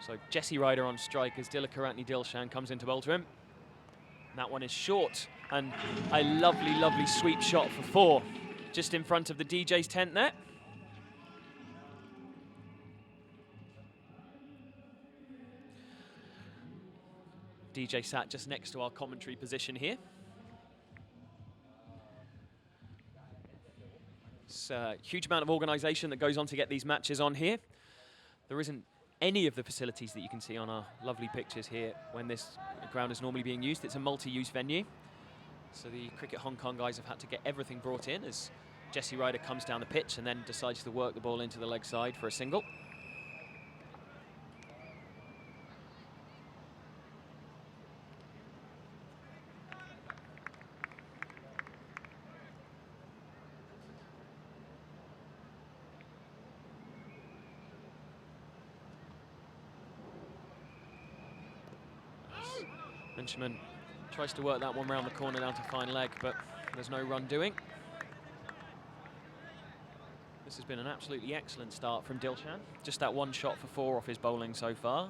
So Jesse Ryder on strike as Dilakaratne Dilshan comes in to bowl to him. And that one is short, and a lovely, lovely sweep shot for 4, just in front of the DJ's tent there. DJ sat just next to our commentary position here. It's a huge amount of organisation that goes on to get these matches on here. There isn't any of the facilities that you can see on our lovely pictures here when this ground is normally being used. It's a multi-use venue. So the Cricket Hong Kong guys have had to get everything brought in as Jesse Ryder comes down the pitch and then decides to work the ball into the leg side for a single. Benjamin tries to work that one round the corner down to fine leg, but there's no run doing. This has been an absolutely excellent start from Dilshan. Just that one shot for 4 off his bowling so far.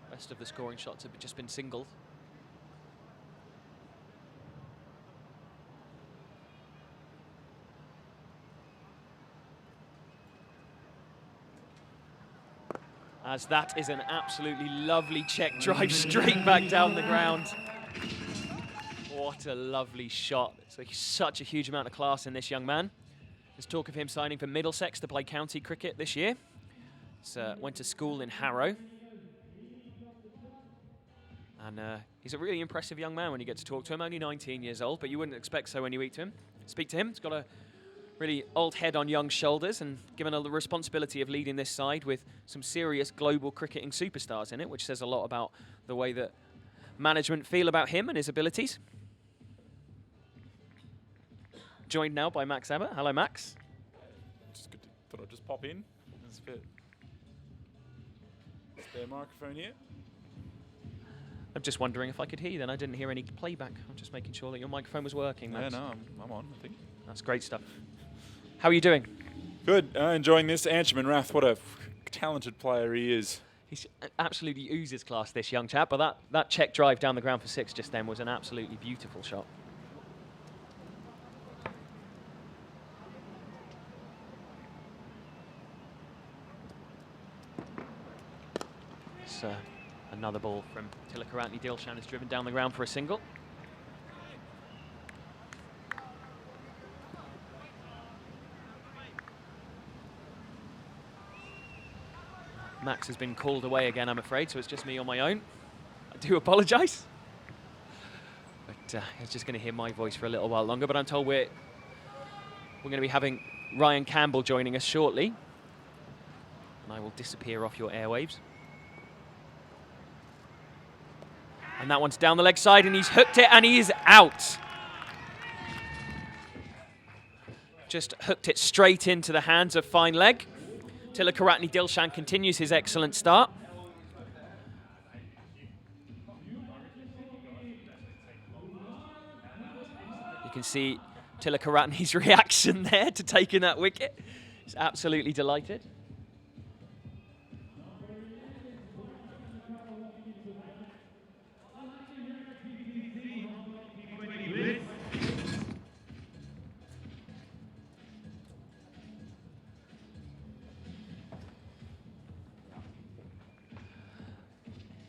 The rest of the scoring shots have just been singled. As that is an absolutely lovely check drive straight back down the ground. What a lovely shot. So such a huge amount of class in this young man. There's talk of him signing for Middlesex to play county cricket this year. Went to school in Harrow. And he's a really impressive young man when you get to talk to him. Only 19 years old, but you wouldn't expect so when you speak to him. He's got a really old head on young shoulders and given the responsibility of leading this side with some serious global cricketing superstars in it, which says a lot about the way that management feel about him and his abilities. Joined now by Max Abbott. Hello, Max. Just good. Thought I'd just pop in. There's a bit spare microphone here. I'm just wondering if I could hear you then. I didn't hear any playback. I'm just making sure that your microphone was working, Max. Yeah, no, I'm on, I think. That's great stuff. How are you doing? Good. Enjoying this. Anshuman Rath, what a talented player he is. He's absolutely oozes class, this young chap, but that check drive down the ground for 6 just then was an absolutely beautiful shot. It's another ball from Dilakaratne Dilshan is driven down the ground for a single. Max has been called away again, I'm afraid, so it's just me on my own. I do apologise. But he's just going to hear my voice for a little while longer, but I'm told we're going to be having Ryan Campbell joining us shortly. And I will disappear off your airwaves. And that one's down the leg side, and he's hooked it, and he is out. Just hooked it straight into the hands of fine leg. Dilakaratne Dilshan continues his excellent start. You can see Dilakaratne's reaction there to taking that wicket. He's absolutely delighted.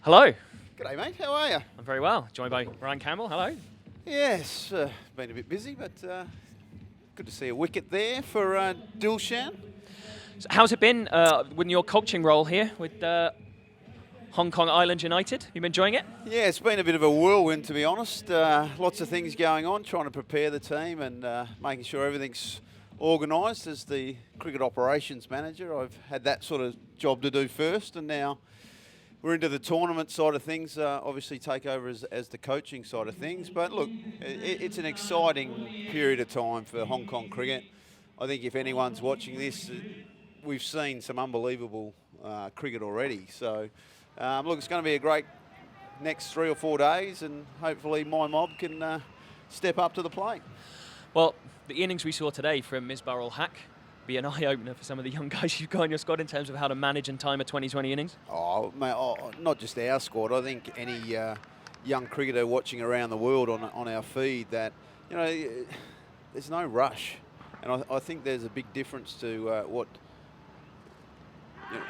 Hello. G'day, mate. How are you? I'm very well. Joined by Ryan Campbell. Hello. Yes, been a bit busy, but good to see a wicket there for Dilshan. So how's it been with your coaching role here with Hong Kong Island United? You been enjoying it? Yeah, it's been a bit of a whirlwind, to be honest. Lots of things going on, trying to prepare the team and making sure everything's organised. As the cricket operations manager, I've had that sort of job to do first, and now we're into the tournament side of things, obviously take over as the coaching side of things. But look, it's an exciting period of time for Hong Kong cricket. I think if anyone's watching this, we've seen some unbelievable cricket already. So, look, it's going to be a great next 3 or 4 days, and hopefully my mob can step up to the plate. Well, the innings we saw today from Misbah-ul-Haq be an eye-opener for some of the young guys you've got in your squad in terms of how to manage and time a 20-20 innings? Oh, mate, not just our squad. I think any young cricketer watching around the world on our feed that, you know, there's no rush. And I think there's a big difference to what... You know,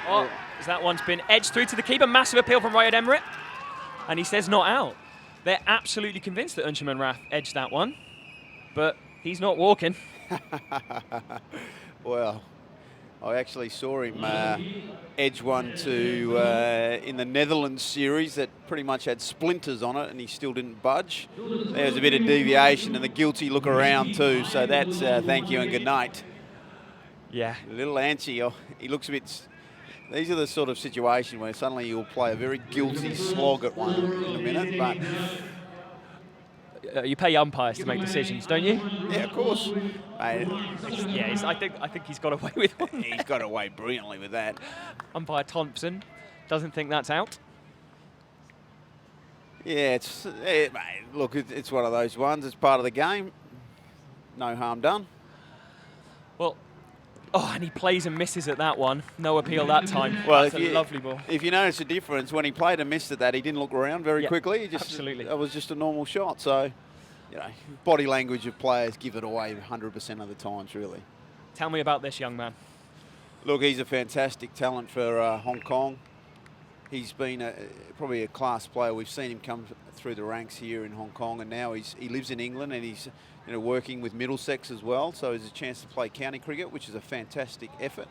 Oh, as that one's been edged through to the keeper. Massive appeal from Riyad Emirates. And he says not out. They're absolutely convinced that Anshuman Rath edged that one. But he's not walking. Well, I actually saw him edge one to in the Netherlands series that pretty much had splinters on it, and he still didn't budge. There was a bit of deviation and the guilty look around too, so that's thank you and good night. Yeah. Little Anchi, he looks a bit... These are the sort of situation where suddenly you'll play a very guilty slog at one in a minute, but... You pay umpires to make decisions, don't you? Yeah, of course. Mate, Yeah, I think he's got away with one. he's got away brilliantly with that. Umpire Thompson doesn't think that's out. Yeah, mate, look, it's one of those ones. It's part of the game. No harm done. Well, oh, and he plays and misses at that one. No appeal that time. Well, That's a lovely ball. If you notice the difference, when he played and missed at that, he didn't look around very Yeah, quickly. He just, absolutely. That was just a normal shot. So, you know, body language of players give it away 100% of the times, really. Tell me about this young man. Look, he's a fantastic talent for Hong Kong. He's been probably a class player. We've seen him come through the ranks here in Hong Kong, and now he lives in England, and he's working with Middlesex as well. So there's a chance to play county cricket, which is a fantastic effort.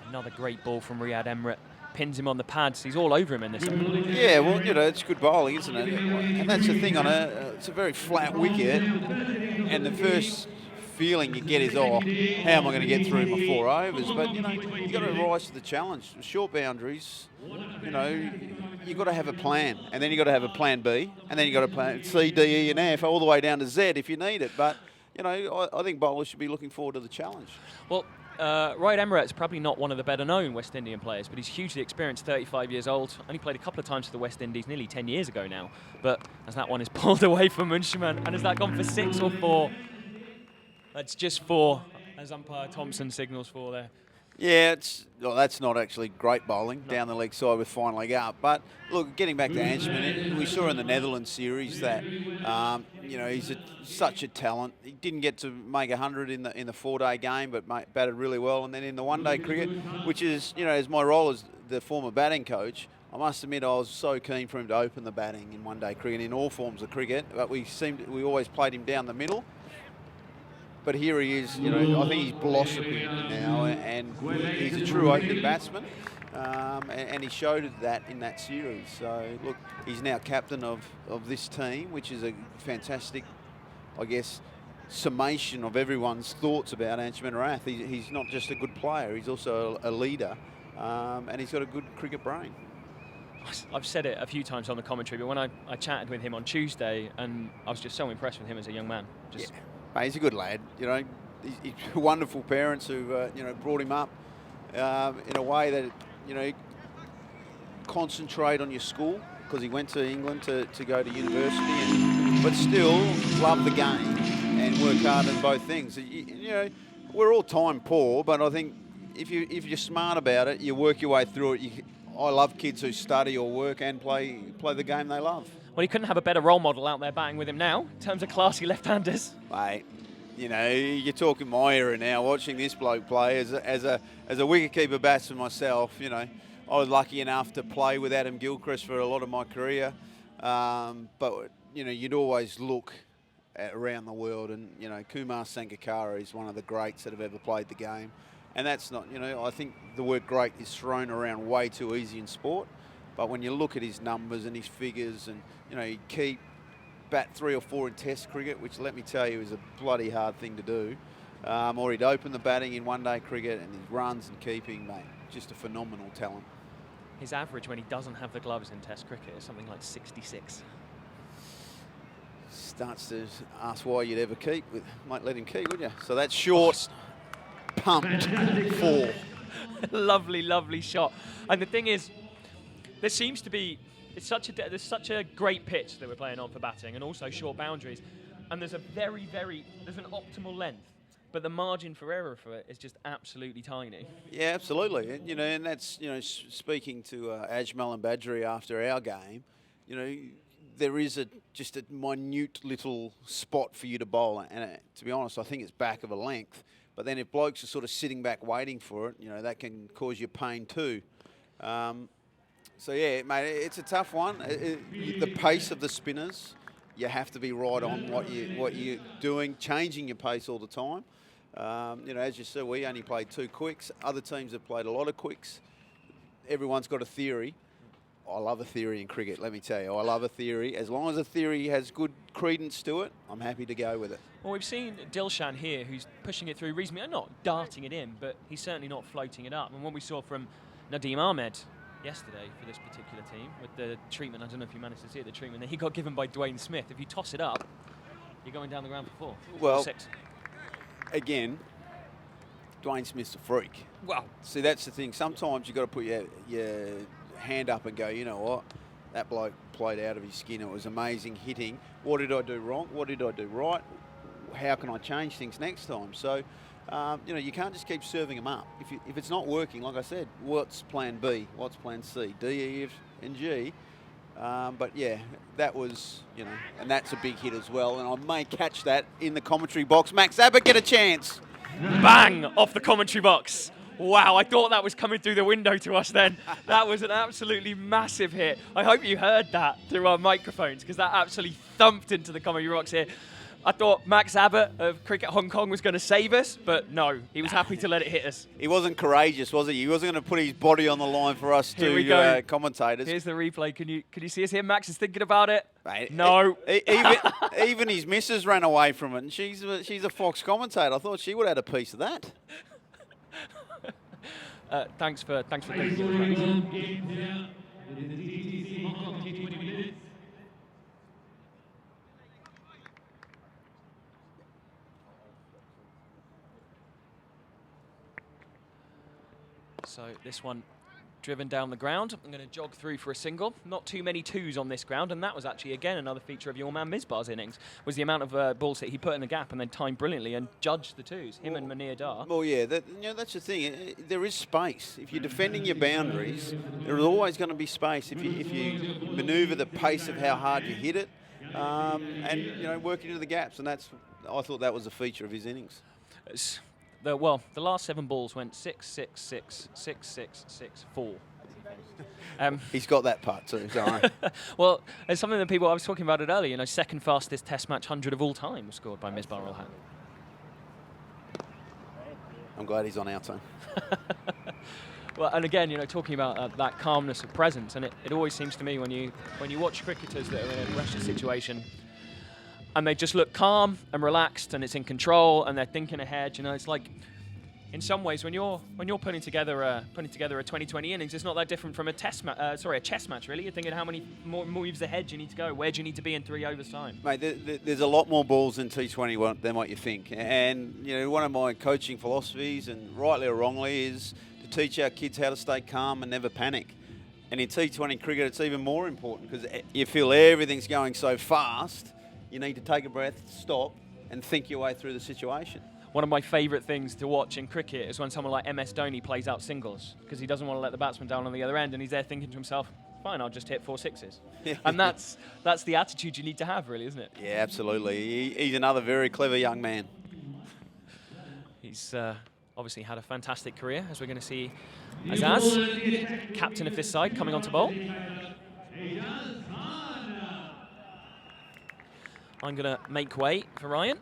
Another great ball from Riyad Emirates. Pins him on the pads. He's all over him in this one. Yeah, well, it's good bowling, isn't it? And that's the thing it's a very flat wicket, and the first feeling you get is, oh, how am I going to get through my 4 overs? But, you've got to rise to the challenge. Short boundaries, you've got to have a plan, and then you've got to have a plan B, and then you've got to plan C, D, E, and F, all the way down to Z if you need it. But, I think bowlers should be looking forward to the challenge. Well, Riyad Emirates is probably not one of the better known West Indian players, but he's hugely experienced, 35 years old. Only played a couple of times for the West Indies nearly 10 years ago now. But as that one is pulled away from Anshuman, and has that gone for 6 or 4? That's just 4, as umpire Thompson signals for there. Yeah, that's not actually great bowling down the leg side with fine leg up. But look, getting back to Anshuman, we saw in the Netherlands series that he's such a talent. He didn't get to make 100 in the 4-day game, but batted really well. And then in the 1-day cricket, which is as my role as the former batting coach, I must admit I was so keen for him to open the batting in 1-day cricket in all forms of cricket. But we always played him down the middle. But here he is, I think he's blossoming now, and he's a true opening batsman, and he showed that in that series. So, look, he's now captain of this team, which is a fantastic, I guess, summation of everyone's thoughts about Anshuman Rath. He's not just a good player, he's also a leader, and he's got a good cricket brain. I've said it a few times on the commentary, but when I chatted with him on Tuesday, and I was just so impressed with him as a young man. Yeah. Mate, he's a good lad. He's wonderful parents who brought him up in a way that concentrate on your school, because he went to England to go to university, but still love the game and work hard in both things. We're all time poor, but I think if you're smart about it, you work your way through it. I love kids who study or work and play the game they love. Well, he couldn't have a better role model out there batting with him now, in terms of classy left-handers. Mate, you're talking my era now, watching this bloke play. As a wicketkeeper batsman myself, I was lucky enough to play with Adam Gilchrist for a lot of my career. But, you'd always look around the world, and, Kumar Sangakkara is one of the greats that have ever played the game. And that's not, I think the word great is thrown around way too easy in sport. But when you look at his numbers and his figures, and he'd bat 3 or 4 in Test cricket, which let me tell you is a bloody hard thing to do, or he'd open the batting in 1-day cricket, and his runs and keeping, mate, just a phenomenal talent. His average when he doesn't have the gloves in Test cricket is something like 66. Starts to ask why you'd ever might let him keep, would you? So that's short, pumped 4. Lovely, lovely shot. And the thing is, there seems to be, there's such a great pitch that we're playing on for batting, and also short boundaries. And there's an optimal length but the margin for error for it is just absolutely tiny. Yeah, absolutely. And, and that's, speaking to Ajmal and Badgery after our game, there is just a minute little spot for you to bowl. And to be honest, I think it's back of a length. But then if blokes are sort of sitting back waiting for it, that can cause you pain too. So, yeah, mate, it's a tough one. The pace of the spinners, you have to be right on what you're doing, changing your pace all the time. As you said, we only played 2 quicks. Other teams have played a lot of quicks. Everyone's got a theory. I love a theory in cricket, let me tell you. I love a theory. As long as a theory has good credence to it, I'm happy to go with it. Well, we've seen Dilshan here, who's pushing it through reasonably, not darting it in, but he's certainly not floating it up. And what we saw from Nadeem Ahmed yesterday for this particular team, with the treatment, I don't know if you managed to see it, the treatment that he got given by Dwayne Smith. If you toss it up, you're going down the ground for 4. Well, 6. Again, Dwayne Smith's a freak. Well, see, that's the thing. Sometimes you've got to put your hand up and go, you know what, that bloke played out of his skin. It was amazing hitting. What did I do wrong? What did I do right? How can I change things next time? So, you can't just keep serving them up. If it's not working, like I said, what's plan B? What's plan C? D, E, F, and G. But yeah, that was, and that's a big hit as well. And I may catch that in the commentary box. Max Abbott, get a chance. Bang! Off the commentary box. Wow, I thought that was coming through the window to us then. That was an absolutely massive hit. I hope you heard that through our microphones, because that absolutely thumped into the commentary box here. I thought Max Abbott of Cricket Hong Kong was going to save us, but no, he was happy to let it hit us. He wasn't courageous, was he? He wasn't going to put his body on the line for us commentators. Here's the replay. Can you see us here? Max is thinking about it. Mate, no. Even his missus ran away from it, and she's a Fox commentator. I thought she would have had a piece of that. Thanks for taking it. So this one driven down the ground. I'm going to jog through for a single. Not too many 2s on this ground, and that was actually, again, another feature of your man Misbah's innings, was the amount of balls that he put in the gap and then timed brilliantly and judged the 2s, him and Munir Dar. Well, yeah, that's the thing. There is space. If you're defending your boundaries, there is always going to be space. If you manoeuvre the pace of how hard you hit it, and work into the gaps, and I thought that was a feature of his innings. The last 7 balls went 6, 6, 6, 6, 6, 6, 4. He's got that part too, sorry. Well, it's something that I was talking about it earlier, second fastest Test match 100 of all time was scored by Misbah Ul Haq. I'm glad he's on our team. Well, and again, talking about that calmness of presence, and it always seems to me when you watch cricketers that are in a pressure situation, and they just look calm and relaxed, and it's in control, and they're thinking ahead. It's like, in some ways, when you're putting together a 2020 innings, it's not that different from a chess match. Really, you're thinking how many more moves ahead do you need to go? Where do you need to be in 3 overs time? Mate, there's a lot more balls in T20 than what you think. And one of my coaching philosophies, and rightly or wrongly, is to teach our kids how to stay calm and never panic. And in T20 cricket, it's even more important because you feel everything's going so fast. You need to take a breath, stop, and think your way through the situation. One of my favourite things to watch in cricket is when someone like MS Dhoni plays out singles, because he doesn't want to let the batsman down on the other end, and he's there thinking to himself, fine, I'll just hit 4 6s. And that's the attitude you need to have, really, isn't it? Yeah, absolutely. He's another very clever young man. He's obviously had a fantastic career, as we're going to see Azaz, captain of this side, coming on to bowl. I'm going to make way for Ryan.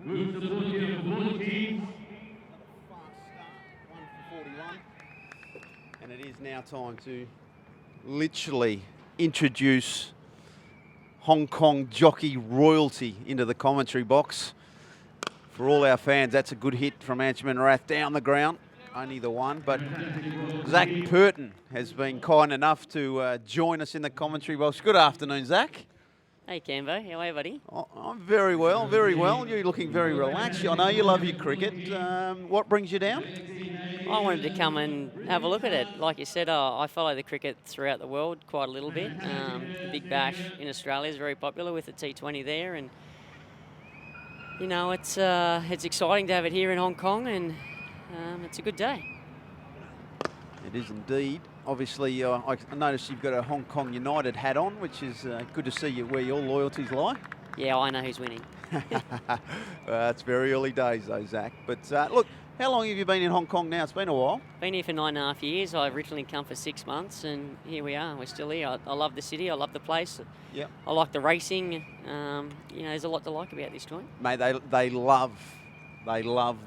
Move the ball here for 1 team. And it is now time to literally introduce Hong Kong jockey royalty into the commentary box. For all our fans, that's a good hit from Ajman Rath down the ground. Only the one, but Zach Purton has been kind enough to join us in the commentary box. Good afternoon, Zach. Hey, Cambo. How are you, buddy? Oh, I'm very well, very well. You're looking very relaxed. I know you love your cricket. What brings you down? I wanted to come and have a look at it. Like you said, I follow the cricket throughout the world quite a little bit. The Big Bash in Australia is very popular with the T20 there, and you know it's exciting to have it here in Hong Kong, and it's a good day. It is indeed. Obviously, I noticed you've got a Hong Kong United hat on, which is good to see you where your loyalties lie. Yeah, I know who's winning. It's very early days though, Zach. But look, how long have you been in Hong Kong now? It's been a while. Been here for 9.5 years. I originally come for 6 months, and here we are. We're still here. I love the city. I love the place. Yep. I like the racing. You know, there's a lot to like about this joint. Mate, they love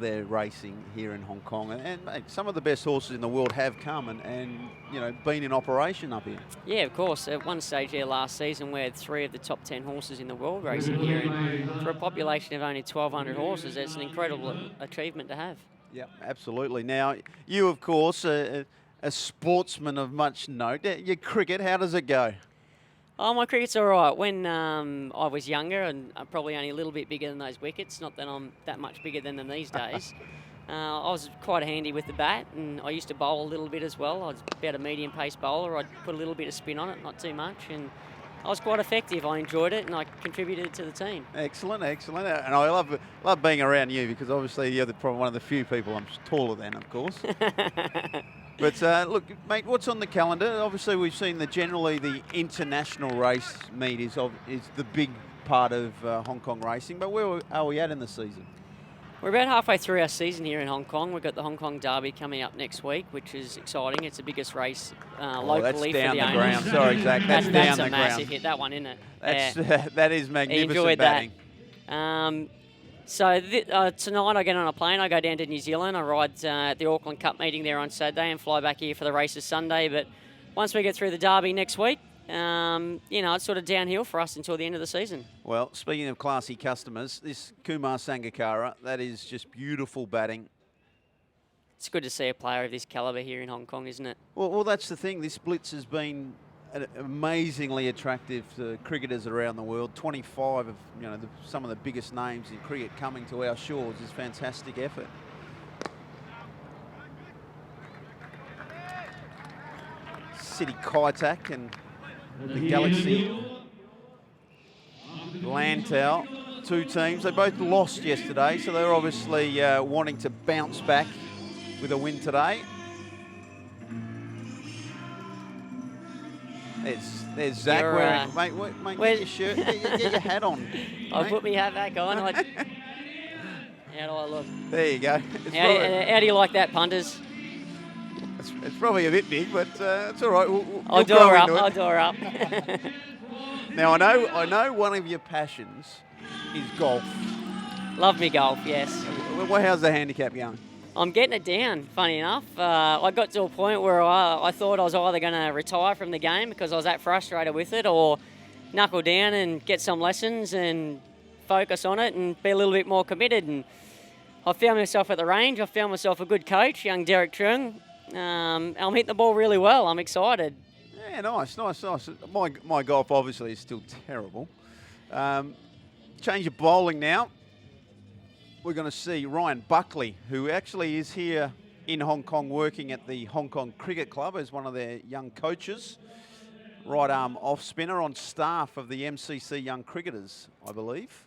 their racing here in Hong Kong, and mate, some of the best horses in the world have come and you know been in operation up here. Yeah, of course. At one stage there last season, we had 3 of the top 10 horses in the world racing here, and for a population of only 1,200 horses, that's an incredible achievement to have. Yeah, absolutely. Now, you of course a sportsman of much note. Your cricket, how does it go? Oh, my cricket's all right. When I was younger, and I'm probably only a little bit bigger than those wickets, not that I'm that much bigger than them these days, I was quite handy with the bat, and I used to bowl a little bit as well. I was about a medium-pace bowler. I'd put a little bit of spin on it, not too much, and I was quite effective. I enjoyed it, and I contributed to the team. Excellent, excellent. And I love being around you because obviously you're probably one of the few people I'm taller than, of course. But look, mate, what's on the calendar? Obviously, we've seen that generally the international race meet is the big part of Hong Kong racing. But where are we at in the season? We're about halfway through our season here in Hong Kong. We've got the Hong Kong Derby coming up next week, which is exciting. It's the biggest race locally that's down for the the owners. ground. Sorry, Zach, that's down that's the a massive ground. hit, that one, isn't it? That's that is magnificent Enjoyed batting. that. So tonight I get on a plane, I go down to New Zealand, I ride the Auckland Cup meeting there on Saturday and fly back here for the races Sunday. But once we get through the Derby next week, you know, it's sort of downhill for us until the end of the season. Well, speaking of classy customers, this Kumar Sangakkara, that is just beautiful batting. It's good to see a player of this calibre here in Hong Kong, isn't it? Well, that's the thing. This Blitz has been amazingly attractive to cricketers around the world. 25 of some of the biggest names in cricket coming to our shores is fantastic effort. City Kaitak and the Galaxy Lantau, 2 teams. They both lost yesterday, so they're obviously wanting to bounce back with a win today. There's Zach wearing, mate, get your shirt, get your hat on. I'll put my hat back on. How do I look? There you go. How do you like that, punters? It's probably a bit big, but it's all right. I'll do her up. I'll do her up. Now I know one of your passions is golf. Love me golf, yes. Well, how's the handicap going? I'm getting it down, funny enough. I got to a point where I thought I was either going to retire from the game because I was that frustrated with it, or knuckle down and get some lessons and focus on it and be a little bit more committed. And I found myself at the range. I found myself a good coach, young Derek Trung. I'm hitting the ball really well. I'm excited. Yeah, nice. My golf obviously is still terrible. Change of bowling now. We're going to see Ryan Buckley, who actually is here in Hong Kong working at the Hong Kong Cricket Club as one of their young coaches. Right arm off spinner on staff of the MCC Young Cricketers, I believe.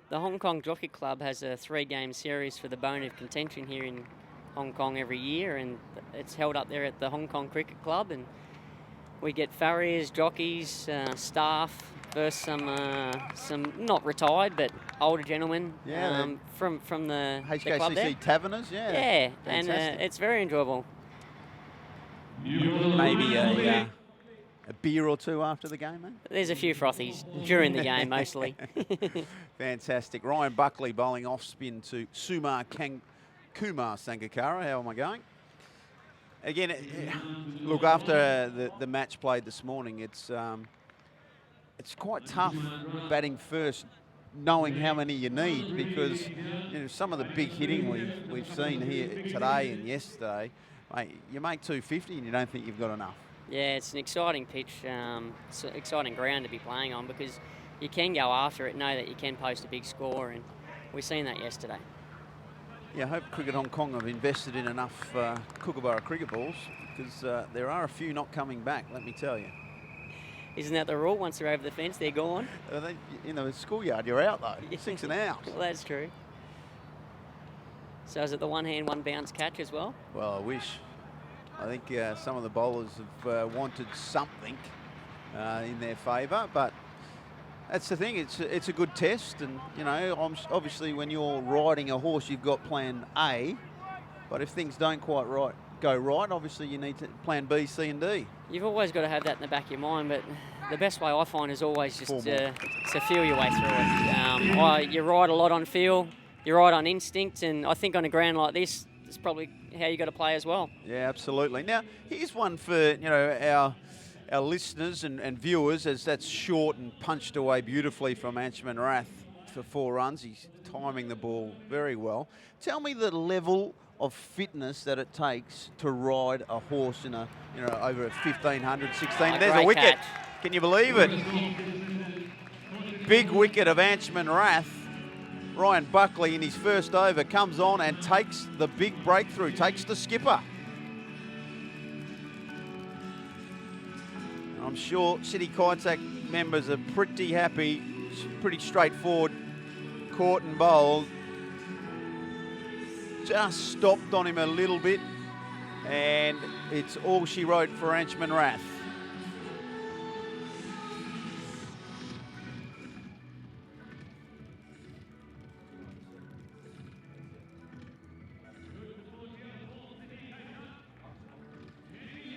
The Hong Kong Jockey Club has a 3-game series for the Bone of Contention here in Hong Kong every year, and it's held up there at the Hong Kong Cricket Club, and we get farriers, jockeys, staff versus some not retired but older gentlemen from the club there. HKCC Taverners, Yeah, and it's very enjoyable. Maybe a beer or two after the game, mate? There's a few frothies during the game, mostly. Fantastic. Ryan Buckley bowling off spin to Kumar Sangakkara. How am I going? Again, look, after the match played this morning, it's quite tough batting first, knowing how many you need, because some of the big hitting we've seen here today and yesterday, mate, you make 250 and you don't think you've got enough. Yeah, it's an exciting pitch. It's an exciting ground to be playing on because you can go after it, know that you can post a big score, and we've seen that yesterday. Yeah, I hope Cricket Hong Kong have invested in enough Kookaburra cricket balls, because there are a few not coming back, let me tell you. Isn't that the rule? Once they're over the fence, they're gone. In the schoolyard, you're out though. Yeah. 6 and out. Well, that's true. So is it the one hand, one bounce catch as well? Well, I wish. I think some of the bowlers have wanted something in their favour, but that's the thing. It's a good test, and you know, obviously when you're riding a horse, you've got plan A, but if things don't quite go right, obviously you need to plan B, C, and D. You've always got to have that in the back of your mind, but the best way I find is always just to feel your way through it. You ride a lot on feel, you ride on instinct, and I think on a ground like this, it's probably how you got to play as well. Yeah, absolutely. Now, here's one for our listeners and viewers, as that's short and punched away beautifully from Anshuman Rath for 4 runs. He's timing the ball very well. Tell me the level of fitness that it takes to ride a horse in over 1500, 16. There's a wicket. Catch. Can you believe it? Big wicket of Anshuman Rath. Ryan Buckley in his first over comes on and takes the big breakthrough, takes the skipper. I'm sure City Kaitak members are pretty happy. Pretty straightforward. Caught and bowled. Just stopped on him a little bit, and it's all she wrote for Anshuman Rath.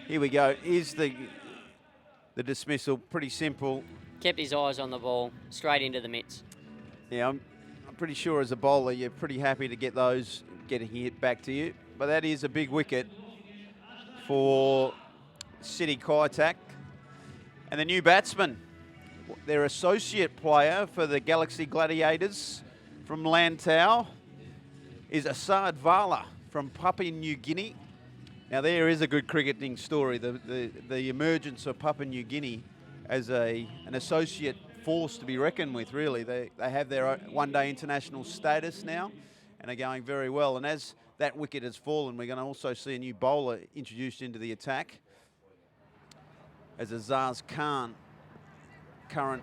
Here we go. Here's the dismissal. Pretty simple. Kept his eyes on the ball, straight into the mitts. Yeah, I'm pretty sure as a bowler you're pretty happy to get those getting hit back to you. But that is a big wicket for City Kaitak. And the new batsman, their associate player for the Galaxy Gladiators from Lantau, is Asad Vala from Papua New Guinea. Now there is a good cricketing story. The emergence of Papua New Guinea as an associate force to be reckoned with, really. They have their one-day international status now and are going very well. And as that wicket has fallen, we're going to also see a new bowler introduced into the attack, as Azaz Khan, current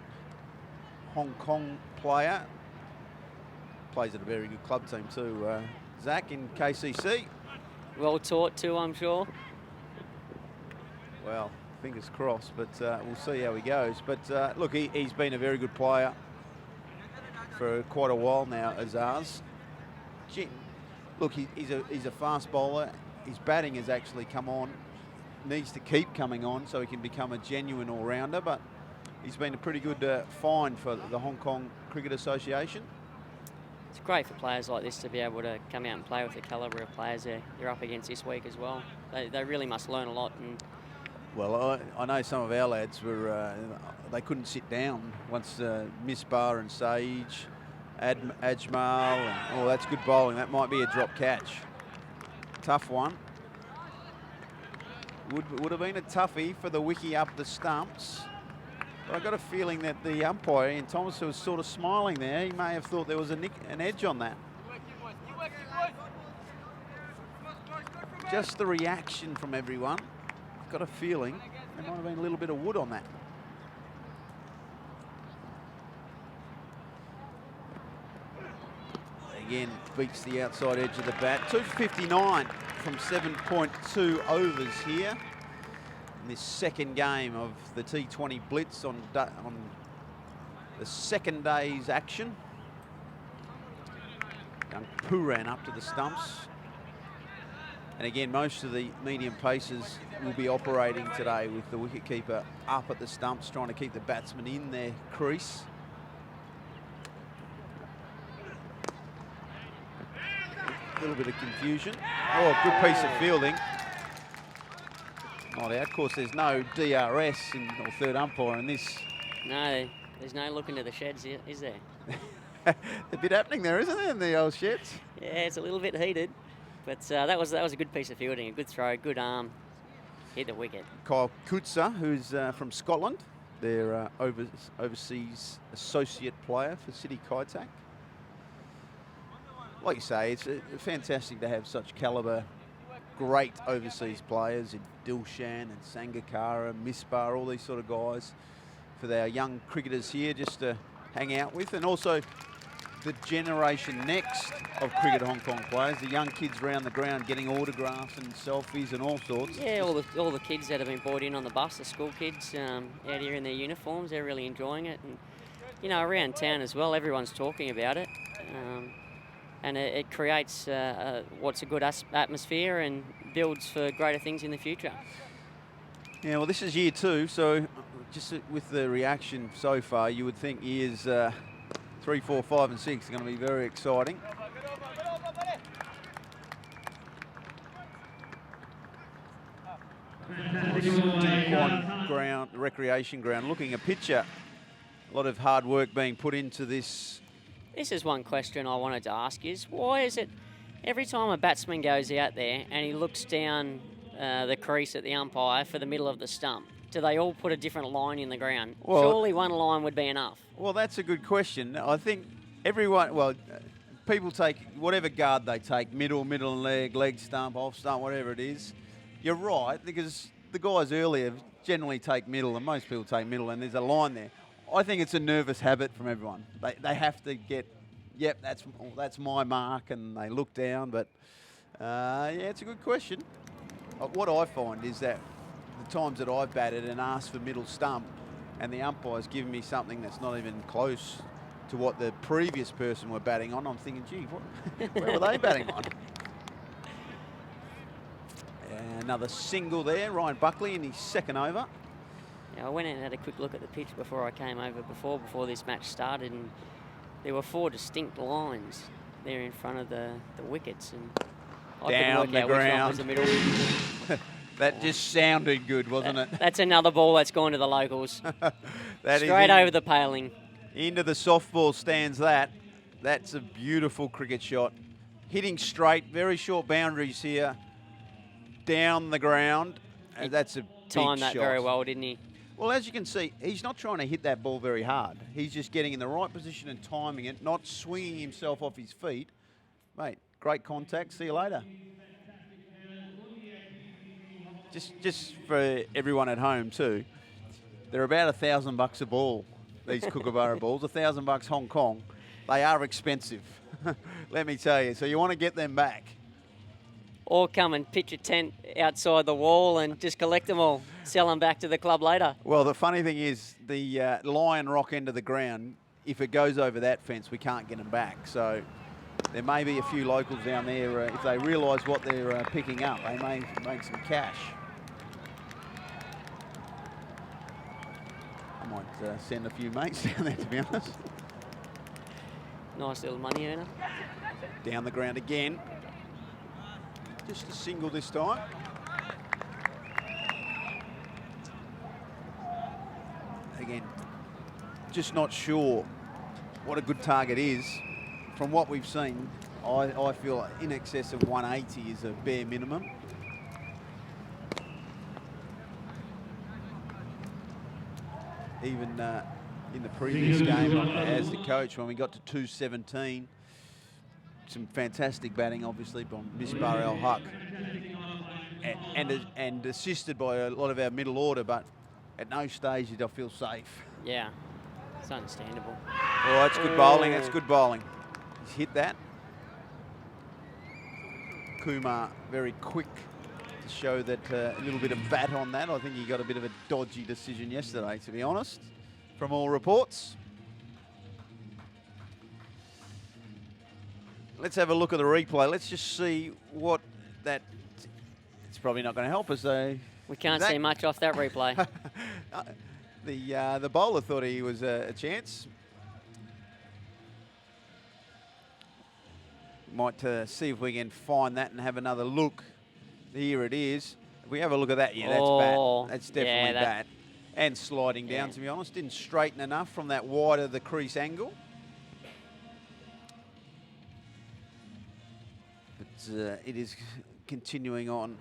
Hong Kong player, plays at a very good club team too, Zach, in KCC. Well taught too, I'm sure. Well, fingers crossed, but we'll see how he goes. But look, he's been a very good player for quite a while now, Azaz. Look, he's a fast bowler. His batting has actually come on. Needs to keep coming on so he can become a genuine all-rounder, but he's been a pretty good find for the Hong Kong Cricket Association. It's great for players like this to be able to come out and play with the calibre of players they're up against this week as well. They really must learn a lot. And well, I know some of our lads they couldn't sit down once Misbah and Sage, Ajmal, and that's good bowling. That might be a drop catch. Tough one. Would have been a toughie for the wicky up the stumps. But I got a feeling that the umpire, Ian Thomas, was sort of smiling there. He may have thought there was an edge on that. Just the reaction from everyone. Got a feeling there might have been a little bit of wood on that. Again, beats the outside edge of the bat. 259 from 7.2 overs here in this second game of the T20 Blitz on the second day's action. Young Pooran up to the stumps. And again, most of the medium pacers will be operating today with the wicketkeeper up at the stumps, trying to keep the batsman in their crease. A little bit of confusion. Oh, good piece of fielding. Not out. Of course, there's no DRS or third umpire in this. no, there's no look into the sheds, is there? A bit happening there, isn't there, in the old sheds? Yeah, it's a little bit heated. But that was a good piece of fielding, a good throw, good arm, hit the wicket. Kyle Kutsa, who's from Scotland, their overseas associate player for City Kaitak. like you say, it's fantastic to have such calibre, great overseas players in Dilshan and Sangakkara, Misbah, all these sort of guys for our young cricketers here just to hang out with, and also the generation next of Cricket Hong Kong players, the young kids around the ground getting autographs and selfies and all sorts. Yeah, all the kids that have been brought in on the bus, the school kids out here in their uniforms, they're really enjoying it. And, you know, around town as well, everyone's talking about it. And it creates what's a good atmosphere and builds for greater things in the future. Yeah, well, this is year 2, so just with the reaction so far, you would think years 3, 4, 5 and 6 are going to be very exciting. Ground, recreation ground, looking a picture. A lot of hard work being put into this. This is one question I wanted to ask is, why is it every time a batsman goes out there and he looks down the crease at the umpire for the middle of the stump, do they all put a different line in the ground? Well, surely one line would be enough. Well, that's a good question. I think everyone, people take whatever guard they take, middle leg stump, off stump, whatever it is. You're right, because the guys earlier generally take middle, and most people take middle, and there's a line there. I think it's a nervous habit from everyone. They have to get, yep, that's my mark, and they look down. But yeah, it's a good question. What I find is that the times that I've batted and asked for middle stump, and the umpire's given me something that's not even close to what the previous person were batting on, I'm thinking, gee, where were they batting on? Another single there, Ryan Buckley in his second over. Yeah, I went in and had a quick look at the pitch before I came over before this match started, and there were 4 distinct lines there in front of the wickets, and I down couldn't work the out ground. which one was the middle. That just sounded good, wasn't it? That's another ball that's gone to the locals. Straight over the paling. Into the softball stands that. That's a beautiful cricket shot. Hitting straight, very short boundaries here. Down the ground. That's a big timed that shot. very well, didn't he? Well, as you can see, he's not trying to hit that ball very hard. He's just getting in the right position and timing it, not swinging himself off his feet. Mate, great contact. See you later. Just for everyone at home too, they're about $1,000 a ball, these Kookaburra balls, $1,000 Hong Kong. They are expensive, let me tell you. So you want to get them back. Or come and pitch a tent outside the wall and just collect them all, sell them back to the club later. Well, the funny thing is the Lion Rock end of the ground, if it goes over that fence, we can't get them back. So there may be a few locals down there, if they realise what they're picking up, they may make some cash. I might send a few mates down there, to be honest. Nice little money earner. Down the ground again. Just a single this time. Again, just not sure what a good target is. From what we've seen, I feel in excess of 180 is a bare minimum. Even in the previous game as the coach, when we got to 217, some fantastic batting, obviously, from Misbah al-Haq, and assisted by a lot of our middle order, but at no stage did I feel safe. Yeah, it's understandable. Oh, that's good bowling, that's good bowling. He's hit that. Kumar, very quick to show that a little bit of bat on that. I think he got a bit of a dodgy decision yesterday, to be honest, from all reports. Let's have a look at the replay. Let's just see what that... It's probably not going to help us, though. We can't see much off that replay. The bowler thought he was a chance. Might see if we can find that and have another look. Here it is. If we have a look at that, yeah, that's bat. That's definitely bat. And sliding down, to be honest. Didn't straighten enough from that wide of the crease angle. But it is continuing on.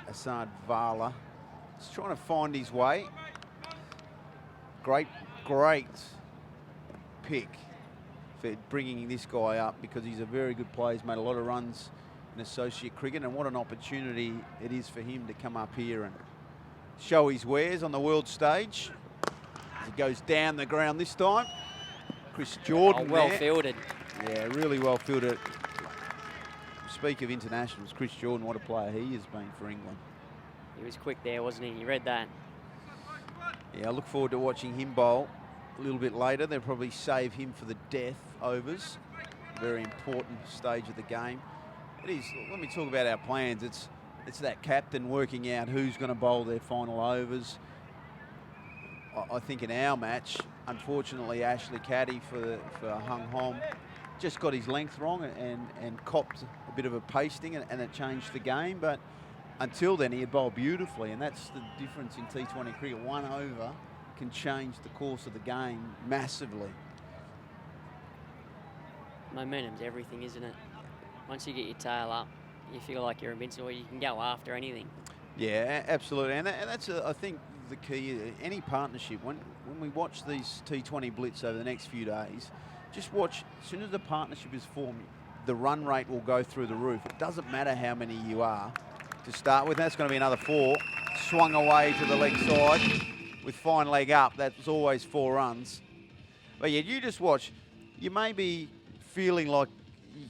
Asad Vala is trying to find his way. Great pick for bringing this guy up, because he's a very good player. He's made a lot of runs in associate cricket, and what an opportunity it is for him to come up here and show his wares on the world stage. As he goes down the ground this time. Chris Jordan well there. fielded. Yeah, really well fielded. Speak of internationals, Chris Jordan, what a player he has been for England. He was quick there, wasn't he? You read that. Yeah, I look forward to watching him bowl a little bit later. They'll probably save him for the death overs. Very important stage of the game. It is. Let me talk about our plans. It's that captain working out who's going to bowl their final overs. I think in our match, unfortunately, Ashley Caddy for Hung Hom just got his length wrong and copped a bit of a pasting, and it changed the game. But until then, he had bowled beautifully, and that's the difference in T20 cricket. One over can change the course of the game massively. Momentum's everything, isn't it? Once you get your tail up, you feel like you're invincible. You can go after anything. Yeah, absolutely, and that's I think the key. Any partnership, when we watch these T20 Blitz over the next few days, just watch. As soon as the partnership is formed, the run rate will go through the roof. It doesn't matter how many you are to start with. That's going to be another 4. Swung away to the leg side with fine leg up. That's always 4 runs. But yeah, you just watch. You may be feeling like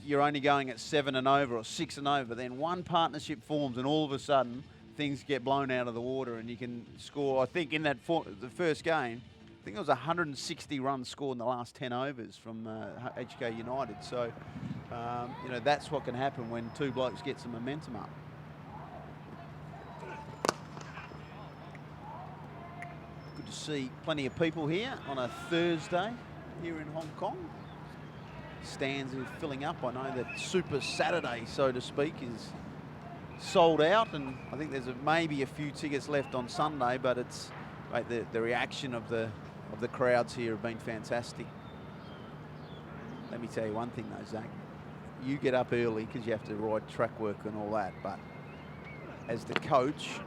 you're only going at 7 and over or 6 and over. Then one partnership forms, and all of a sudden things get blown out of the water, and you can score. I think in that the first game, I think it was 160 runs scored in the last 10 overs from HK United. So you know, that's what can happen when 2 blokes get some momentum up. Good to see plenty of people here on a Thursday here in Hong Kong. Stands are filling up. I know that Super Saturday, so to speak, is sold out, and I think there's maybe a few tickets left on Sunday, but it's the reaction of the crowds here have been fantastic. Let me tell you one thing though, Zach. You get up early because you have to ride track work and all that, but as the coach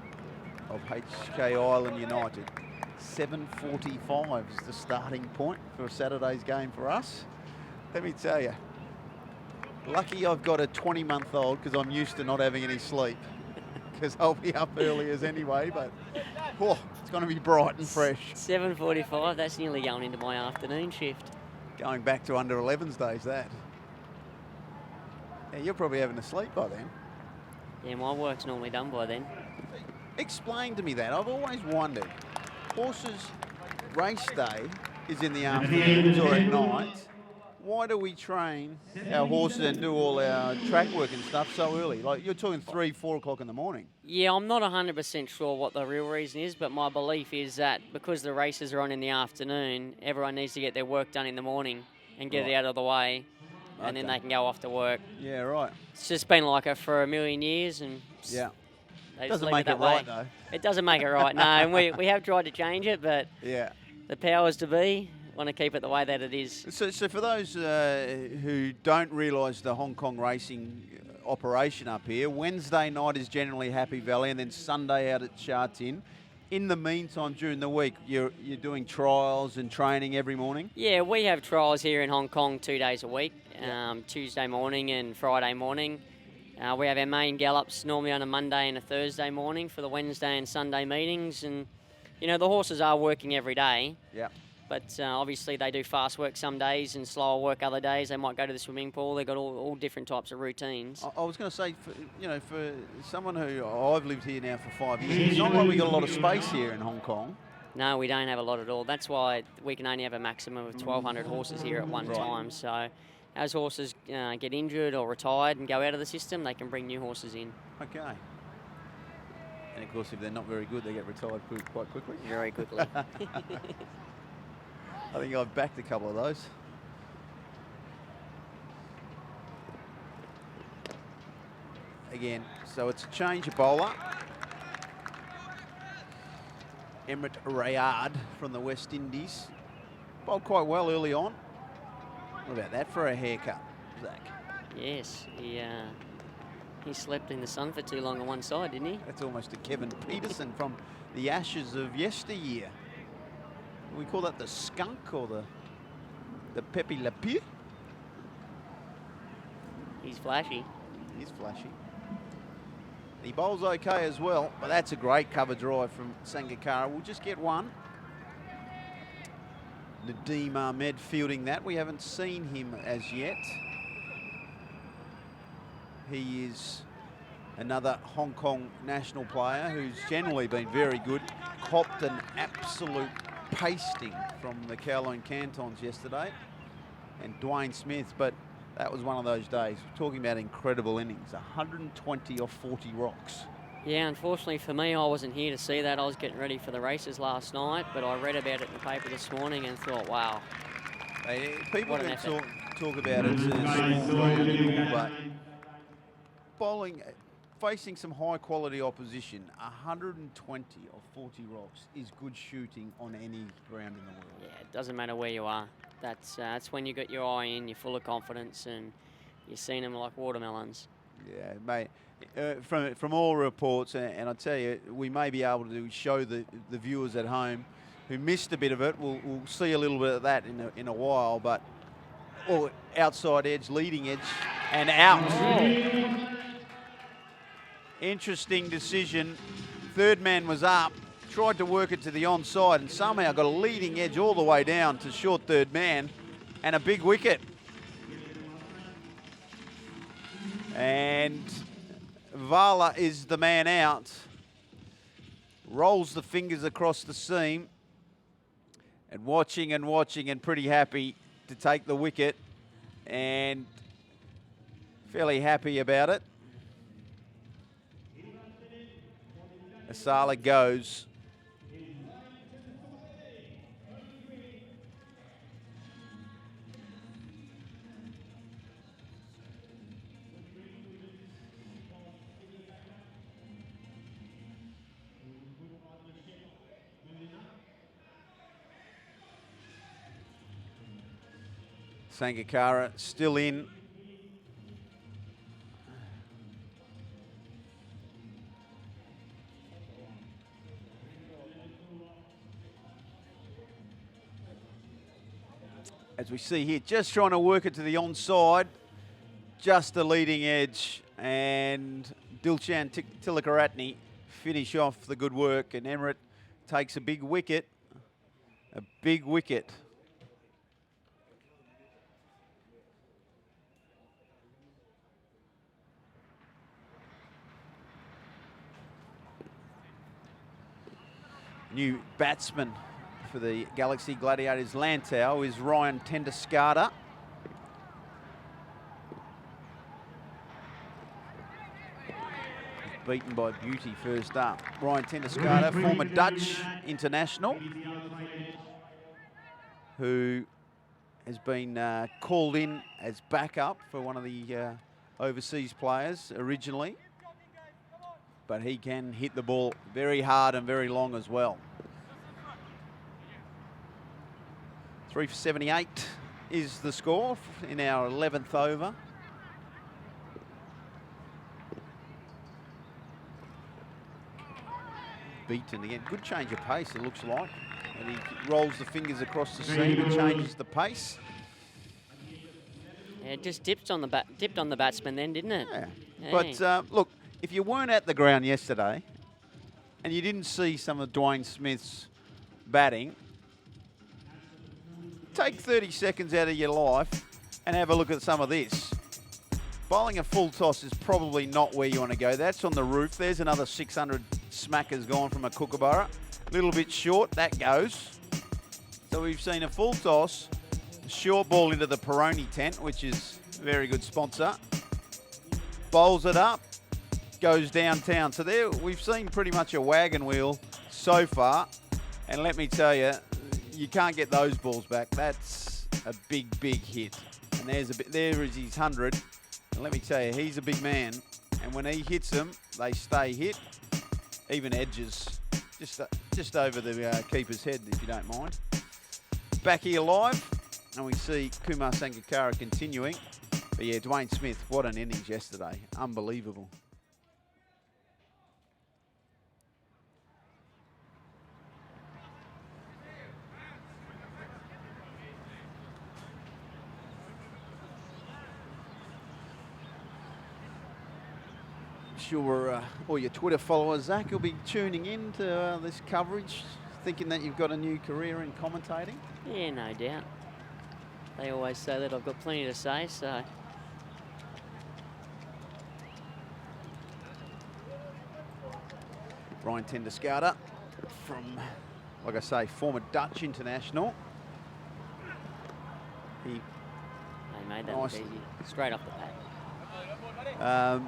of HK Island United, 7:45 is the starting point for Saturday's game for us. Let me tell you, lucky I've got a 20-month-old because I'm used to not having any sleep, because I'll be up early as anyway, but it's going to be bright and fresh. 7:45, that's nearly going into my afternoon shift. Going back to under 11s days, that. Yeah, you're probably having a sleep by then. Yeah, my work's normally done by then. Explain to me that. I've always wondered, horses' race day is in the afternoons or at night. Why do we train our horses and do all our track work and stuff so early? Like, you're talking 3, 4 o'clock in the morning. Yeah, I'm not 100% sure what the real reason is, but my belief is that because the races are on in the afternoon, everyone needs to get their work done in the morning and get it out of the way, and then they can go off to work. Yeah, right. It's just been like it for a million years, and Yeah. they just Doesn't leave make it it that way. right, though. It doesn't make it right, no, and we have tried to change it, but Yeah. the powers to be want to keep it the way that it is. So for those who don't realise the Hong Kong racing operation up here, Wednesday night is generally Happy Valley, and then Sunday out at Sha Tin. In the meantime, during the week, you're doing trials and training every morning? Yeah, we have trials here in Hong Kong 2 days a week, Tuesday morning and Friday morning. We have our main gallops normally on a Monday and a Thursday morning for the Wednesday and Sunday meetings, and you know, the horses are working every day. Yeah. But obviously they do fast work some days and slower work other days. They might go to the swimming pool. They've got all different types of routines. I was going to say, for someone who I've lived here now for 5 years, it's not like we got a lot of space here in Hong Kong. No, we don't have a lot at all. That's why we can only have a maximum of 1,200 horses here at one time. So as horses get injured or retired and go out of the system, they can bring new horses in. Okay. And of course, if they're not very good, they get retired quite quickly. Very quickly. I think I've backed a couple of those. Again, so it's a change of bowler. Emirates Rayard from the West Indies. Bowled quite well early on. What about that for a haircut, Zach? Yes, he slept in the sun for too long on one side, didn't he? That's almost a Kevin Peterson from the Ashes of yesteryear. We call that the skunk or the Pepe Le Pew. He's flashy. He's flashy. He bowls okay as well, but that's a great cover drive from Sangakkara. We'll just get one. Nadeem Ahmed fielding that. We haven't seen him as yet. He is another Hong Kong national player who's generally been very good. Copped an absolute pasting from the Kowloon Cantons yesterday. And Dwayne Smith, but that was one of those days. We're talking about incredible innings, 120 off 40 rocks. Yeah, unfortunately for me, I wasn't here to see that. I was getting ready for the races last night, but I read about it in the paper this morning and thought, wow. People What an can effort. talk about it as small, but bowling, facing some high quality opposition, 120 off 40 rocks is good shooting on any ground in the world. Yeah, it doesn't matter where you are. That's when you got your eye in, you're full of confidence, and you're seeing them like watermelons. Yeah, mate. From all reports, and I tell you, we may be able to show the viewers at home who missed a bit of it. We'll see a little bit of that in a while, but outside edge, leading edge, and out. Oh. Interesting decision. Third man was up, tried to work it to the onside, and somehow got a leading edge all the way down to short third man, and a big wicket. And Vala is the man out. Rolls the fingers across the seam. And watching and pretty happy to take the wicket. And fairly happy about it. Asala goes. Sangakkara still in. As we see here, just trying to work it to the onside. Just the leading edge. And Dilshan Tilakaratne finish off the good work. And Emirates takes a big wicket. A big wicket. New batsman for the Galaxy Gladiators Lantau is Ryan Tendaskada. Beaten by beauty first up. Ryan Tendaskada, former Dutch international, who has been called in as backup for one of the overseas players originally. But he can hit the ball very hard and very long as well. 3 for 78 is the score in our 11th over. Beaten again. Good change of pace, it looks like. And he rolls the fingers across the seam and changes the pace. Yeah, it just dipped on the batsman then, didn't it? Yeah. Hey. But look, if you weren't at the ground yesterday and you didn't see some of Dwayne Smith's batting, take 30 seconds out of your life and have a look at some of this. Bowling a full toss is probably not where you want to go. That's on the roof. There's another 600 smackers gone from a kookaburra. A little bit short, that goes. So we've seen a full toss, a short ball into the Peroni tent, which is a very good sponsor. Bowls it up, goes downtown. So there we've seen pretty much a wagon wheel so far. And let me tell you, you can't get those balls back. That's a big, big hit. And there is his 100. And let me tell you, he's a big man. And when he hits them, they stay hit. Even edges, just over the keeper's head, if you don't mind. Back here live, and we see Kumar Sangakkara continuing. But yeah, Dwayne Smith, what an innings yesterday. Unbelievable. sure all your Twitter followers, Zach, will be tuning in to this coverage, thinking that you've got a new career in commentating. Yeah, no doubt. They always say that I've got plenty to say, so. Ryan Tendescarter from, like I say, former Dutch international. He They made that look Nice. easy. Straight off the pad.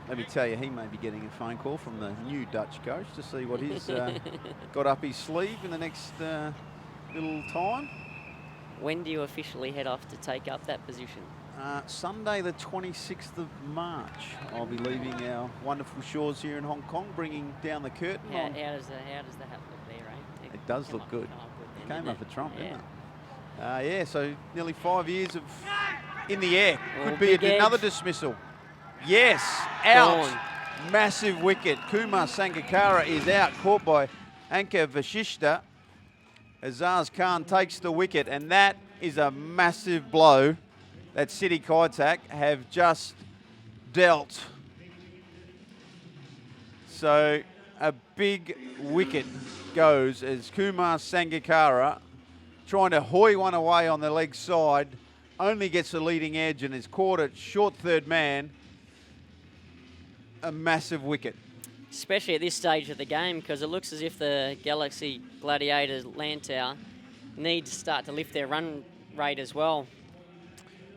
Let me tell you, he may be getting a phone call from the new Dutch coach to see what he's got up his sleeve in the next little time. When do you officially head off to take up that position? Sunday the 26th of March, I'll be leaving our wonderful shores here in Hong Kong, bringing down the curtain. How on- does the hat look there, eh? It does look good. Came Came up a trump, yeah. didn't it? Yeah, so nearly 5 years of in the air. Oh, Could be big edge. another dismissal. Yes, out. Gone. Massive wicket. Kumar Sangakkara is out, caught by Anka Vashishta. Azaz Khan takes the wicket, and that is a massive blow that City Kaitak have just dealt. So a big wicket goes as Kumar Sangakkara, trying to hoy one away on the leg side, only gets the leading edge and is caught at short third man. A massive wicket. Especially at this stage of the game, because it looks as if the Galaxy Gladiators Lantau need to start to lift their run rate as well.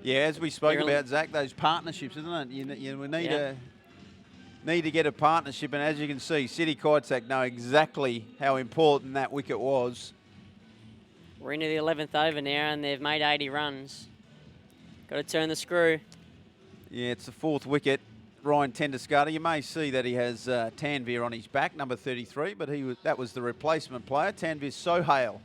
Yeah, as we spoke They're about, Zach, those partnerships, isn't it? We need Yeah. need to get a partnership, and as you can see, City Kaitak know exactly how important that wicket was. We're into the 11th over now, and they've made 80 runs. Got to turn the screw. Yeah, it's the fourth wicket. Ryan Tendescarter, you may see that he has Tanvir on his back, number 33, but that was the replacement player, Tanvir Sohail,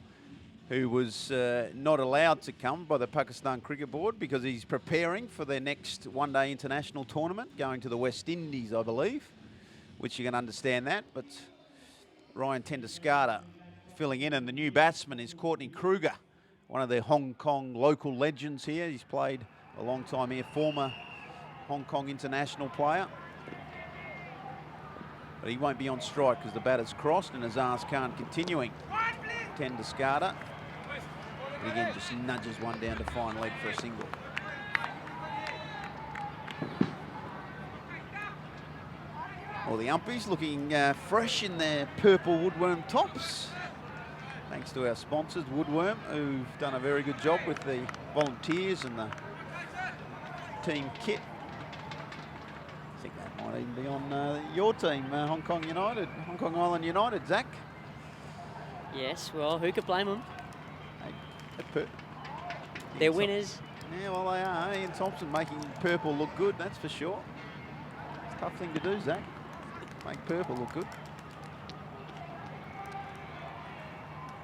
who was not allowed to come by the Pakistan Cricket Board because he's preparing for their next one-day international tournament, going to the West Indies, I believe, which you can understand that. But Ryan Tendescarter filling in, and the new batsman is Courtney Kruger, one of the Hong Kong local legends here. He's played a long time here, former Hong Kong international player. But he won't be on strike because the batter's crossed, and Azaz Khan continuing. Tendescarter. And again, just nudges one down to fine leg for a single. Well, the umpies looking fresh in their purple woodworm tops. Thanks to our sponsors, Woodworm, who've done a very good job with the volunteers and the team kit. I think that might even be on your team, Hong Kong Island United, Zach. Yes, well, who could blame them? Hey, They're winners. Yeah, well, they are. Ian Thompson making purple look good, that's for sure. It's a tough thing to do, Zach. Make purple look good.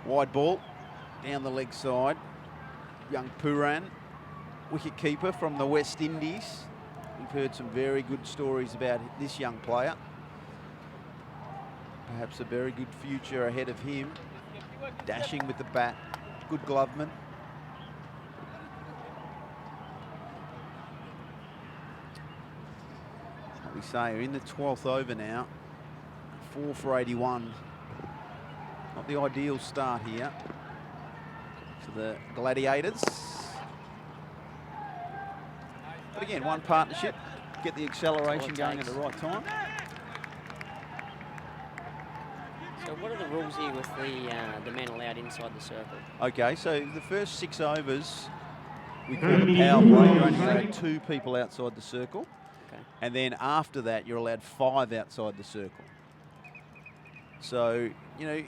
Wide ball down the leg side. Young Puran, wicket keeper from the West Indies. We've heard some very good stories about this young player. Perhaps a very good future ahead of him. Dashing with the bat, good gloveman. Like we say, we're in the 12th over now. 4 for 81. Not the ideal start here for the Gladiators. But again, one partnership, get the acceleration going at the right time. So what are the rules here with the men allowed inside the circle? Okay, so the first 6 overs, we call the power play. You're only allowed 2 people outside the circle. Okay. And then after that, you're allowed 5 outside the circle. So, you know,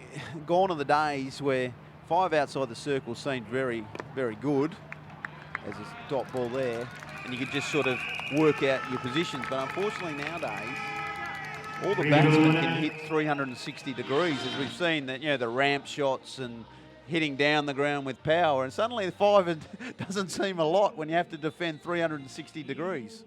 gone are the days where 5 outside the circle seemed very, very good. There's a dot ball there, and you could just sort of work out your positions. But unfortunately nowadays, all the batsmen can hit 360 degrees, as we've seen that, you know, the ramp shots and hitting down the ground with power. And suddenly the 5 doesn't seem a lot when you have to defend 360 degrees.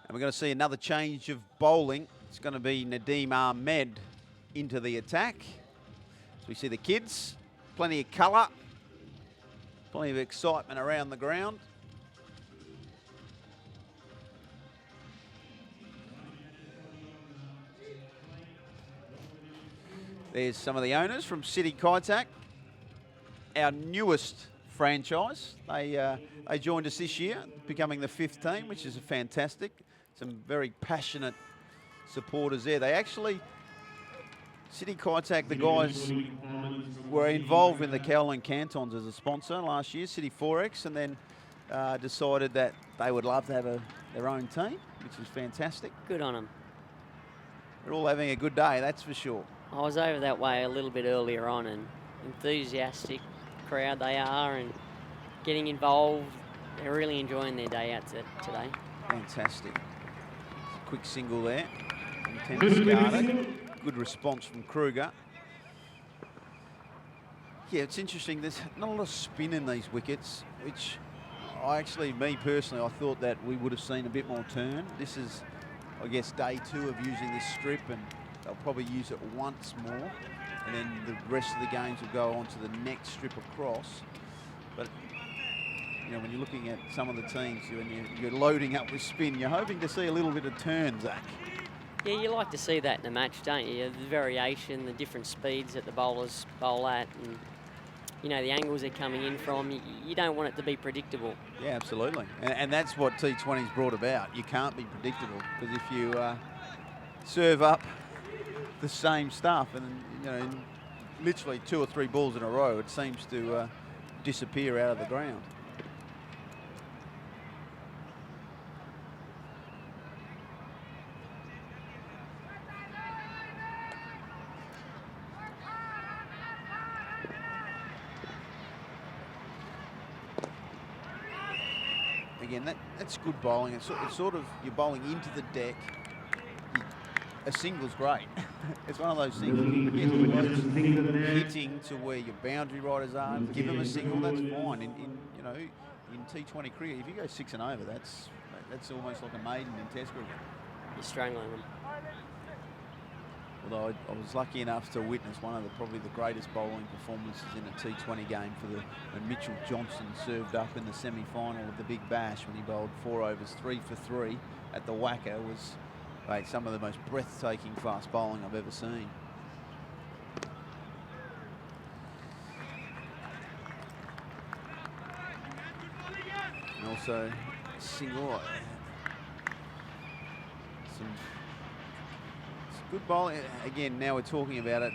And we're going to see another change of bowling. It's going to be Nadeem Ahmed into the attack. So we see the kids, plenty of colour, plenty of excitement around the ground. There's some of the owners from City Kaitak, our newest franchise. They joined us this year, becoming the 5th team, which is fantastic. Some very passionate supporters there. They actually, City Kaitak, the guys were involved in the Kowloon Cantons as a sponsor last year, City Forex, and then decided that they would love to have their own team, which is fantastic. Good on them. They're all having a good day, that's for sure. I was over that way a little bit earlier on, and enthusiastic crowd they are, and getting involved. They're really enjoying their day out today. Fantastic. Quick single there from Tennis. Good response from Kruger. Yeah, it's interesting. There's not a lot of spin in these wickets, which me personally, I thought that we would have seen a bit more turn. This is, I guess, day 2 of using this strip, and they'll probably use it once more, and then the rest of the games will go on to the next strip across. But you know, when you're looking at some of the teams, when you're loading up with spin, you're hoping to see a little bit of turn, Zach. Yeah, you like to see that in a match, don't you? The variation, the different speeds that the bowlers bowl at, and you know, the angles they're coming in from. You don't want it to be predictable. Yeah, absolutely. And that's what T20's brought about. You can't be predictable, because if you serve up the same stuff, and you know, in literally 2 or 3 balls in a row, it seems to disappear out of the ground. Again, that's good bowling. It's sort of, you're bowling into the deck. A single's great. It's one of those things. Hitting to where your boundary riders are. Give them a single, that's fine. You know, in T20 cricket, if you go 6 and over, that's almost like a maiden in Test cricket. You're strangling them. Although I was lucky enough to witness one of probably the greatest bowling performances in a T20 game when Mitchell Johnson served up in the semi-final of the Big Bash, when he bowled 4 overs, 3 for 3 at the Wacker. Was some of the most breathtaking fast bowling I've ever seen. And also single. Good bowling. Again, now we're talking about it.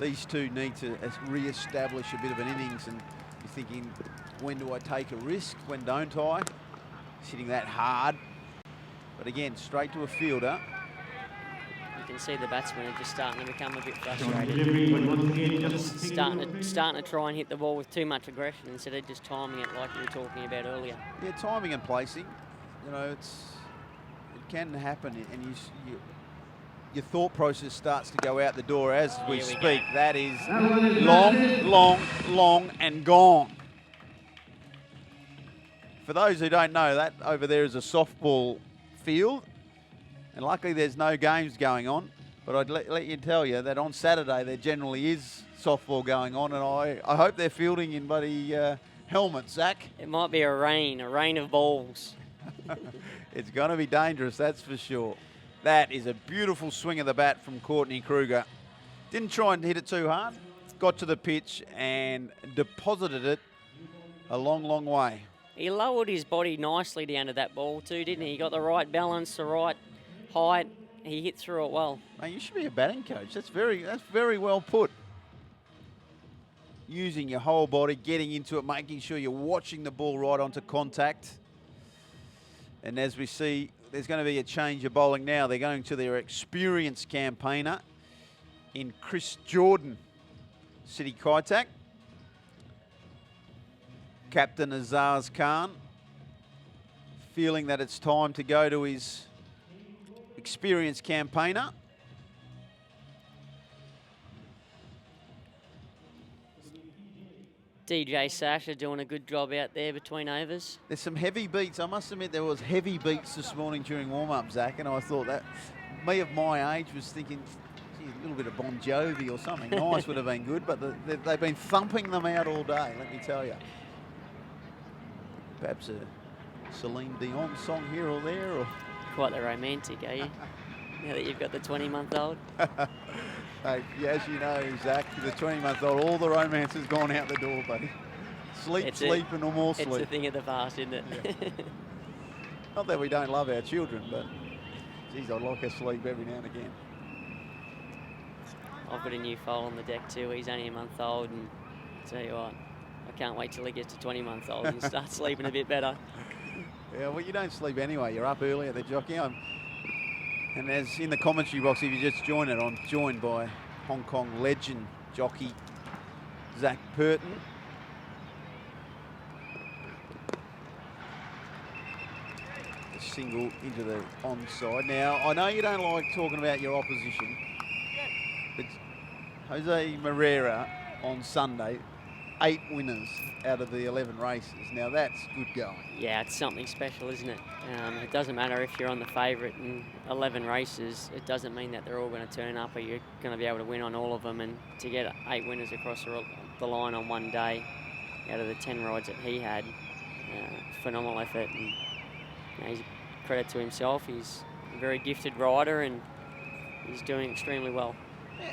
These two need to re-establish a bit of an innings, and you're thinking, when do I take a risk? When don't I? It's hitting that hard. But again, straight to a fielder. You can see the batsmen are just starting to become a bit frustrated. Starting to try and hit the ball with too much aggression instead of just timing it like we were talking about earlier. Yeah, timing and placing. You know, it can happen, and your thought process starts to go out the door as we speak. That is long and gone. For those who don't know, that over there is a softball field, and luckily there's no games going on, but I'd let you tell you that on Saturday there generally is softball going on, and I hope they're fielding in bloody helmets, Zach. It might be a rain of balls. It's going to be dangerous, that's for sure. That is a beautiful swing of the bat from Courtney Kruger. Didn't try and hit it too hard. Got to the pitch and deposited it a long way. He lowered his body nicely down to that ball too, didn't he? He got the right balance, the right height. He hit through it well. Mate, you should be a batting coach. That's very well put. Using your whole body, getting into it, making sure you're watching the ball right onto contact. And as we see, there's going to be a change of bowling now. They're going to their experienced campaigner in Chris Jordan, City Kaitak. Captain Azaz Khan feeling that it's time to go to his experienced campaigner. DJ Sasha doing a good job out there between overs. There's some heavy beats. I must admit there was heavy beats this morning during warm-up, Zach, and I thought that me of my age was thinking, gee, a little bit of Bon Jovi or something nice would have been good, but they've been thumping them out all day, let me tell you. Perhaps a Celine Dion song here or there? Or Quite the romantic, are you? Now that you've got the 20-month-old. Hey, yeah, as you know, Zach, the 20-month-old, all the romance has gone out the door, buddy. Sleep, and no more sleep. It's a thing of the past, isn't it? Yeah. Not that we don't love our children, but geez, I'd like a sleep every now and again. I've got a new foal on the deck too. He's only a month old, and I tell you what, I can't wait till he gets to 20 months old and starts sleeping a bit better. Yeah, well, you don't sleep anyway. You're up early at the jockey. And as in the commentary box, if you just join it, I'm joined by Hong Kong legend jockey Zach Purton. A single into the onside. Now, I know you don't like talking about your opposition, but Jose Moreira on Sunday, 8 winners out of the 11 races. Now that's good going. Yeah, it's something special, isn't it? It doesn't matter if you're on the favourite in 11 races. It doesn't mean that they're all going to turn up or you're going to be able to win on all of them. And to get 8 winners across the line on one day out of the 10 rides that he had, phenomenal effort. And you know, he's credit to himself. He's a very gifted rider and he's doing extremely well.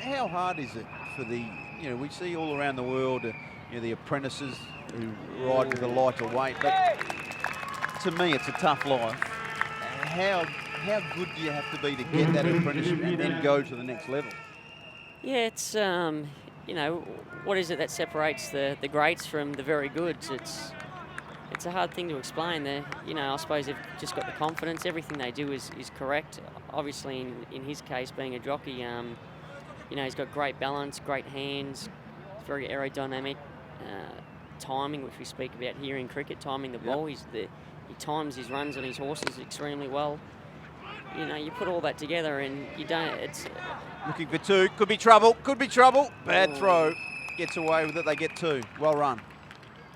How hard is it for the, you know, we see all around the world, you know, the apprentices who ride with a lighter weight, but to me it's a tough life. How good do you have to be to get that apprenticeship and then go to the next level? Yeah, it's, you know, what is it that separates the greats from the very goods? It's a hard thing to explain. You know, I suppose they've just got the confidence. Everything they do is correct. Obviously, in his case, being a jockey, you know, he's got great balance, great hands, very aerodynamic, timing, which we speak about here in cricket, timing the ball. He times his runs on his horses extremely well. You know, you put all that together and you don't, it's... Looking for 2, could be trouble, Bad throw, gets away with it, they get 2. Well run.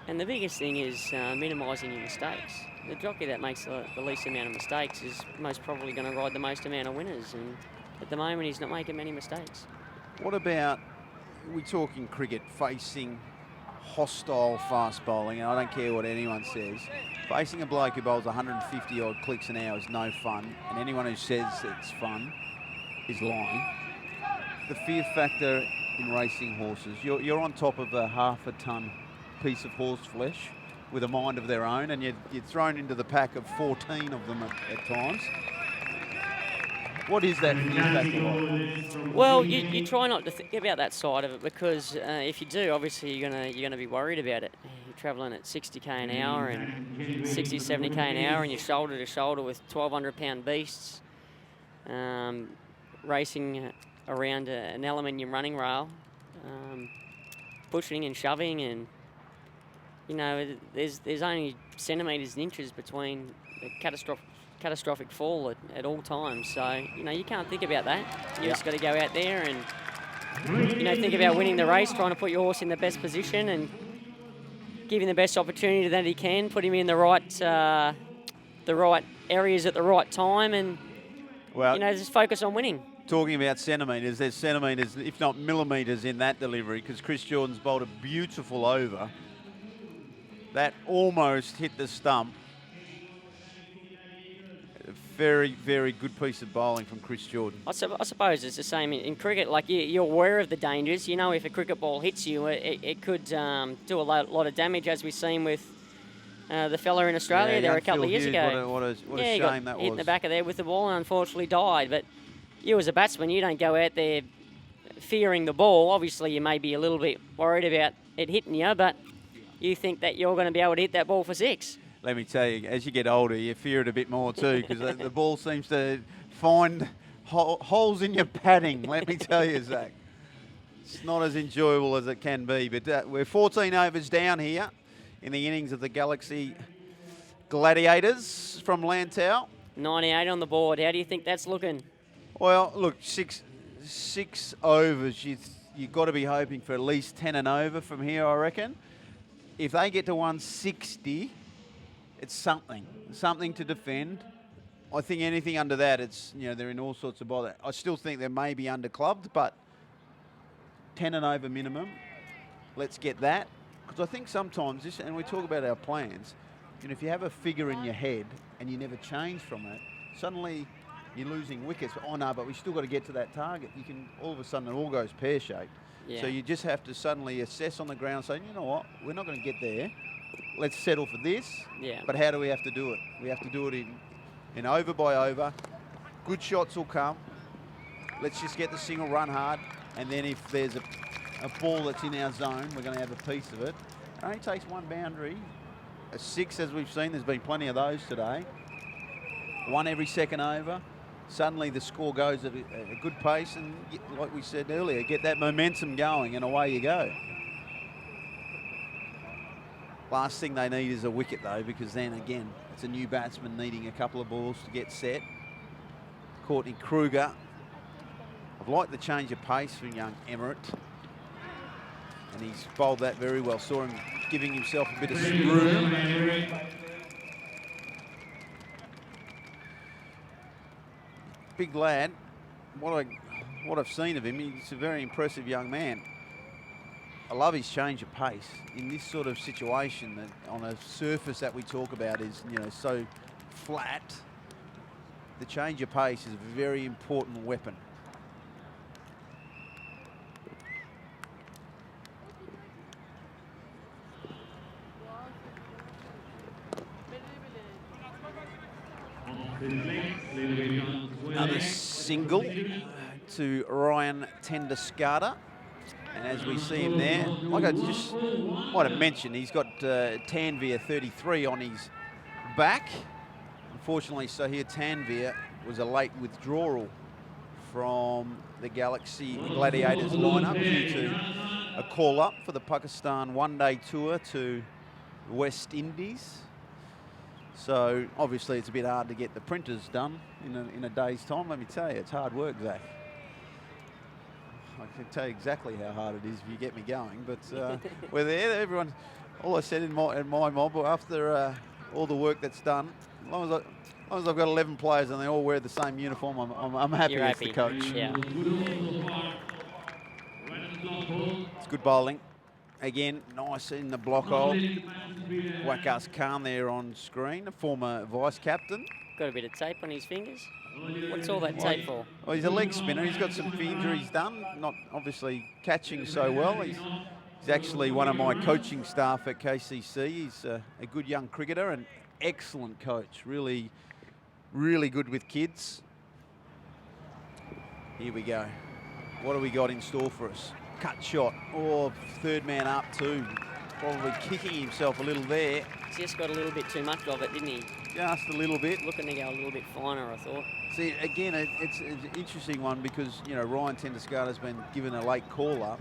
And the biggest thing is minimising your mistakes. The jockey that makes the least amount of mistakes is most probably going to ride the most amount of winners, and at the moment he's not making many mistakes. What about, we're talking cricket, facing hostile fast bowling, and I don't care what anyone says. Facing a bloke who bowls 150 odd clicks an hour is no fun, and anyone who says it's fun is lying. The fear factor in racing horses, you're on top of a half a tonne piece of horse flesh with a mind of their own, and you're thrown into the pack of 14 of them at times. What is that fear factor like? Well, you try not to think about that side of it, because if you do, obviously you're gonna be worried about it. You're travelling at 60k an hour and 60, 70k an hour, and you're shoulder to shoulder with 1,200-pound beasts, racing around an aluminium running rail, pushing and shoving, and you know, there's only centimetres and inches between the catastrophic fall at all times. So, you know, you can't think about that. You just got to go out there and, you know, think about winning the race, trying to put your horse in the best position and give him the best opportunity that he can, put him in the right areas at the right time, and, well, you know, just focus on winning. Talking about centimetres, there's centimetres, if not millimetres, in that delivery, because Chris Jordan's bowled a beautiful over. That almost hit the stump. A very, very good piece of bowling from Chris Jordan. I suppose it's the same in cricket. Like, you're aware of the dangers. You know, if a cricket ball hits you, it could do a lot of damage, as we've seen with the fella in Australia there a couple of years ago. What a shame that was. Hit in the back of there with the ball and unfortunately died. But you as a batsman, you don't go out there fearing the ball. Obviously, you may be a little bit worried about it hitting you, but you think that you're going to be able to hit that ball for 6. Let me tell you, as you get older, you fear it a bit more too, because the ball seems to find holes in your padding, let me tell you, Zach. It's not as enjoyable as it can be, but we're 14 overs down here in the innings of the Galaxy Gladiators from Lantau. 98 on the board. How do you think that's looking? Well, look, six overs, you've got to be hoping for at least 10 and over from here, I reckon. If they get to 160, it's something to defend. I think anything under that, it's, you know, they're in all sorts of bother. I still think they may be underclubbed, but 10 and over minimum. Let's get that, because I think sometimes this, and we talk about our plans, you know, if you have a figure in your head and you never change from it, suddenly you're losing wickets. Oh no, but we still got to get to that target. You can, all of a sudden it all goes pear-shaped. Yeah. So you just have to suddenly assess on the ground, saying, you know what, we're not going to get there. Let's settle for this. Yeah. But how do we have to do it? We have to do it in over by over. Good shots will come. Let's just get the single run hard. And then if there's a ball that's in our zone, we're going to have a piece of it. It only takes one boundary. A 6, as we've seen, there's been plenty of those today. 1 every second over. Suddenly the score goes at a good pace, and like we said earlier, get that momentum going and away you go. Last thing they need is a wicket though, because then again, it's a new batsman needing a couple of balls to get set. Courtney Kruger. I've liked the change of pace from young Emmerich. And he's bowled that very well. Saw him giving himself a bit of room. Big lad. What I've seen of him, he's a very impressive young man. I love his change of pace in this sort of situation, that on a surface that we talk about is, you know, so flat. The change of pace is a very important weapon. Another single to Ryan Tendaskata. And as we see him there, like I just might have mentioned, he's got Tanvir 33 on his back. Unfortunately, Sahir Tanvir was a late withdrawal from the Galaxy Gladiators lineup due to a call-up for the Pakistan one-day tour to West Indies. So obviously it's a bit hard to get the printers done in a day's time. Let me tell you, it's hard work, Zach. I can tell you exactly how hard it is if you get me going. But we're there. Everyone, all I said in my mob, after all the work that's done, as long as I've got 11 players and they all wear the same uniform, I'm happy as the coach. Yeah. It's good bowling. Again, nice in the block hole. Waqas Khan there on screen, a former vice captain. Got a bit of tape on his fingers. What's all that tape for? Well, he's a leg spinner. He's got some injuries done, not obviously catching so well. He's actually one of my coaching staff at KCC. He's a good young cricketer and excellent coach. Really, really good with kids. Here we go. What do we got in store for us? Cut shot. Oh, third man up too. Probably kicking himself a little there. He's just got a little bit too much of it, didn't he? Just a little bit. Looking to go a little bit finer, I thought. See, again, it's an interesting one because, you know, Ryan Tendaskata's been given a late call-up.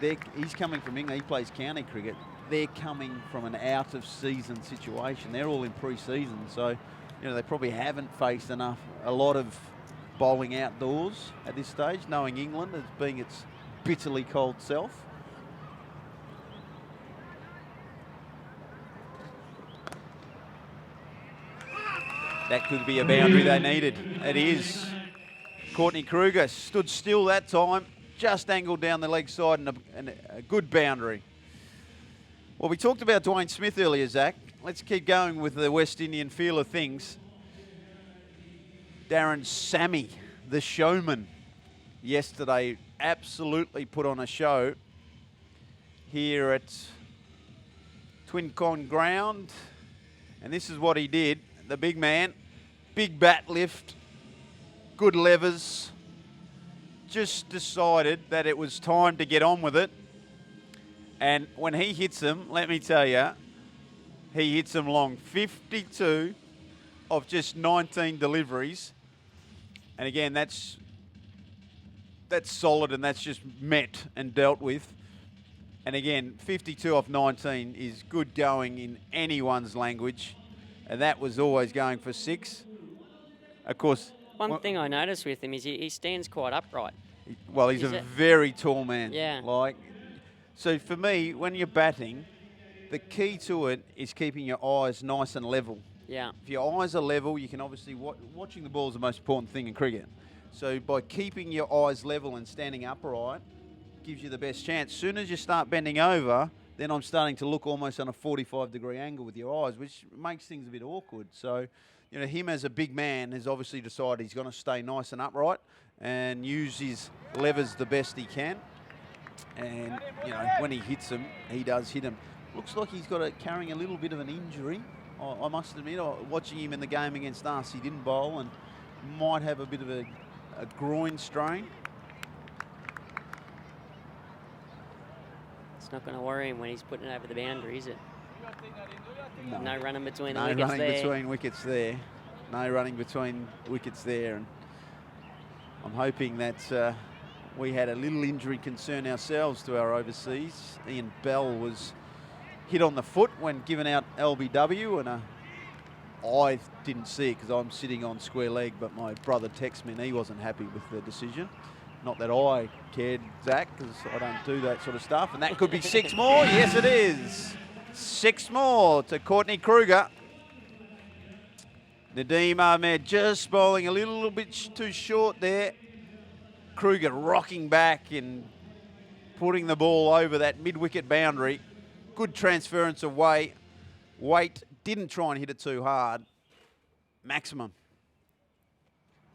He's coming from England. He plays county cricket. They're coming from an out-of-season situation. They're all in pre-season, so, you know, they probably haven't faced a lot of bowling outdoors at this stage, knowing England as being its bitterly cold self. That could be a boundary they needed. It is. Courtney Kruger stood still that time, just angled down the leg side, and a good boundary. Well, we talked about Dwayne Smith earlier, Zach. Let's keep going with the West Indian feel of things. Darren Sammy, the showman, yesterday absolutely put on a show here at Twincon Ground. And this is what he did. The big man, big bat lift, good levers, just decided that it was time to get on with it. And when he hits them, let me tell you, he hits them long. 52 of just 19 deliveries. And again, that's solid, and that's just met and dealt with. And again, 52 off 19 is good going in anyone's language. And that was always going for 6. Of course. One thing I noticed with him is he stands quite upright. Well, he's a very tall man. Yeah. So for me, when you're batting, the key to it is keeping your eyes nice and level. Yeah. If your eyes are level, you can obviously watching the ball is the most important thing in cricket. So by keeping your eyes level and standing upright, gives you the best chance. As soon as you start bending over, then I'm starting to look almost on a 45-degree angle with your eyes, which makes things a bit awkward. So, you know, him as a big man has obviously decided he's going to stay nice and upright and use his levers the best he can. And, you know, when he hits them, he does hit them. Looks like he's got carrying a little bit of an injury. I must admit, watching him in the game against us, he didn't bowl and might have a bit of a groin strain. It's not going to worry him when he's putting it over the boundary, is it? No, No running between the no wickets running there. between wickets there. No running between wickets there. And I'm hoping that we had a little injury concern ourselves to our overseas. Ian Bell was hit on the foot when given out LBW, and I didn't see it because I'm sitting on square leg, but my brother texted me and he wasn't happy with the decision. Not that I cared, Zach, because I don't do that sort of stuff. And that could be 6 more. Yes, it is. 6 more to Courtney Kruger. Nadeem Ahmed just bowling a little bit too short there. Kruger rocking back and putting the ball over that mid-wicket boundary. Good transference of weight. Didn't try and hit it too hard. Maximum.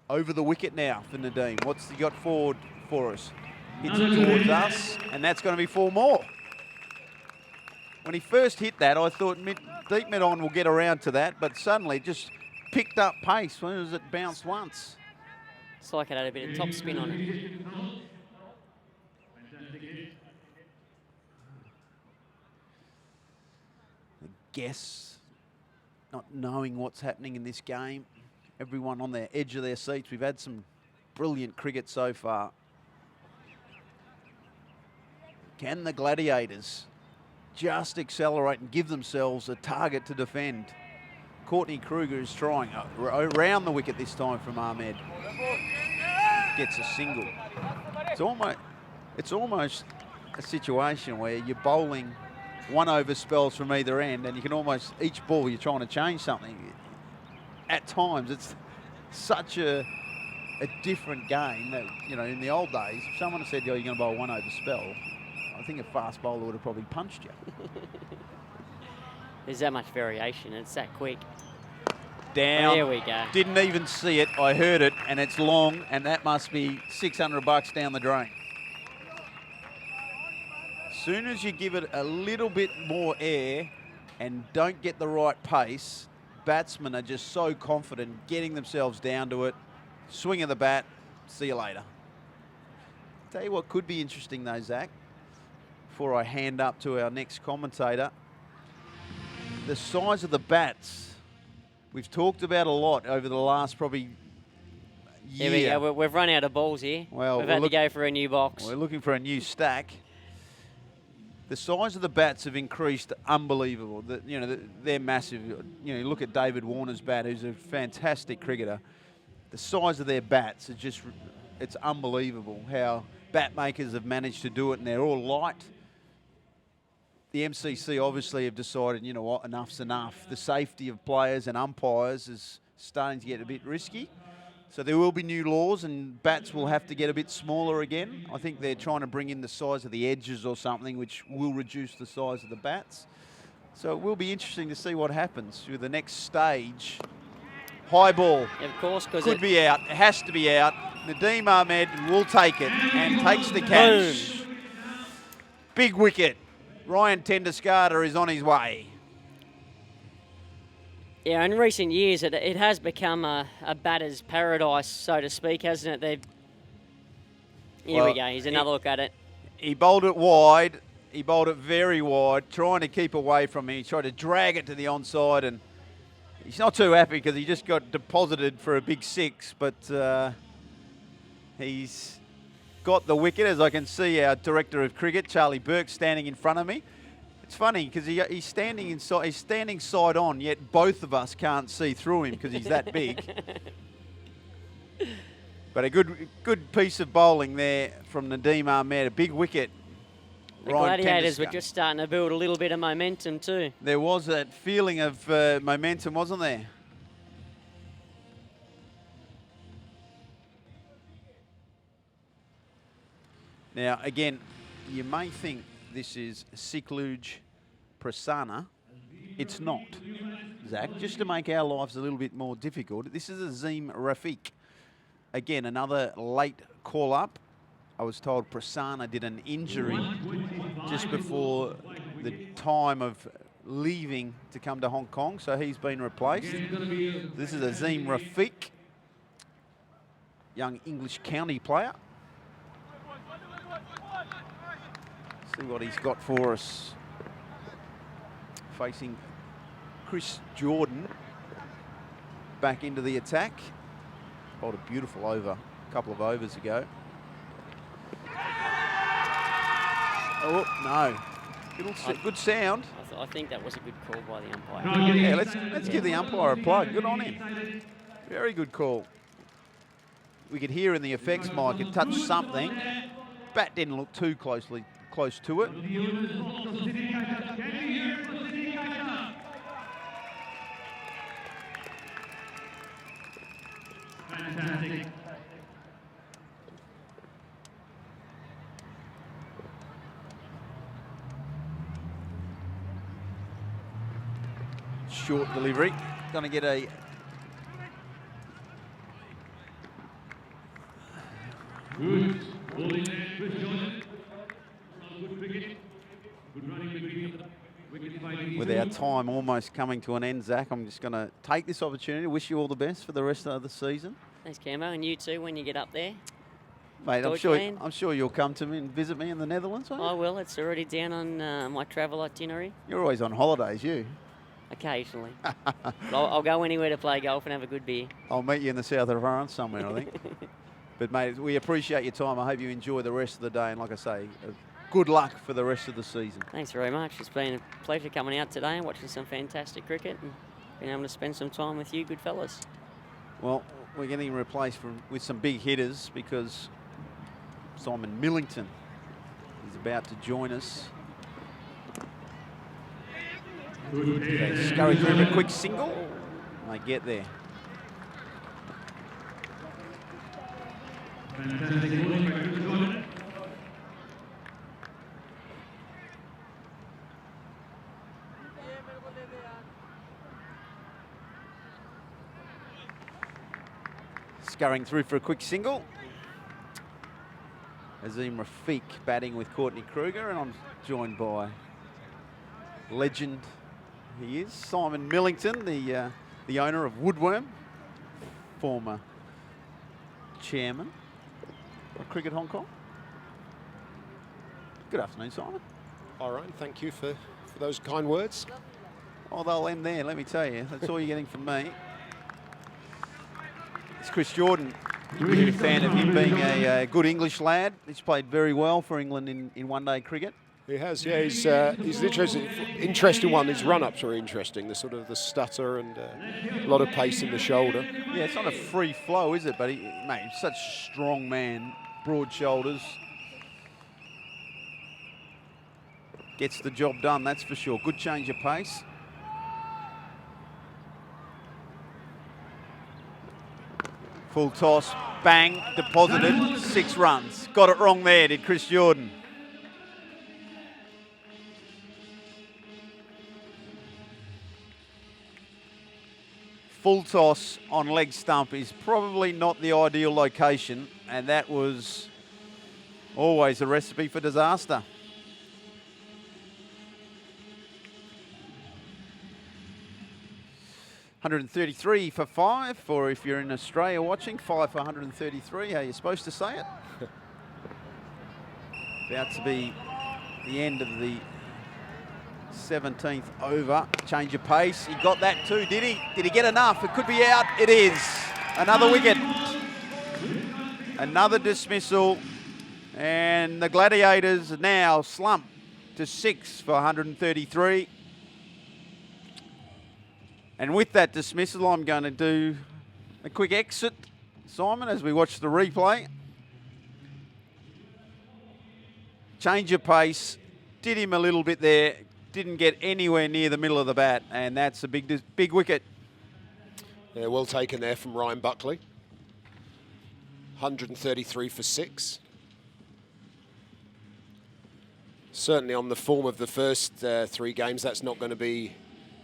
Over the wicket now for Nadeem. What's he got forward for us? Hits it towards us, and that's going to be 4 more. When he first hit that, I thought deep mid-on will get around to that, but suddenly it just picked up pace. When was it bounced once? It's like it had a bit of top spin on it. Guess, not knowing what's happening in this game. Everyone on the edge of their seats. We've had some brilliant cricket so far. Can the Gladiators just accelerate and give themselves a target to defend? Courtney Kruger is trying around the wicket this time from Ahmed. Gets a single. It's almost a situation where you're bowling 1 over spells from either end, and you can almost, each ball you're trying to change something. At times, it's such a different game that, you know, in the old days, if someone had said, oh, you're going to bowl 1 over spell, I think a fast bowler would have probably punched you. There's that much variation. It's that quick. Down. There we go. Didn't even see it. I heard it, and it's long, and that must be $600 down the drain. As soon as you give it a little bit more air and don't get the right pace, batsmen are just so confident getting themselves down to it. Swing of the bat, see you later. Tell you what could be interesting though, Zach, before I hand up to our next commentator. The size of the bats. We've talked about a lot over the last probably year. Here we go. We've run out of balls here. Well, we've had to go for a new box. We're looking for a new stack. The size of the bats have increased unbelievable. They're massive. You know, look at David Warner's bat, who's a fantastic cricketer. The size of their bats is just, it's unbelievable how bat makers have managed to do it, and they're all light. The MCC obviously have decided, you know what, enough's enough. The safety of players and umpires is starting to get a bit risky. So there will be new laws, and bats will have to get a bit smaller again. I think they're trying to bring in the size of the edges or something, which will reduce the size of the bats. So it will be interesting to see what happens with the next stage. High ball. Of course, because could be out. It has to be out. Nadeem Ahmed will take it and takes the catch. Boom. Big wicket. Ryan Tenduscarter is on his way. Yeah, in recent years, it has become a batter's paradise, so to speak, hasn't it? Here we go. Here's another look at it. He bowled it wide. He bowled it very wide, trying to keep away from me. He tried to drag it to the onside, and he's not too happy because he just got deposited for a big 6, but he's got the wicket. As I can see, our director of cricket, Charlie Burke, standing in front of me. It's funny because he's standing inside. He's standing side on, yet both of us can't see through him because he's that big. But a good piece of bowling there from Nadeem Ahmed. A big wicket. The Gladiators were just starting to build a little bit of momentum too. There was that feeling of momentum, wasn't there? Now, again, you may think this is Sikluj Prasanna. It's not. Zach, just to make our lives a little bit more difficult. This is Azim Rafiq. Again, another late call-up. I was told Prasanna did an injury just before the time of leaving to come to Hong Kong, so he's been replaced. This is Azim Rafiq, young English county player. See what he's got for us. Facing Chris Jordan back into the attack. Bowled a beautiful over a couple of overs ago. Oh, no. Good sound. I think that was a good call by the umpire. Yeah, let's give the umpire a plug. Good on him. Very good call. We could hear in the effects mic it touched something. Bat didn't look too close to it. Fantastic. Short delivery. Going to get a... Good. Holding there, Chris Jordan. Good wicket. Good running between the wicket fighting. With our time almost coming to an end, Zach, I'm just going to take this opportunity to wish you all the best for the rest of the season. Thanks, Cambo, and you too when you get up there. Mate, I'm sure you'll come to me and visit me in the Netherlands, won't you? I will. It's already down on my travel itinerary. You're always on holidays, you. Occasionally. But I'll go anywhere to play golf and have a good beer. I'll meet you in the south of France somewhere, I think. But, mate, we appreciate your time. I hope you enjoy the rest of the day. And like I say, good luck for the rest of the season. Thanks very much. It's been a pleasure coming out today and watching some fantastic cricket and being able to spend some time with you good fellas. Well, we're getting replaced with some big hitters because Simon Millington is about to join us. They scurry through a quick single. And they get there. Fantastic bowling by Chris Jordan. Scurrying through for a quick single. Azim Rafiq batting with Courtney Kruger, and I'm joined by legend he is, Simon Millington, the owner of Woodworm, former chairman of Cricket Hong Kong. Good afternoon, Simon. All right, thank you for those kind words. Oh, they'll end there, let me tell you. That's all you're getting from me. It's Chris Jordan. You're a fan of him being a good English lad. He's played very well for England in one-day cricket. He has, yeah. He's an interesting one. His run-ups are interesting. The sort of the stutter and a lot of pace in the shoulder. Yeah, it's not a free flow, is it? But he's such a strong man, broad shoulders. Gets the job done, that's for sure. Good change of pace. Full toss, bang, deposited, 6 runs. Got it wrong there, did Chris Jordan. Full toss on leg stump is probably not the ideal location, and that was always a recipe for disaster. $133 for 5, or if you're in Australia watching, 5 for 133, how you're supposed to say it. About to be the end of the 17th over. Change of pace. He got that too, did he? Did he get enough? It could be out. It is. Another wicket. Another dismissal. And the Gladiators now slump to 6 for 133. And with that dismissal, I'm going to do a quick exit, Simon, as we watch the replay. Change of pace. Did him a little bit there. Didn't get anywhere near the middle of the bat, and that's a big wicket. Yeah, well taken there from Ryan Buckley. 133 for 6. Certainly on the form of the first 3 games, that's not going to be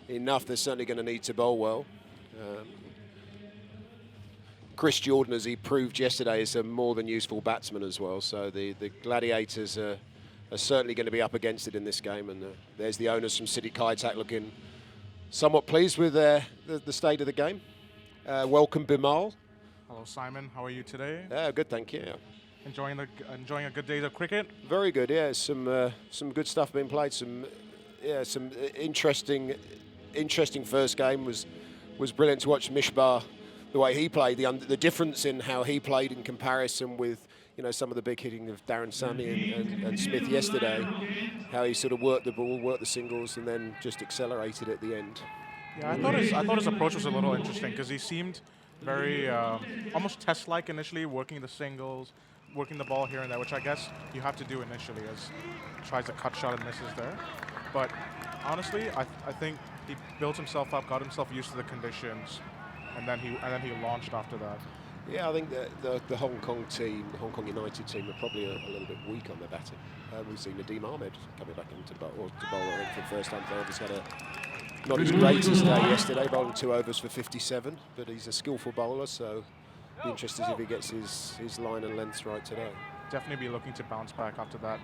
enough. They're certainly going to need to bowl well. Chris Jordan, as he proved yesterday, is a more than useful batsman as well. So the Gladiators are certainly going to be up against it in this game. And there's the owners from City Kaitak looking somewhat pleased with the state of the game. Welcome, Bimal. Hello, Simon. How are you today? Good, thank you. Enjoying a good day of cricket? Very good. Yeah, some good stuff being played. Some interesting first game was brilliant to watch Mishbah. The way he played, the difference in how he played in comparison with some of the big hitting of Darren Sammy and Smith yesterday, how he sort of worked the ball, worked the singles, and then just accelerated at the end. Yeah, I thought his approach was a little interesting because he seemed very almost test-like initially, working the singles, working the ball here and there, which I guess you have to do initially as he tries to cut shot and misses there. But honestly, I think he built himself up, got himself used to the conditions, and then he launched after that. Yeah, I think the Hong Kong team, the Hong Kong United team, are probably a little bit weak on their batting. We've seen Nadeem Ahmed coming back into bowl I think, for the first time. He's had not his greatest day yesterday, bowling 2 overs for 57, but he's a skillful bowler, so be interested if he gets his line and lengths right today. Definitely be looking to bounce back after that,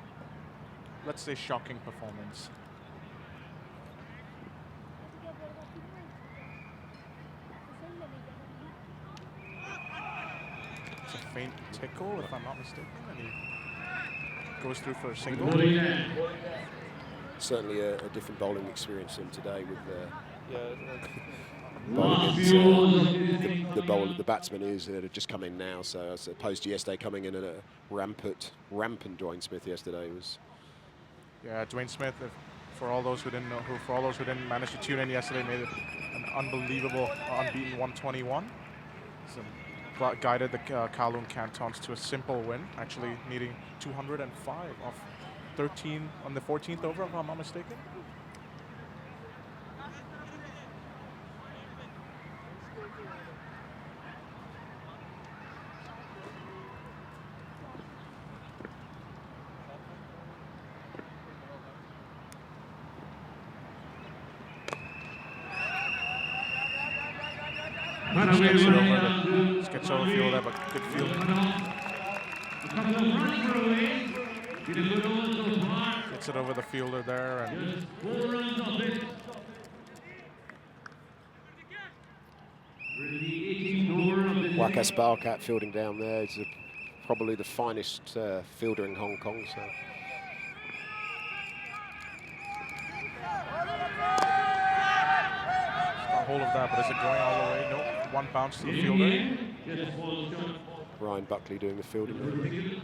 let's say, shocking performance. It's a faint tickle, if I'm not mistaken, and he goes through for a single. Certainly a different bowling experience than today with the batsman is that had just come in now. So as opposed to yesterday coming in at a rampant Dwayne Smith yesterday was. Yeah, Dwayne Smith. For all those who didn't manage to tune in yesterday, made an unbelievable unbeaten 121. So guided the Kowloon Cantons to a simple win, actually needing 205 off 13 on the 14th over, if I'm not mistaken. Gets over field, have a good field. Gets it over the fielder there, and Wakas Barkat fielding down there. It's probably the finest fielder in Hong Kong. So. Got hold of that, but is it going all the way? Nope. One bounce to the fielder. Ryan Buckley doing the fielding there.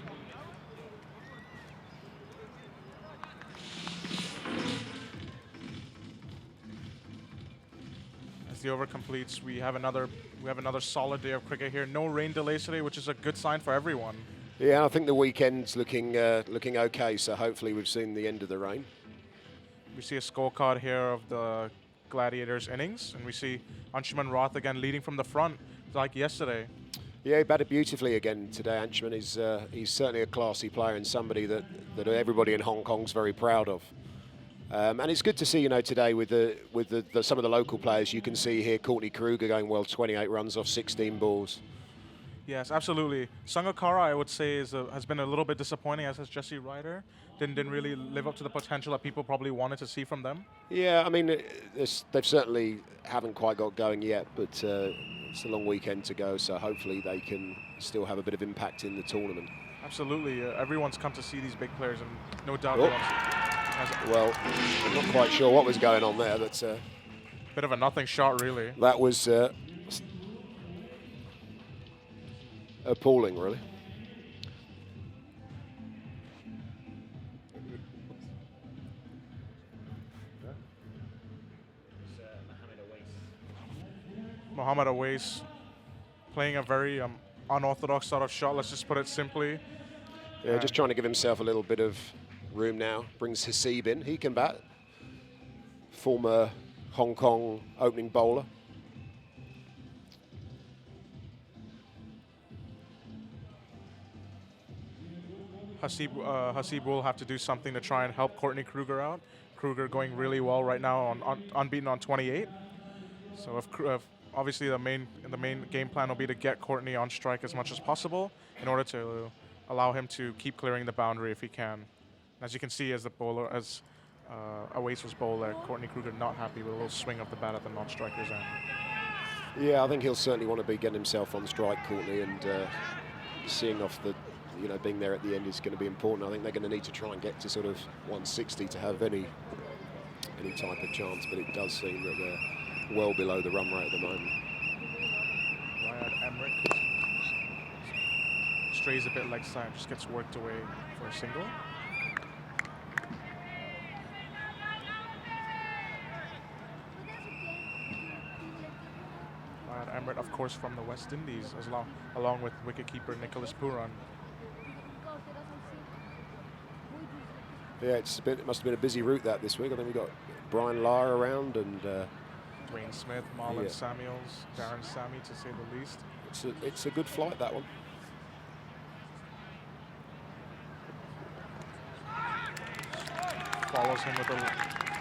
As the over completes, we have another solid day of cricket here. No rain delays today, which is a good sign for everyone. Yeah, I think the weekend's looking okay. So hopefully we've seen the end of the rain. We see a scorecard here of the Gladiators innings, and we see Anshuman Roth again leading from the front, like yesterday. Yeah, he batted beautifully again today. Anshuman he's certainly a classy player and somebody that everybody in Hong Kong's very proud of. And it's good to see, today with some of the local players. You can see here Courtney Kruger going well, 28 runs off 16 balls. Yes, absolutely. Sangakkara, I would say, has been a little bit disappointing, as has Jesse Ryder. Didn't really live up to the potential that people probably wanted to see from them. Yeah, I mean, they've certainly haven't quite got going yet, but it's a long weekend to go, so hopefully they can still have a bit of impact in the tournament. Absolutely. Everyone's come to see these big players, and no doubt. Well, I'm not quite sure what was going on there. That's a bit of a nothing shot, really. That was appalling, really. Mohammad Awais playing a very unorthodox sort of shot, let's just put it simply. Yeah, just trying to give himself a little bit of room now. Brings Hasib in. He can bat. Former Hong Kong opening bowler. Hasib will have to do something to try and help Courtney Kruger out. Kruger going really well right now on unbeaten on 28. So if obviously the main game plan will be to get Courtney on strike as much as possible in order to allow him to keep clearing the boundary if he can. As you can see, as the bowler, as Oasis bowler, Courtney Kruger not happy with a little swing of the bat at the non-striker's end. Yeah, I think he'll certainly want to be getting himself on strike, Courtney, and seeing off the, being there at the end is going to be important. I think they're going to need to try and get to sort of 160 to have any type of chance, but it does seem that they're well below the run rate at the moment. Ryan Emmerich strays a bit leg side, just gets worked away for a single. Ryan Emmerich, of course, from the West Indies, along with wicketkeeper Nicholas Puran. Yeah, it must have been a busy route this week. I think we got Brian Lara around and Dwayne Smith, Marlon Samuels, Darren Sammy, to say the least. It's a good flight, that one. Follows him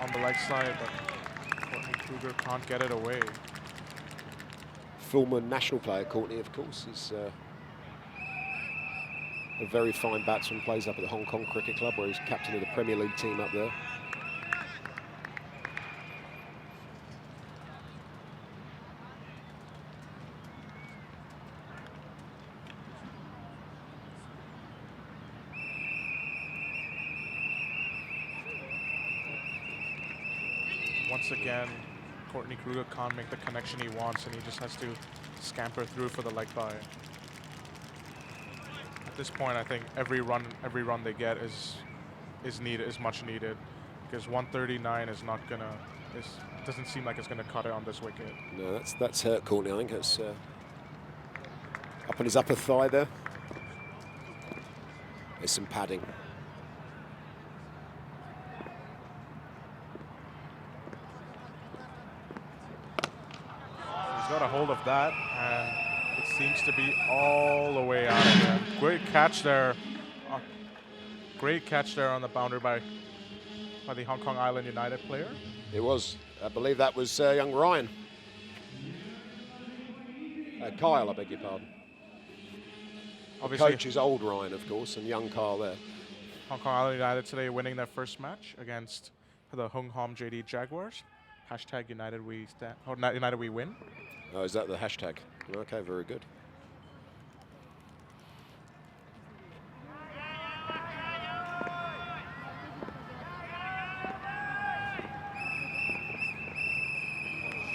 on the leg side, but Courtney Kruger can't get it away. Former national player Courtney, of course, is a very fine batsman, plays up at the Hong Kong Cricket Club where he's captain of the Premier League team up there. Once again, Courtney Kruger can't make the connection he wants, and he just has to scamper through for the leg bye. At this point, I think every run they get is much needed, because 139 is not gonna. Doesn't seem like it's gonna cut it on this wicket. No, that's hurt Courtney. I think it's up on his upper thigh there. There's some padding. He's got a hold of that, and it seems to be all the way out again. Great catch there. Great catch there on the boundary by the Hong Kong Island United player. It was. I believe that was young Ryan. Kyle, I beg your pardon. Obviously, Coach is old Ryan, of course, and young Kyle there. Hong Kong Island United today winning their first match against the Hung Hom JD Jaguars. Hashtag United We Stand, or United We Win. Oh, is that the hashtag? Okay, very good.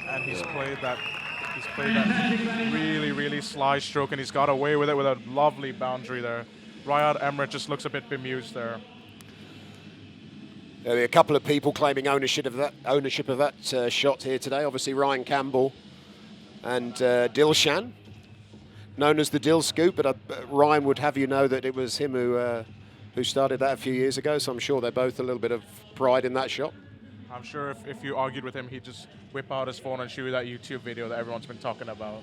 And he's played that really, really sly stroke, and he's got away with it with a lovely boundary there. Ryan Emmerich just looks a bit bemused there. There are a couple of people claiming ownership of that shot here today. Obviously, Ryan Campbell and Dilshan, known as the Dill Scoop. But Ryan would have you know that it was him who started that a few years ago. So I'm sure they're both a little bit of pride in that shot. I'm sure if you argued with him, he'd just whip out his phone and show you that YouTube video that everyone's been talking about.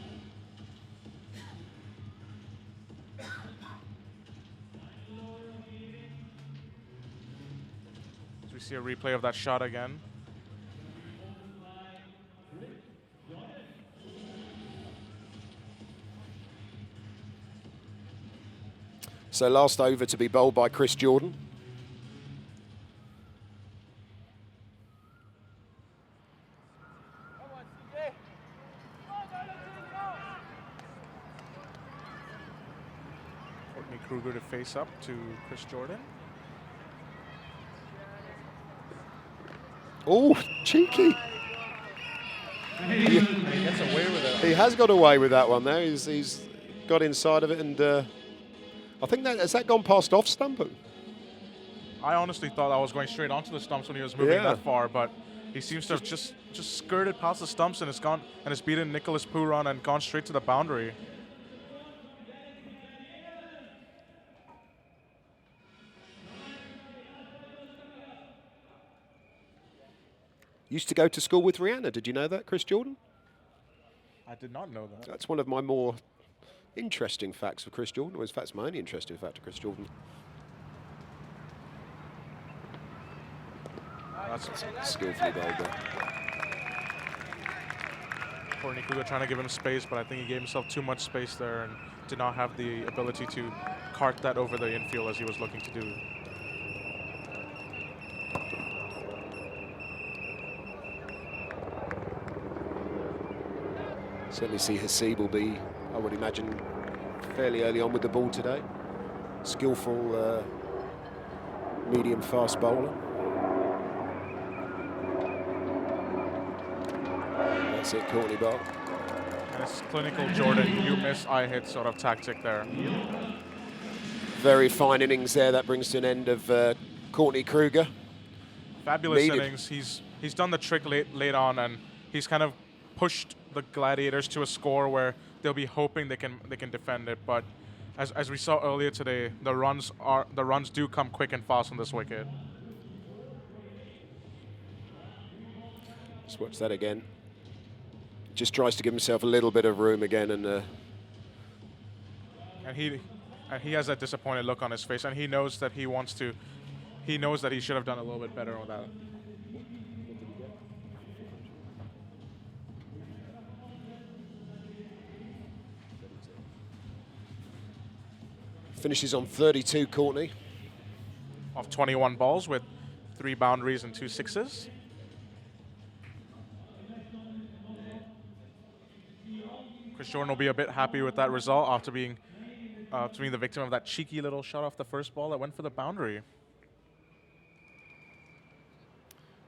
So we see a replay of that shot again. So last over to be bowled by Chris Jordan. Courtney Kruger to face up to Chris Jordan. Oh, cheeky. He gets away with it. He has got away with that one there. He's got inside of it, and I think has that gone past off stump? I honestly thought I was going straight onto the stumps when he was moving Yeah. that far, but he seems to have just skirted past the stumps and it's beaten Nicholas Puran and gone straight to the boundary. Used to go to school with Rihanna. Did you know that, Chris Jordan? I did not know that. That's one of my more interesting facts of Chris Jordan. Or in fact, it's my only interesting fact of Chris Jordan. That's skillfully bowled there. Courtney Kruger trying to give him space, but I think he gave himself too much space there and did not have the ability to cart that over the infield as he was looking to do. Certainly see Hasib will be, I would imagine, fairly early on with the ball today. Skillful medium fast bowler. That's it, Courtney Bowl. And it's clinical Jordan, you miss, I hit sort of tactic there. Very fine innings there. That brings to an end of Courtney Kruger. Fabulous Needed. innings. He's done the trick late on, and he's kind of pushed the Gladiators to a score where they'll be hoping they can defend it. But as we saw earlier today, the runs do come quick and fast on this wicket. Let's watch that again. Just tries to give himself a little bit of room again, and he has that disappointed look on his face, and he knows that he knows that he should have done a little bit better on that. finishes on 32, Courtney. Of 21 balls with 3 boundaries and 2 sixes. Chris Jordan will be a bit happy with that result after being the victim of that cheeky little shot off the first ball that went for the boundary.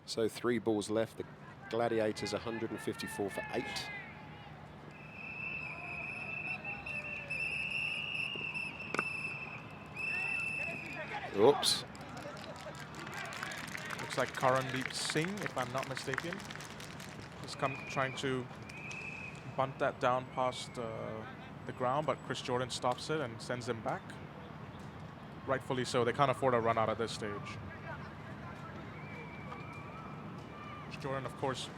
So 3 balls left. The Gladiators 154 for 8. Oops. Looks like Karandeep Singh, if I'm not mistaken, is trying to bunt that down past the ground, but Chris Jordan stops it and sends him back. Rightfully so. They can't afford a run out at this stage. Chris Jordan, of course,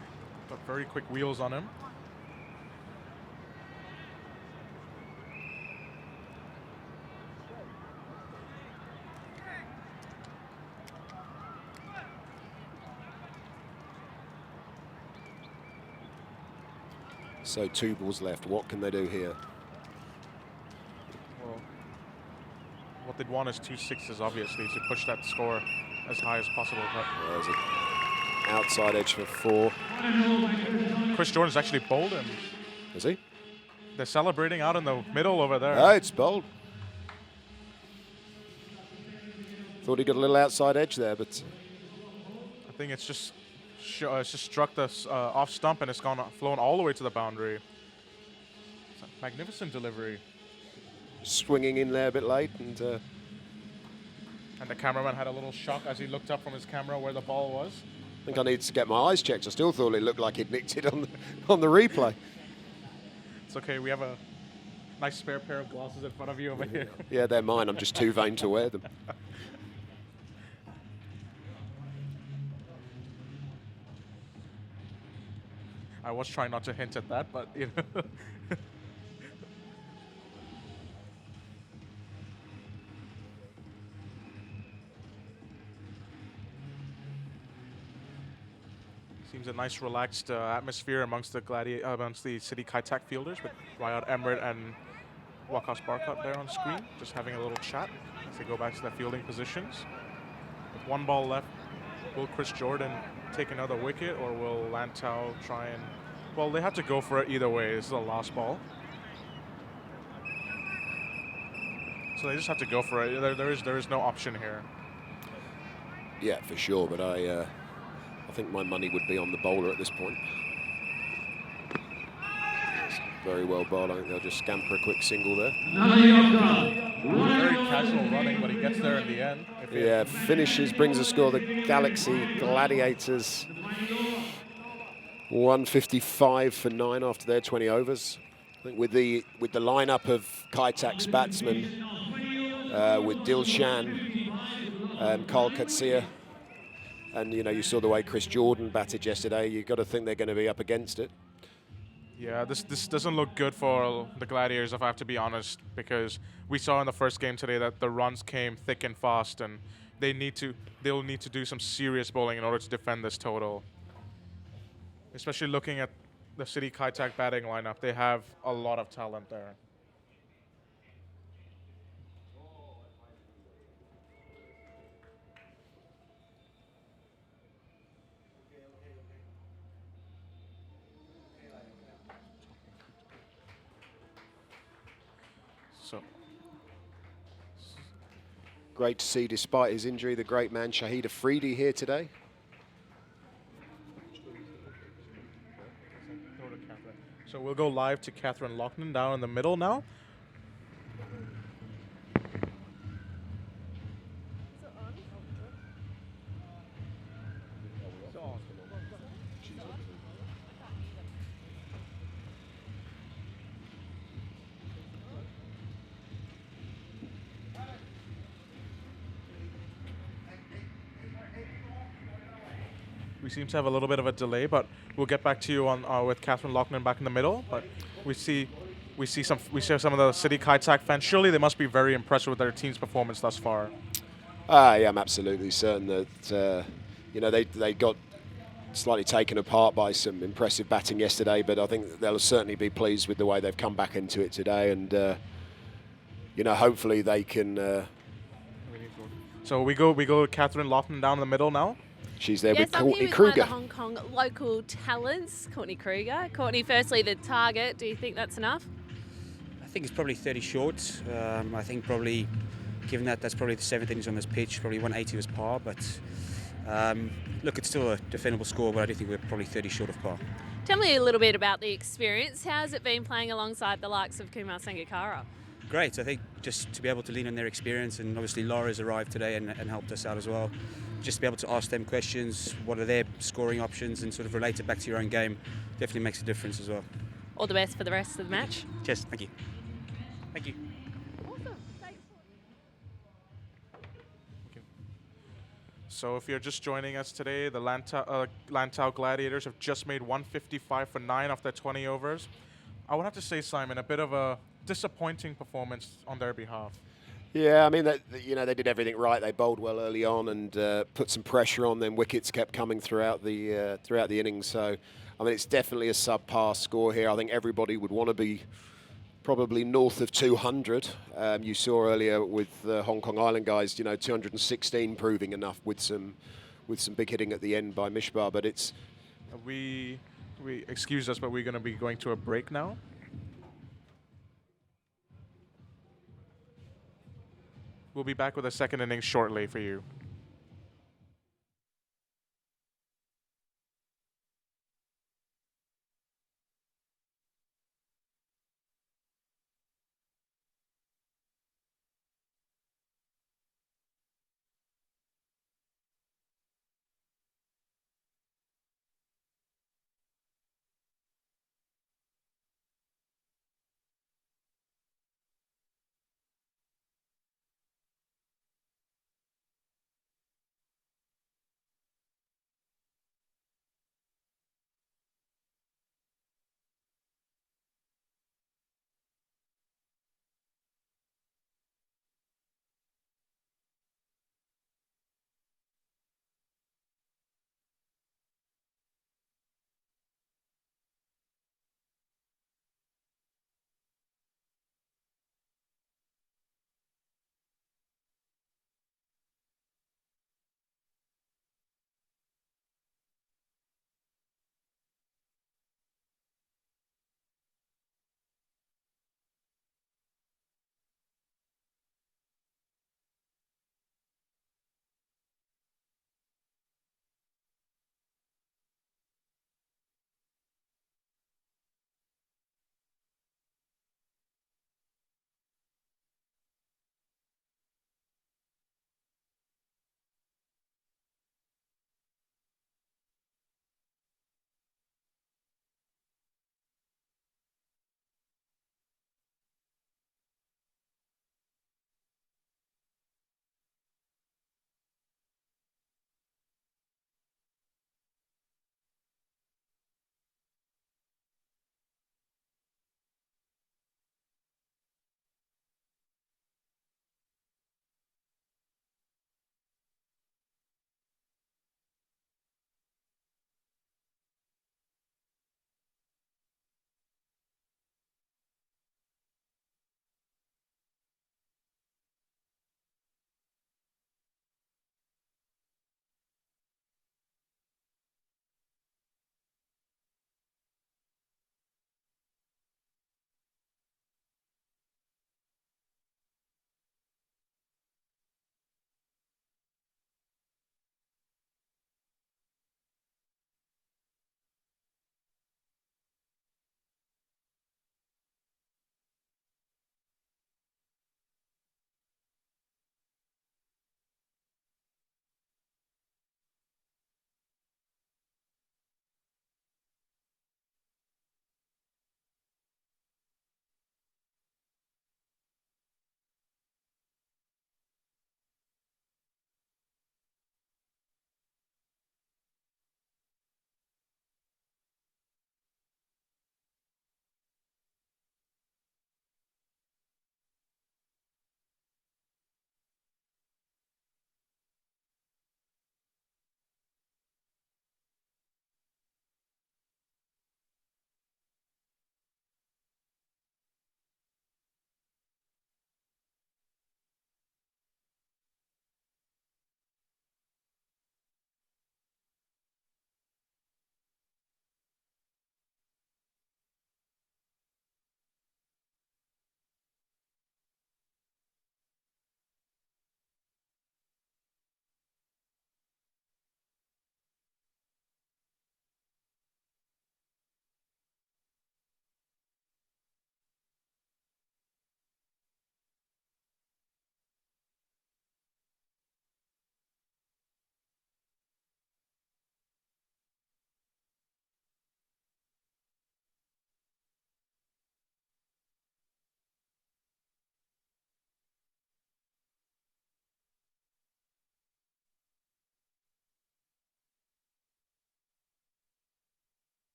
got very quick wheels on him. So 2 balls left. What can they do here? Well, what they'd want is 2 sixes, obviously, to push that score as high as possible. But There's an outside edge for 4. Chris Jordan's actually bowled him. Is he? They're celebrating out in the middle over there. Oh, it's bowled. Thought he got a little outside edge there, but I think it's just struck the off stump and it's flown all the way to the boundary. It's a magnificent delivery. swinging in there a bit late. And the cameraman had a little shock as he looked up from his camera where the ball was. I think I need to get my eyes checked. I still thought it looked like he'd nicked it on the replay. It's okay, we have a nice spare pair of glasses in front of you over here. Yeah, they're mine. I'm just too vain to wear them. I was trying not to hint at that, but you know. Seems a nice relaxed atmosphere amongst the City Kaitak fielders with Rayad Emrit and Waqas Barkat there on screen, just having a little chat as they go back to their fielding positions. With one ball left, will Chris Jordan take another wicket, or will Lantau try and... Well, they have to go for it either way. This is the last ball. So they just have to go for it. There is no option here. Yeah, for sure, but I think my money would be on the bowler at this point. It's very well bowled. I think they'll just scamper a quick single there. Very casual running, but he gets there in the end. Yeah, finishes, brings a score. The Galaxy Gladiators 155 for 9 after their 20 overs. I think with the lineup of Kaitak's batsmen, with Dilshan and Carl Katsia, and you saw the way Chris Jordan batted yesterday. You've got to think they're going to be up against it. Yeah, this doesn't look good for the Gladiators, if I have to be honest, because we saw in the first game today that the runs came thick and fast, and they'll need to do some serious bowling in order to defend this total. Especially looking at the City Kaitak batting lineup, they have a lot of talent there. So Great to see, despite his injury, the great man Shahid Afridi here today. So we'll go live to Catherine Loughnane down in the middle now. We seem to have a little bit of a delay, but we'll get back to you on with Catherine Loughnane back in the middle. But we see some of the City Kaitak fans. Surely they must be very impressed with their team's performance thus far. Yeah, I'm absolutely certain that they got slightly taken apart by some impressive batting yesterday, but I think they'll certainly be pleased with the way they've come back into it today, and hopefully they can. So we go Catherine Loughnane down in the middle now. She's there with I'm Courtney here with Kruger. one of the Hong Kong local talents, Courtney Kruger. Courtney, firstly, the target, do you think that's enough? I think it's probably 30 short. I think probably, given that that's probably the 7th innings on this pitch, probably 180 was par, but look, it's still a defendable score, but I do think we're probably 30 short of par. Tell me a little bit about the experience. How's it been playing alongside the likes of Kumar Sangakkara? Great, I think just to be able to lean on their experience, and obviously Laura's arrived today and helped us out as well. Just to be able to ask them questions, what are their scoring options, and sort of relate it back to your own game, definitely makes a difference as well. All the best for the rest of the match. Cheers, thank you. Thank you. Awesome. Thanks. So if you're just joining us today, the Lantau Gladiators have just made 155 for 9 off their 20 overs. I would have to say, Simon, a bit of a disappointing performance on their behalf. Yeah, I mean, they did everything right. They bowled well early on and put some pressure on them. Wickets kept coming throughout the innings. So, I mean, it's definitely a subpar score here. I think everybody would want to be probably north of 200. You saw earlier with the Hong Kong Island guys, 216 proving enough with some big hitting at the end by Mishbah. But it's we excuse us, but we're going to be going to a break now. We'll be back with a second innings shortly for you.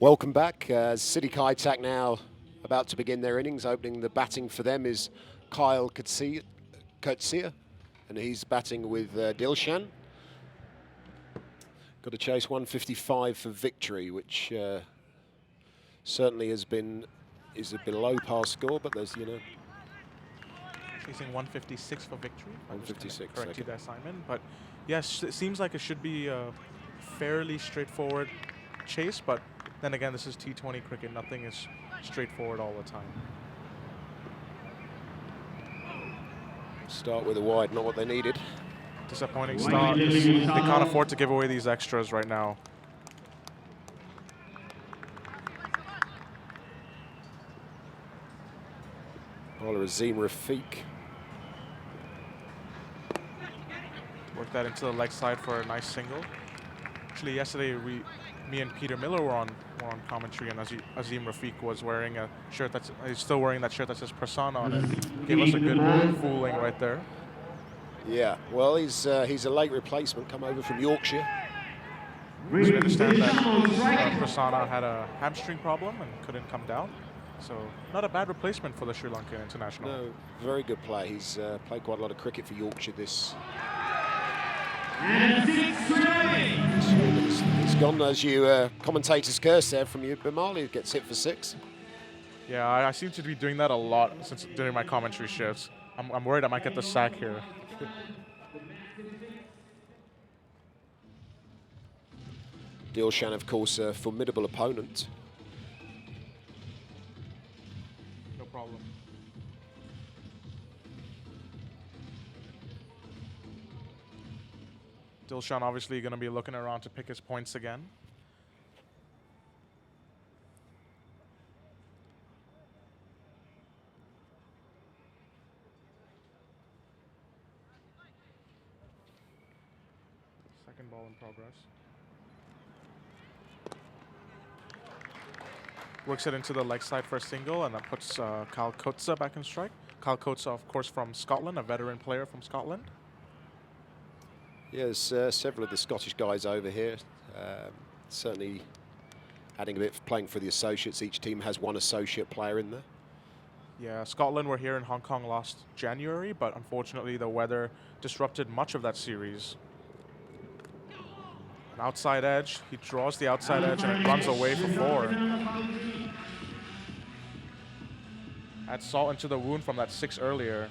Welcome back. City Kaitak now about to begin their innings. Opening the batting for them is Kyle Kurtzia, and he's batting with Dilshan. Got to chase 155 for victory, which certainly is a below par score, but there's, you know. Chasing 156 for victory. 156. Correct you there, Simon. But yes, it seems like it should be a fairly straightforward chase, but then again, this is T20 cricket. Nothing is straightforward all the time. Start with a wide, not what they needed. Disappointing start. They can't afford to give away these extras right now. Bowler Azim Rafiq. Work that into the leg side for a nice single. Actually, yesterday me and Peter Miller were on commentary, and Azim Rafiq was wearing a shirt he's still wearing that shirt that says Prasanna on it. Gave us a good fooling right there. Yeah, well, he's a late replacement, come over from Yorkshire. So we understand that Prasanna had a hamstring problem and couldn't come down. So not a bad replacement for the Sri Lankan international. No, very good play. He's played quite a lot of cricket for Yorkshire this. It's gone, as you commentators curse there from you. Bimali gets hit for 6. Yeah, I seem to be doing that a lot since during my commentary shifts. I'm worried I might get the sack here. Dilshan, of course, a formidable opponent. No problem. Dilshan obviously going to be looking around to pick his points again. Second ball in progress. Works it into the leg side for a single, and that puts Kyle Kurtzia back in strike. Kyle Kurtzia, of course, from Scotland, a veteran player from Scotland. Yeah, there's several of the Scottish guys over here. Certainly adding a bit, playing for the associates. Each team has one associate player in there. Yeah, Scotland were here in Hong Kong last January, but unfortunately the weather disrupted much of that series. An outside edge, he draws the outside edge and it runs away for 4. Add salt into the wound from that 6 earlier.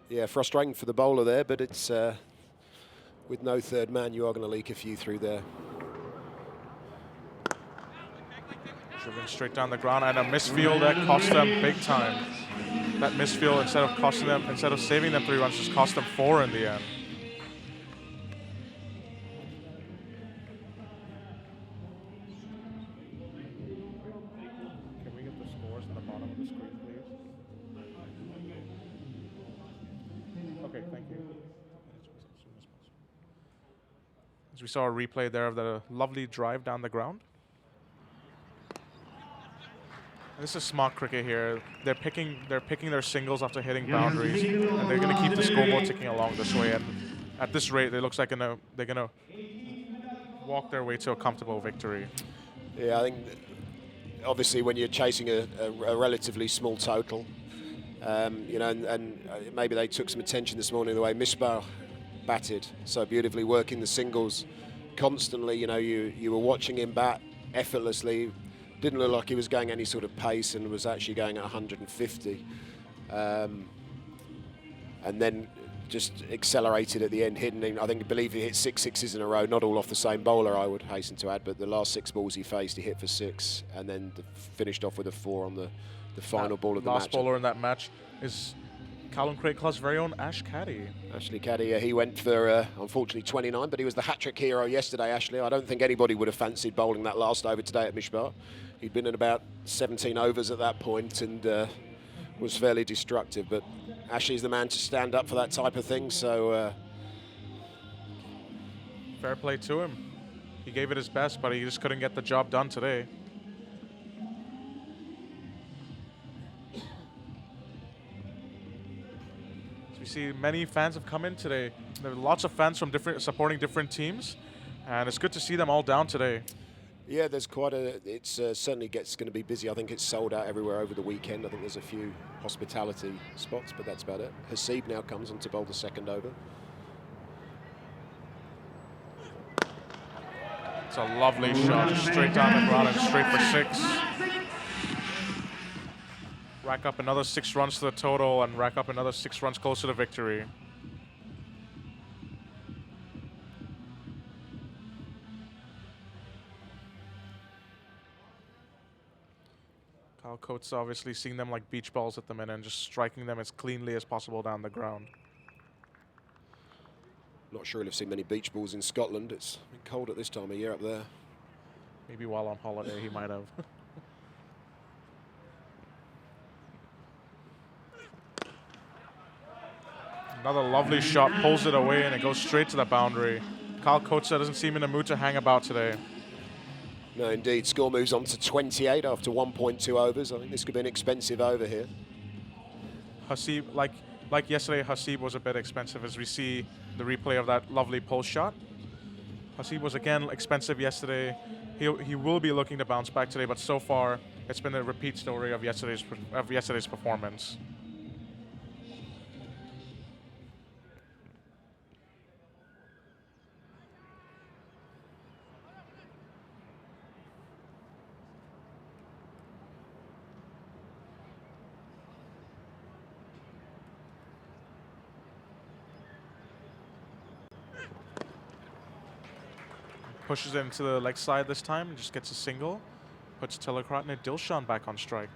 Yeah, frustrating for the bowler there, but it's with no third man, you are going to leak a few through there. Driven straight down the ground, and a misfield that cost them big time. That misfield, instead of saving them 3 runs, just cost them 4 in the end. Can we get the scores in the bottom of the screen, please? Okay, thank you. As we saw a replay there of the lovely drive down the ground. This is smart cricket here. They're picking their singles after hitting boundaries, and they're going to keep the scoreboard ticking along this way. And at this rate, it looks like they're going to walk their way to a comfortable victory. Yeah, I think obviously when you're chasing a relatively small total, you know, and maybe they took some attention this morning the way Mishbah batted so beautifully, working the singles constantly. You know, you were watching him bat effortlessly. Didn't look like he was going any sort of pace, and was actually going at 150. And then just accelerated at the end, hitting. I believe he hit 6 sixes in a row, not all off the same bowler, I would hasten to add, but the last 6 balls he faced, he hit for 6, and then finished off with a 4 on the final ball of the match. Last bowler in that match is Callum Craig Club's very own Ash Caddy. Ashley Caddy, he went for, unfortunately, 29, but he was the hat-trick hero yesterday, Ashley. I don't think anybody would have fancied bowling that last over today at Mishbah. He'd been in about 17 overs at that point and was fairly destructive, but Ashley's the man to stand up for that type of thing, so... Fair play to him. He gave it his best, but he just couldn't get the job done today. see many fans have come in today. There are lots of fans from supporting different teams, and it's good to see them all down today. Yeah, there's quite a. It's certainly going to be busy. I think it's sold out everywhere over the weekend. I think there's a few hospitality spots, but that's about it. Hasib now comes on to bowl the second over. It's a lovely shot, just straight down the ground and straight for 6. Rack up another 6 runs to the total and rack up another 6 runs closer to victory. Kyle Coates obviously seeing them like beach balls at the minute and just striking them as cleanly as possible down the ground. Not sure he'll have seen many beach balls in Scotland. It's been cold at this time of year up there. Maybe while on holiday he might have. Another lovely shot, pulls it away and it goes straight to the boundary. Kyle Coates doesn't seem in the mood to hang about today. No, indeed. Score moves on to 28 after 1.2 overs. I think this could be an expensive over here. Hasib, like yesterday, Hasib was a bit expensive as we see the replay of that lovely pull shot. Hasib was again expensive yesterday. He will be looking to bounce back today, but so far it's been a repeat story of yesterday's performance. Pushes it into the leg side this time and just gets a single. Puts Tilakaratne Dilshan back on strike.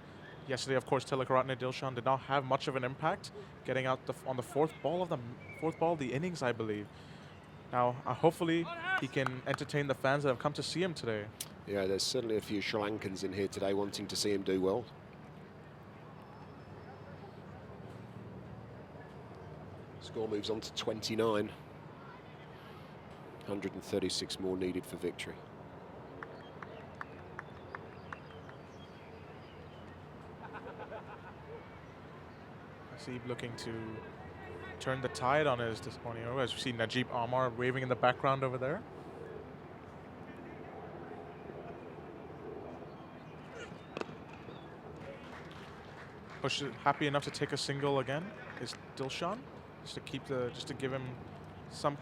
Yesterday, of course, Tilakaratne Dilshan did not have much of an impact, getting out on the fourth ball of the innings, I believe. Now, hopefully, he can entertain the fans that have come to see him today. Yeah, there's certainly a few Sri Lankans in here today wanting to see him do well. Score moves on to 29. 136 more needed for victory. Hasib looking to turn the tide on his this morning. As we see Najib Amar waving in the background over there. Push it, happy enough to take a single again is Dilshan, just to give him some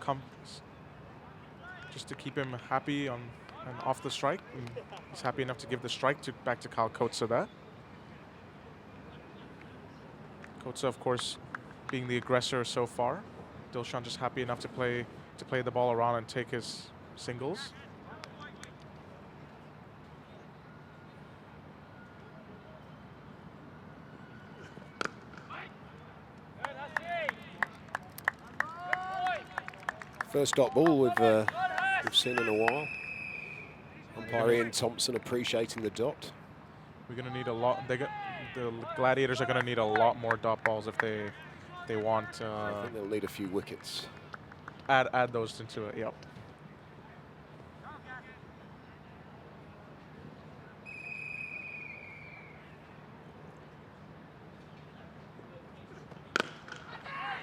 just to keep him happy on and off the strike. And he's happy enough to give the strike back to Kyle Coates there. Coates, of course, being the aggressor so far. Dilshan just happy enough to play the ball around and take his singles. First dot ball we've seen in a while. Umpire Ian Thompson appreciating the dot. We're going to need a lot. The Gladiators are going to need a lot more dot balls if they want. I think they'll need a few wickets. Add those into it. Yep.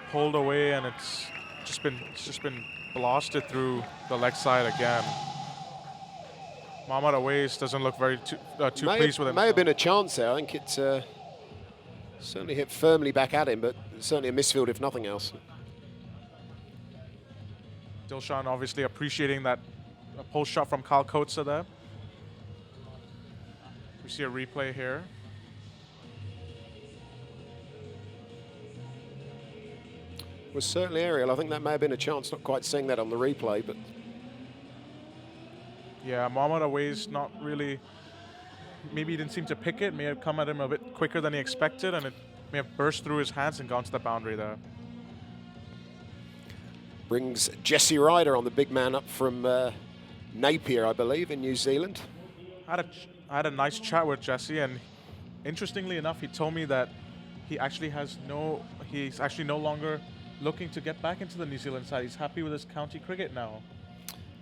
Pulled away, and it's just been blasted through the leg side again. Mohammad Awais doesn't look very too pleased with him. May have been a chance there. I think it certainly hit firmly back at him, but certainly a misfield if nothing else. Dilshan obviously appreciating that pull shot from Kyle Coates there. We see a replay here. Was certainly aerial. I think that may have been a chance, not quite seeing that on the replay, but yeah, Mohammad Awais not really, maybe he didn't seem to pick it, may have come at him a bit quicker than he expected, and it may have burst through his hands and gone to the boundary there. Brings Jesse Ryder on, the big man up from Napier, I believe, in New Zealand. I had a nice chat with Jesse, and interestingly enough, he told me that he's actually no longer looking to get back into the New Zealand side. He's happy with his county cricket now.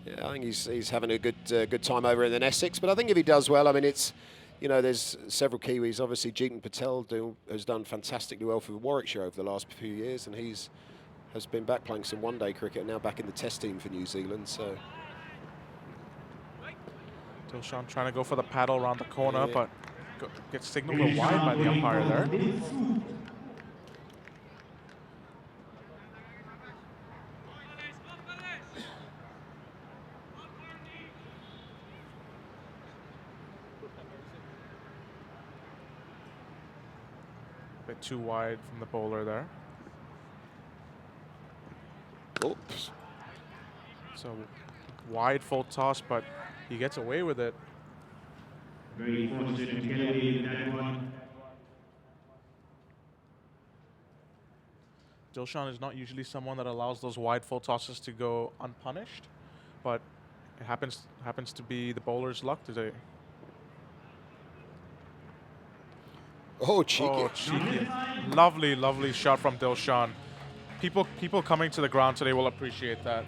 Yeah, I think he's having a good time over in Essex. But I think if he does well, I mean, it's you know, there's several Kiwis. Obviously, Jeetan Patel has done fantastically well for Warwickshire over the last few years, and has been back playing some one-day cricket, now back in the test team for New Zealand. So Dilshan trying to go for the paddle around the corner, but gets signaled a wide by the umpire there. Bit too wide from the bowler there. Oops. So wide full toss, but he gets away with it. Very fortunate to get away with that one. Dilshan is not usually someone that allows those wide full tosses to go unpunished, but it happens to be the bowler's luck today. Oh, cheeky. Oh, cheeky. Lovely, lovely shot from Dilshan. People coming to the ground today will appreciate that.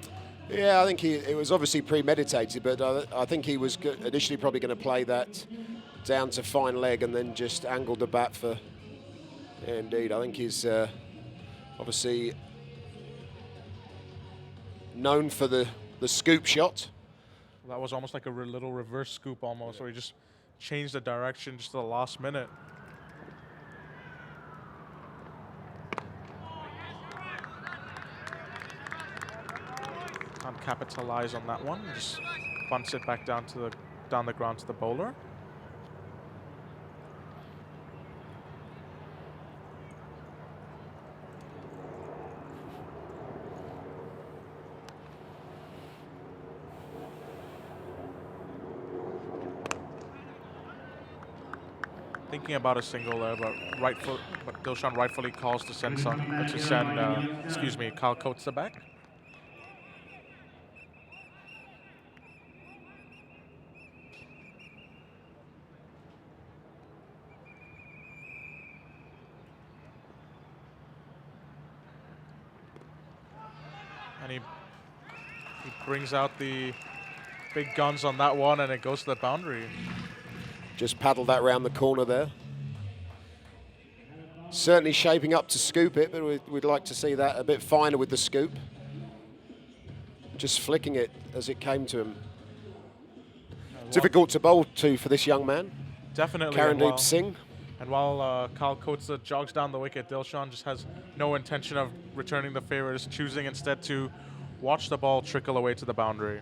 Yeah, I think it was obviously premeditated, but I think he was initially probably going to play that down to fine leg and then just angled the bat for... Yeah, indeed, I think he's obviously known for the scoop shot. That was almost like a little reverse scoop almost, where he just changed the direction just at the last minute. Can't capitalize on that one. Just bunts it back down the ground to the bowler. Thinking about a single there, but Dilshan rightfully calls to send Kyle Coates back. And he brings out the big guns on that one, and it goes to the boundary. Just paddled that round the corner there. Certainly shaping up to scoop it, but we'd like to see that a bit finer with the scoop. Just flicking it as it came to him. Difficult to bowl to for this young man. Definitely. Karandeep Singh. And while Kyle Coates jogs down the wicket, Dilshan just has no intention of returning the favor, is choosing instead to watch the ball trickle away to the boundary.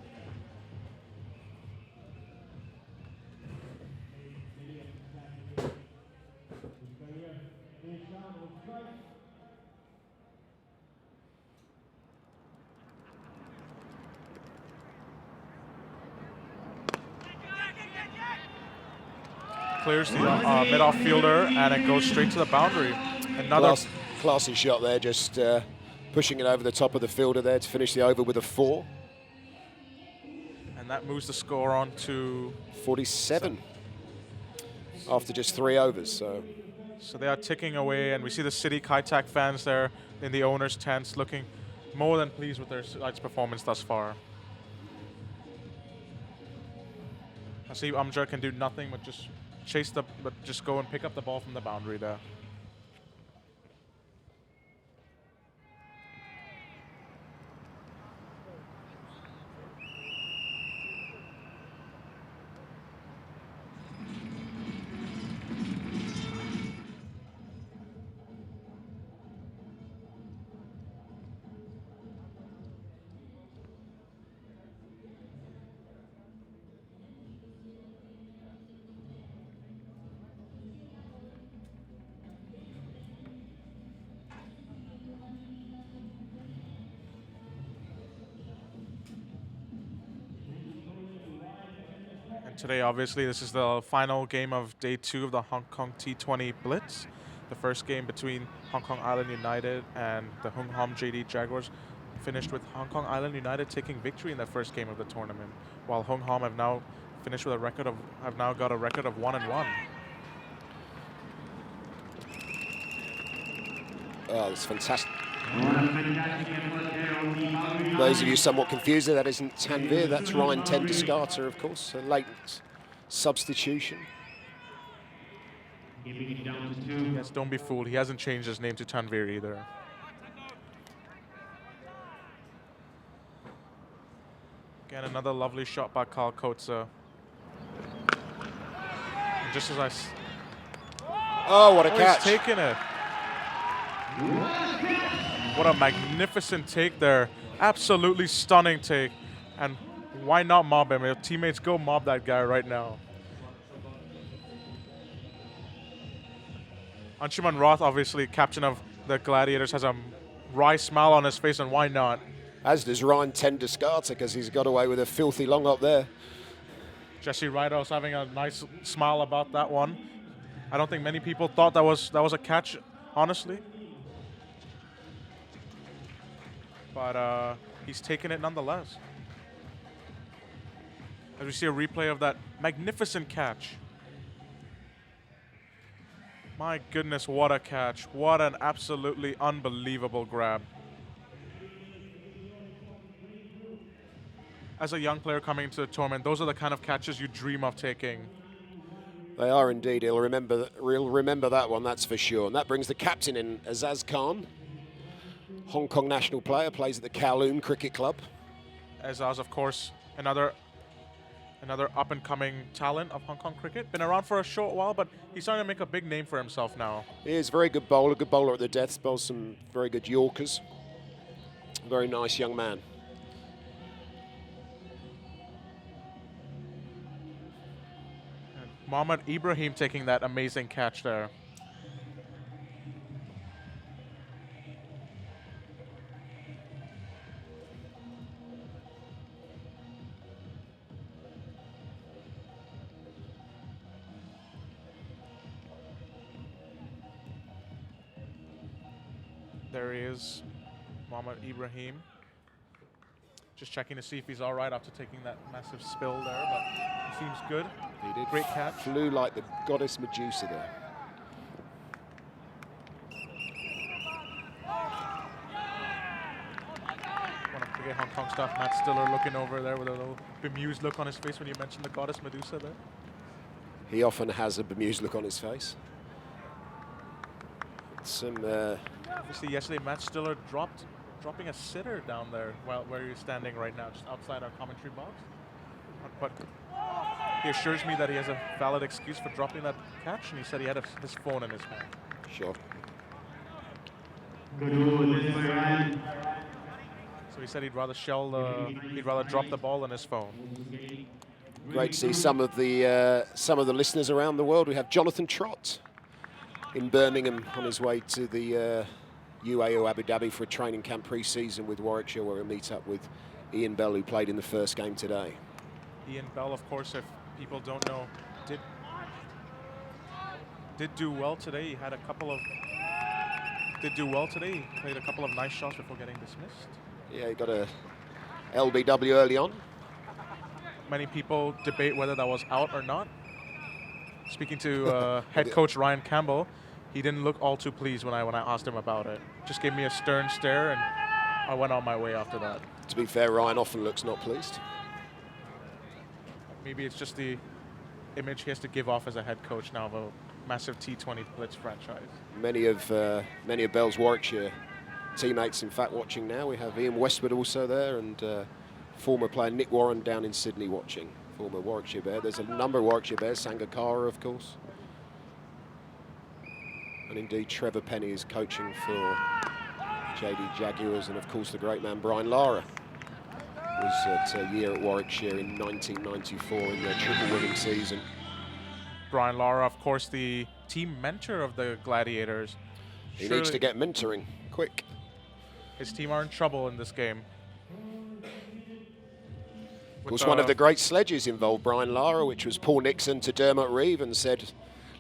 Clears the mid-off fielder, and it goes straight to the boundary. Another classy shot there, just pushing it over the top of the fielder there to finish the over with a 4. And that moves the score on to 47 after just 3 overs. So they are ticking away, and we see the City Kaitak fans there in the owner's tents looking more than pleased with their side's performance thus far. I see Amjad can do nothing but just go and pick up the ball from the boundary there. Today, obviously, this is the final game of day 2 of the Hong Kong T20 Blitz. The first game between Hong Kong Island United and the Hung Hom JD Jaguars finished with Hong Kong Island United taking victory in the first game of the tournament, while Hung Hom have now finished with have now got a record of 1-1. Oh, that's fantastic. Those of you somewhat confused, that isn't Tanvir, that's Ryan Tenduscarter, of course, a late substitution. Giving it down to 2. Yes, don't be fooled. He hasn't changed his name to Tanvir either. Again, another lovely shot by Carl Kotze. And just as Oh, what a catch. He's taking it. What a magnificent take there. Absolutely stunning take. And why not mob him? Your teammates, go mob that guy right now. Anshuman Roth, obviously captain of the Gladiators, has a wry smile on his face, and why not? As does Ryan Tendescarter, because he's got away with a filthy long up there. Jesse Ridehouse having a nice smile about that one. I don't think many people thought that was a catch, honestly. But he's taken it nonetheless. As we see a replay of that magnificent catch. My goodness, what a catch. What an absolutely unbelievable grab. As a young player coming into the tournament, those are the kind of catches you dream of taking. They are indeed. He'll remember that one, that's for sure. And that brings the captain in, Azaz Khan. Hong Kong national player, plays at the Kowloon Cricket Club. Azaz, of course, another up-and-coming talent of Hong Kong cricket. Been around for a short while, but he's starting to make a big name for himself now. He is a very good bowler at the deaths, bowls some very good Yorkers. Very nice young man. And Mohammad Ibrahim taking that amazing catch there. There he is, Mohammad Ibrahim. Just checking to see if he's all right after taking that massive spill there, but he seems good. He did. Great catch. Flew like the goddess Medusa there. Want to forget Hong Kong stuff. Matt Stiller looking over there with a little bemused look on his face when you mentioned the goddess Medusa there. He often has a bemused look on his face. Some obviously yesterday Matt Stiller dropping a sitter down there where you're standing right now, just outside our commentary box. But he assures me that he has a valid excuse for dropping that catch, and he said he had his phone in his hand. Sure. Good move this way, Ryan. So he said he'd rather drop the ball than his phone. Great to see some of the listeners around the world. We have Jonathan Trott in Birmingham on his way to the UAE Abu Dhabi for a training camp pre-season with Warwickshire, where he'll meet up with Ian Bell, who played in the first game today. Ian Bell, of course, if people don't know, did do well today. He had did do well today. He played a couple of nice shots before getting dismissed. Yeah, he got a LBW early on. Many people debate whether that was out or not. Speaking to head coach Ryan Campbell, he didn't look all too pleased when I asked him about it. Just gave me a stern stare, and I went on my way after that. To be fair, Ryan often looks not pleased. Maybe it's just the image he has to give off as a head coach now of a massive T20 Blitz franchise. Many of Bell's Warwickshire teammates, in fact, watching now. We have Ian Westwood also there, and former player Nick Warren down in Sydney watching. Former Warwickshire Bear. There's a number of Warwickshire Bears. Sangakkara, of course. And indeed, Trevor Penny is coaching for JD Jaguars, and of course the great man Brian Lara was at a year at Warwickshire in 1994 in their triple winning season. Brian Lara, of course, the team mentor of the Gladiators. He needs to get mentoring quick. His team are in trouble in this game. Of course, one of the great sledges involved Brian Lara, which was Paul Nixon to Dermot Reeve, and said,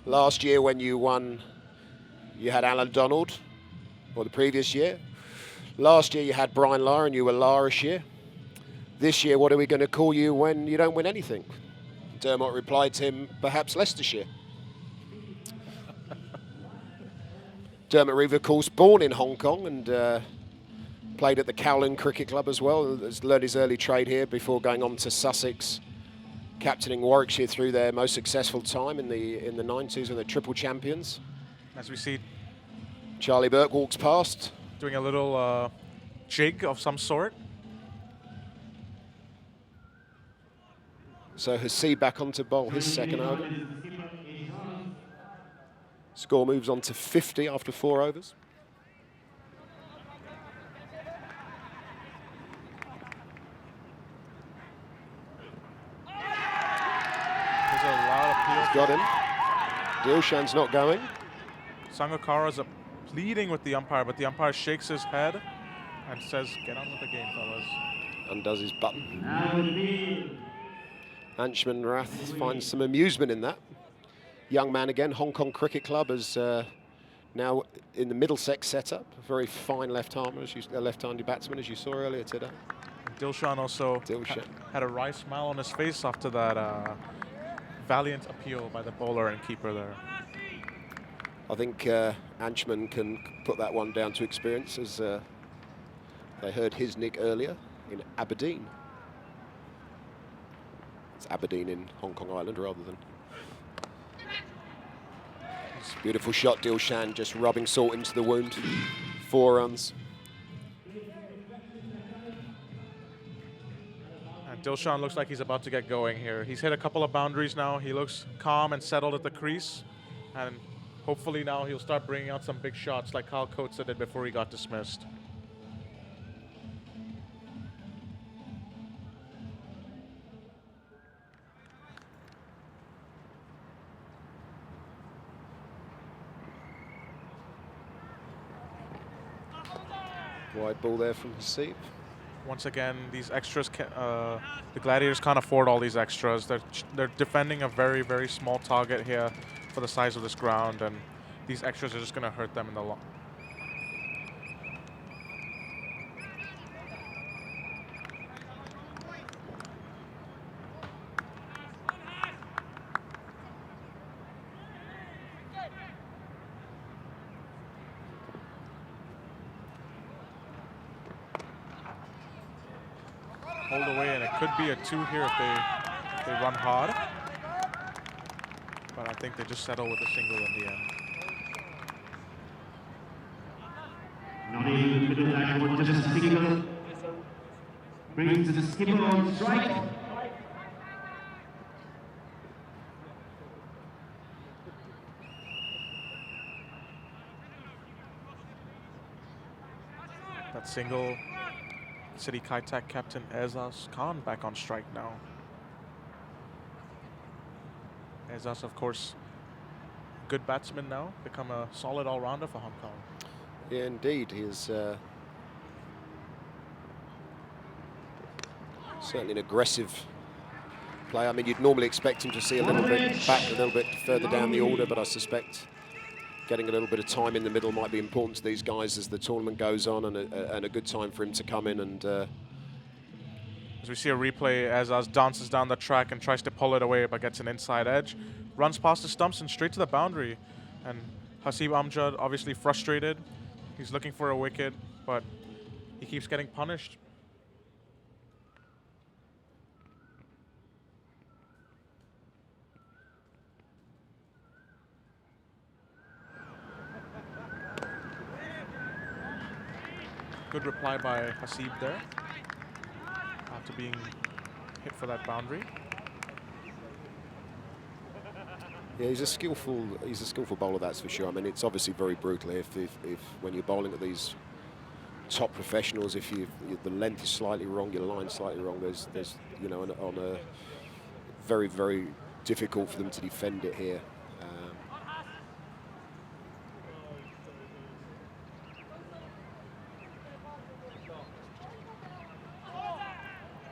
last year when you won, you had Alan Donald, or the previous year. Last year you had Brian Lara and you were Lara-shire. This year, what are we going to call you when you don't win anything? Dermot replied to him, perhaps Leicestershire. Dermot Reeve, of course, born in Hong Kong and played at the Kowloon Cricket Club as well. Has learned his early trade here before going on to Sussex captaining Warwickshire through their most successful time in the 90s when they're triple champions. As we see, Charlie Burke walks past. doing a little jig of some sort. So Hasib back onto bowl his second over. Score moves on to 50 after 4 overs. There's a loud appeal. He's got him. Dilshan's not going. Sangakkara's pleading with the umpire, but the umpire shakes his head and says, "Get on with the game, fellas." Undoes his button. Anshuman Rath finds some amusement in that. Young man again, Hong Kong Cricket Club is now in the Middlesex setup. A very fine left-handed batsman, as you saw earlier today. Dilshan also had a wry smile on his face after that valiant appeal by the bowler and keeper there. I think Anshuman can put that one down to experience, as they heard his nick earlier in Aberdeen. It's Aberdeen in Hong Kong Island rather than... It's a beautiful shot, Dilshan just rubbing salt into the wound. 4 runs. And Dilshan looks like he's about to get going here. He's hit a couple of boundaries now. He looks calm and settled at the crease. And hopefully now he'll start bringing out some big shots like Kyle Coates did before he got dismissed. Wide ball there from Hasib. Once again, these extras, the Gladiators can't afford all these extras. They're defending a very, very small target here for the size of this ground, and these extras are just going to hurt them in the long. Hold away, and it could be a 2 here if they run hard. But I think they just settle with a single in the end. Not even the middle back, just a single. Brings the skipper on strike. That single, City Kaitak captain Ezaz Khan back on strike now. Ezaz, of course, good batsman now, become a solid all-rounder for Hong Kong. Yeah, indeed. He is certainly an aggressive player. I mean, you'd normally expect him to see a little bit back, a little bit further down the order, but I suspect getting a little bit of time in the middle might be important to these guys as the tournament goes on, and a good time for him to come in and... As we see a replay, Ezaz dances down the track and tries to pull it away, but gets an inside edge. Runs past the stumps and straight to the boundary. And Hasib Amjad obviously frustrated. He's looking for a wicket, but he keeps getting punished. Good reply by Hasib there, after being hit for that boundary. Yeah, he's a skillful bowler, that's for sure. I mean, it's obviously very brutal if when you're bowling at these top professionals, if the length is slightly wrong, your line slightly wrong, there's you know, on a very, very difficult for them to defend it here.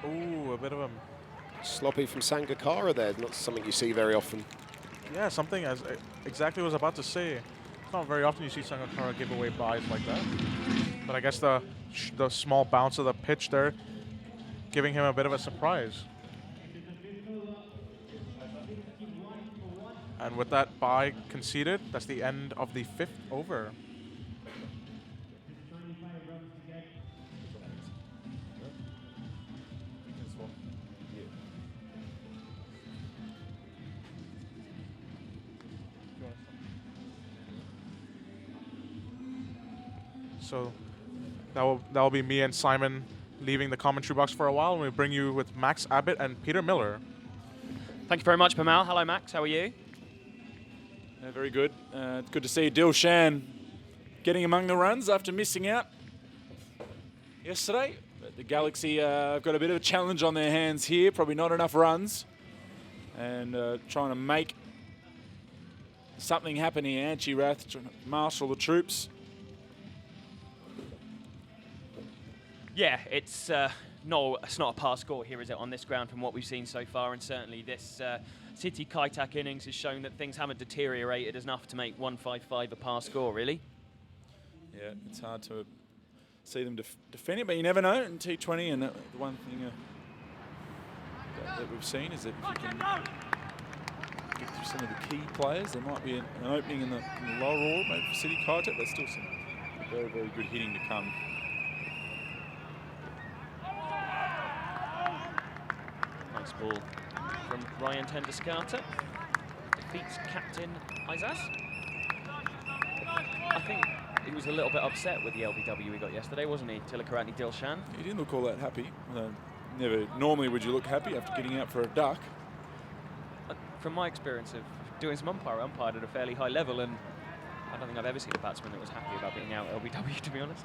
Ooh, a bit of a sloppy from Sangakkara there. Not something you see very often. Yeah, something as exactly what I was about to say. It's not very often you see Sangakkara give away buys like that. But I guess the small bounce of the pitch there giving him a bit of a surprise. And with that bye conceded, that's the end of the 5th over. So that will be me and Simon leaving the commentary box for a while, and we bring you with Max Abbott and Peter Miller. Thank you very much, Pamal. Hello, Max. How are you? Very good. It's good to see Dilshan getting among the runs after missing out yesterday. But the Galaxy have got a bit of a challenge on their hands here. Probably not enough runs. And trying to make something happen here. Anchi Rath trying to marshal the troops. Yeah, it's not a pass score here, is it, on this ground from what we've seen so far, and certainly this City Kaitak innings has shown that things haven't deteriorated enough to make 155 a pass score, really. Yeah, it's hard to see them defend it, but you never know in T20, and the one thing that we've seen is that if you can get through some of the key players, there might be an opening in the lower order, maybe for City Kaitak. There's still some very, very good hitting to come. Nice ball from Ryan Tenderskata. Defeats captain Isaz. I think he was a little bit upset with the LBW he got yesterday, wasn't he, Tilakaratne Dilshan? He didn't look all that happy. Never normally would you look happy after getting out for a duck. From my experience of doing some umpired at a fairly high level, and I don't think I've ever seen a batsman that was happy about being out LBW, to be honest.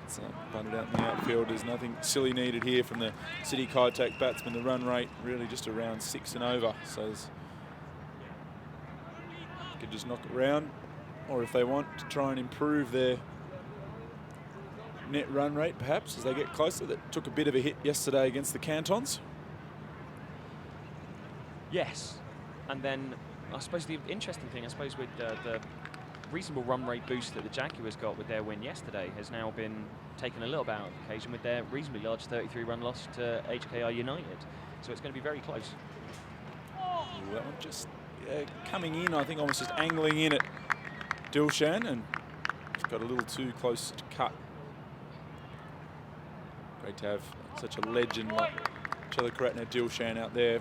It's bunted out in the outfield. There's nothing silly needed here from the City Kaitak batsman. The run rate really just around 6 and over. So you could just knock it round, or if they want to try and improve their net run rate perhaps as they get closer. That took a bit of a hit yesterday against the Cantons. Yes, and then I suppose the interesting thing, with the reasonable run rate boost that the Jaguars got with their win yesterday has now been taken a little bit out of occasion with their reasonably large 33-run loss to HKR United. So it's going to be very close. Ooh, that one just coming in, I think almost just angling in at Dilshan, and just got a little too close to cut. Great to have such a legend like Tilakaratne Dilshan out there.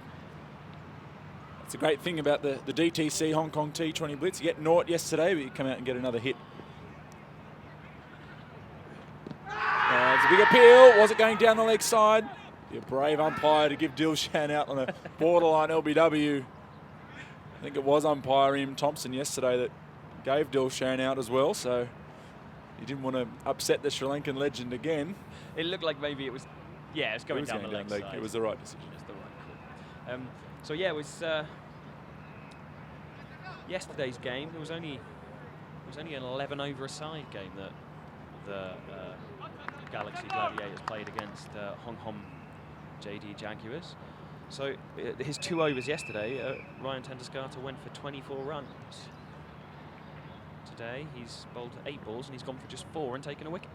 It's a great thing about the DTC Hong Kong T20 Blitz. You get naught yesterday, but you come out and get another hit. It's a big appeal. Was it going down the leg side? Be a brave umpire to give Dilshan out on a borderline LBW. I think it was umpire Ian Thompson yesterday that gave Dilshan out as well, so he didn't want to upset the Sri Lankan legend again. It looked like maybe it was, it's going down the leg side. It was the right decision. It's the right call. So yeah, it was yesterday's game. It was only an 11 over a side game that the Galaxy Gladiators played against Hong Kong JD Jaguars. So his 2 overs yesterday, Ryan Tenderskata went for 24 runs. Today he's bowled 8 balls and he's gone for just 4 and taken a wicket.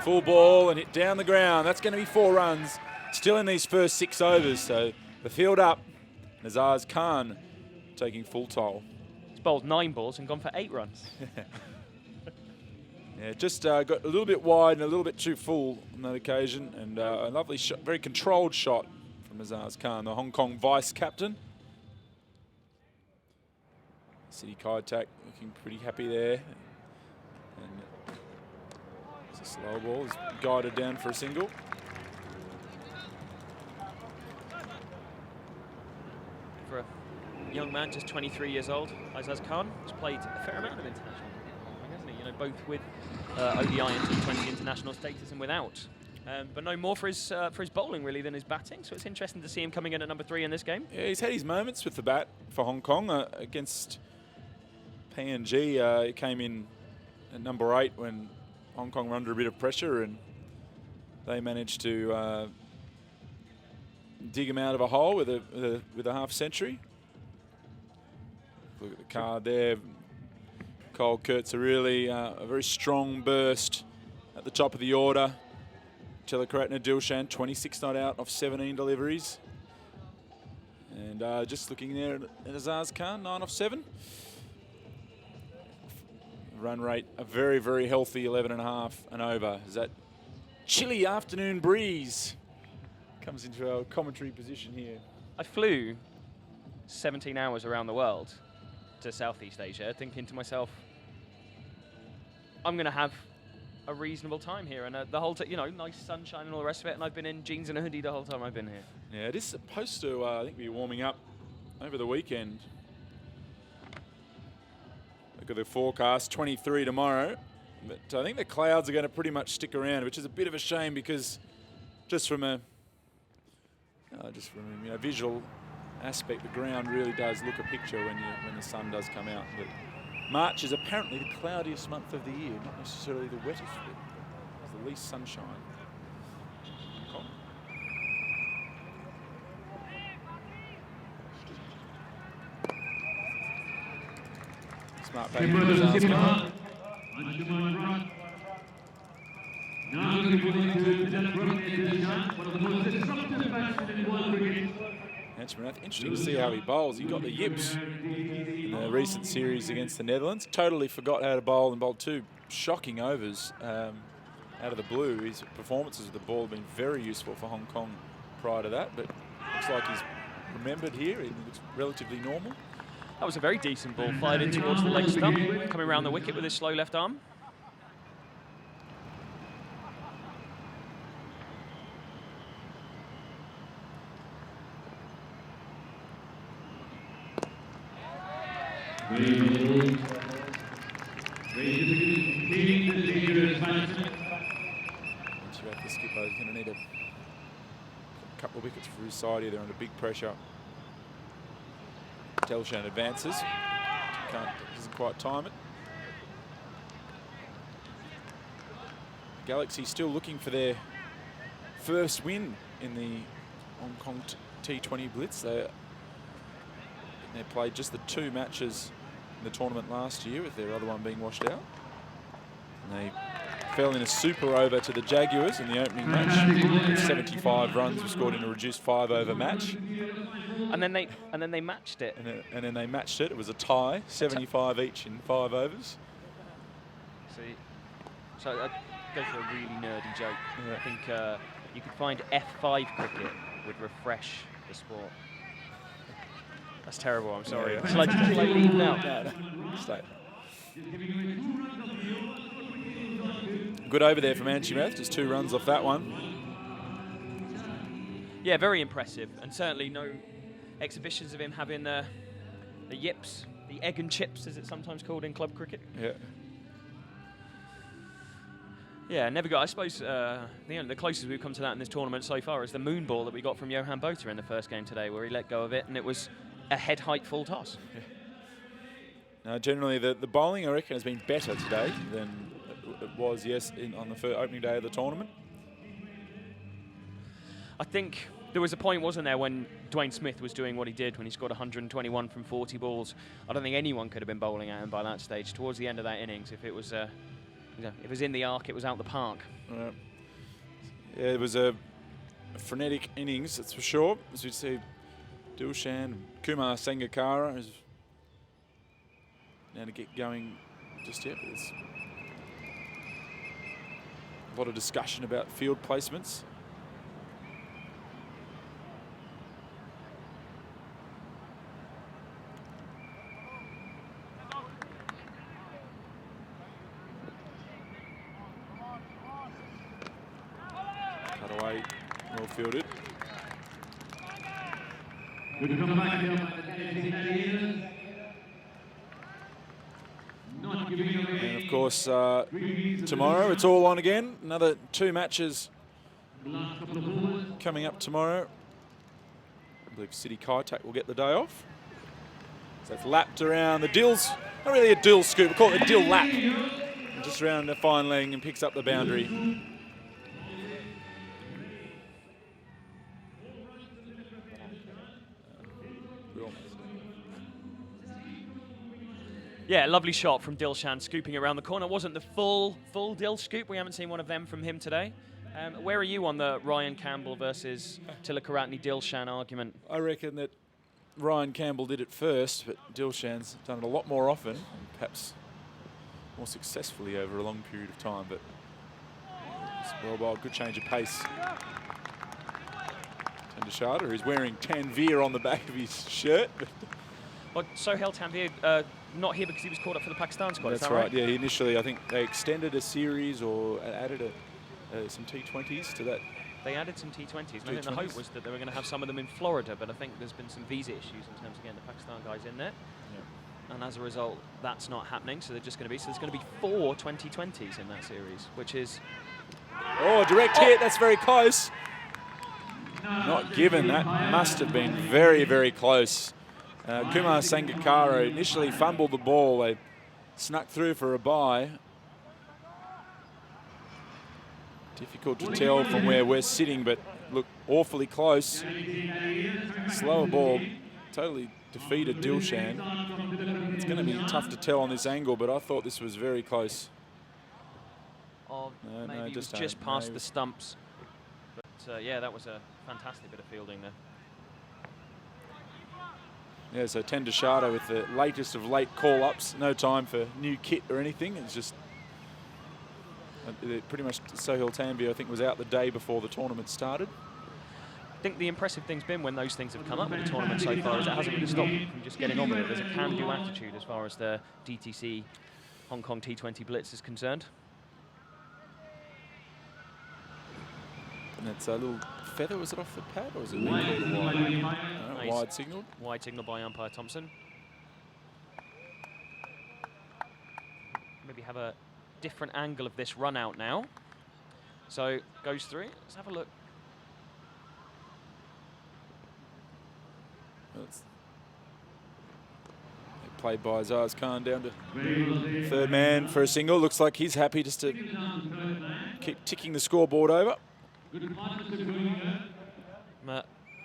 Full ball and hit down the ground. That's going to be 4 runs. Still in these first 6 overs, so the field up. Nazaz Khan taking full toll. He's bowled 9 balls and gone for 8 runs. Yeah, just got a little bit wide and a little bit too full on that occasion, and a lovely shot, very controlled shot from Nazaz Khan, the Hong Kong vice captain. City Kaitak looking pretty happy there. And it's a slow ball, he's guided down for a single. For a young man, just 23 years old, Isaz Khan has played a fair amount of international, hasn't he? You know, both with ODI and T20 international status and without. But no more for his bowling really than his batting. So it's interesting to see him coming in at number 3 in this game. Yeah, he's had his moments with the bat for Hong Kong against PNG. He came in at number 8 when Hong Kong were under a bit of pressure, and they managed to dig him out of a hole with a half century. Look at the card there. Cole Kurtz a very strong burst at the top of the order. Tilakaratne Dilshan 26 not out off 17 deliveries. And just looking there at Azaz Khan, 9 off 7. Run rate a very, very healthy 11.5 and over. As that chilly afternoon breeze comes into our commentary position here. I flew 17 hours around the world to Southeast Asia, thinking to myself, I'm going to have a reasonable time here. And the whole, nice sunshine and all the rest of it. And I've been in jeans and a hoodie the whole time I've been here. Yeah, it is supposed to, I think, be warming up over the weekend. Look at the forecast, 23 tomorrow. But I think the clouds are going to pretty much stick around, which is a bit of a shame because just from a visual aspect, the ground really does look a picture when the sun does come out. But March is apparently the cloudiest month of the year, not necessarily the wettest bit. It's the least sunshine. Smart back. Now reporting to Delbrook, one of the most disruptive batsmen in world cricket. Interesting to see how he bowls. He got the yips in the recent series against the Netherlands. Totally forgot how to bowl and bowled 2 shocking overs out of the blue. His performances with the ball have been very useful for Hong Kong prior to that, but looks like he's remembered here. It looks relatively normal. That was a very decent ball, fired in towards the leg stump, coming around the wicket with his slow left arm. The skipper is going to need a couple of wickets for his side here. They're under big pressure. Telshan advances. Doesn't quite time it. Galaxy still looking for their first win in the Hong Kong T20 Blitz. They played just the 2 matches in the tournament last year, with their other one being washed out. And they fell in a super over to the Jaguars in the opening match. 75 runs were scored in a reduced 5-over match. And then they matched it. And then they matched it. It was a tie, 75 each in 5 overs. So I'd go for a really nerdy joke. Yeah. I think you could find F5 cricket would refresh the sport. That's terrible, I'm sorry. Yeah. Shall I leave now? No. Stay. Good over there from Anshimeth, just 2 runs off that one. Yeah, very impressive, and certainly no exhibitions of him having the yips, the egg and chips, as it's sometimes called in club cricket. Yeah. Yeah, never got. I suppose the closest we've come to that in this tournament so far is the moon ball that we got from Johan Botha in the first game today, where he let go of it, and it was a head-height full toss. Yeah. Now, generally, the bowling, I reckon, has been better today than it was, on the opening day of the tournament. I think there was a point, wasn't there, when Dwayne Smith was doing what he did when he scored 121 from 40 balls. I don't think anyone could have been bowling at him by that stage. Towards the end of that innings, if it was, if it was in the arc, it was out the park. Yeah, it was a frenetic innings, that's for sure. As we see, Dilshan, Kumar Sangakkara is now to get going just yet. There's a lot of discussion about field placements. Cut away, well fielded. Good comeback here by the Gladiators. And of course, tomorrow it's all on again. Another 2 matches coming up tomorrow. I believe City Kaitak will get the day off. So it's lapped around the Dills. Not really a Dill scoop, we call it a Dill lap. And just around the fine leg and picks up the boundary. Yeah, lovely shot from Dilshan, scooping around the corner. Wasn't the full Dill scoop. We haven't seen one of them from him today. Where are you on the Ryan Campbell versus Tilakaratne Dilshan argument? I reckon that Ryan Campbell did it first, but Dilshan's done it a lot more often, perhaps more successfully over a long period of time. But well, good change of pace. Tendashada, who's wearing Tanveer on the back of his shirt. But Well, Sohail Tanvir not here because he was called up for the Pakistan squad. That's is that right? Yeah, initially I think they extended a series or added some T20s to that. They added some T20s, and I think the hope was that they were going to have some of them in Florida, but I think there's been some visa issues in terms of getting the Pakistan guys in there. Yeah. And as a result, that's not happening, so they're just going to be, so there's going to be 4 2020s in that series, which is... Oh, direct hit, that's very close. Not given, that must have been very, very close. Kumar Sangakkara initially fumbled the ball, they snuck through for a bye. Difficult to tell from where we're sitting, but look awfully close. Slower ball, totally defeated Dilshan. It's going to be tough to tell on this angle, but I thought this was very close. Oh, no, maybe it was just past the stumps. But yeah, that was a fantastic bit of fielding there. Yeah, so Tendashada with the latest of late call-ups. No time for new kit or anything. It's just pretty much Sohail Tanvir, I think, was out the day before the tournament started. I think the impressive thing's been when those things have come up in the tournament so far is it hasn't really stopped from just getting on with it. There's a can-do attitude as far as the DTC Hong Kong T20 Blitz is concerned. And that's a little feather, was it off the pad or was it wide? Wide signal. Wide signal by umpire Thompson. Maybe have a different angle of this run out now. So goes through. Let's have a look. Played by Azaz Khan down to third man for a single. Looks like he's happy just to keep ticking the scoreboard over.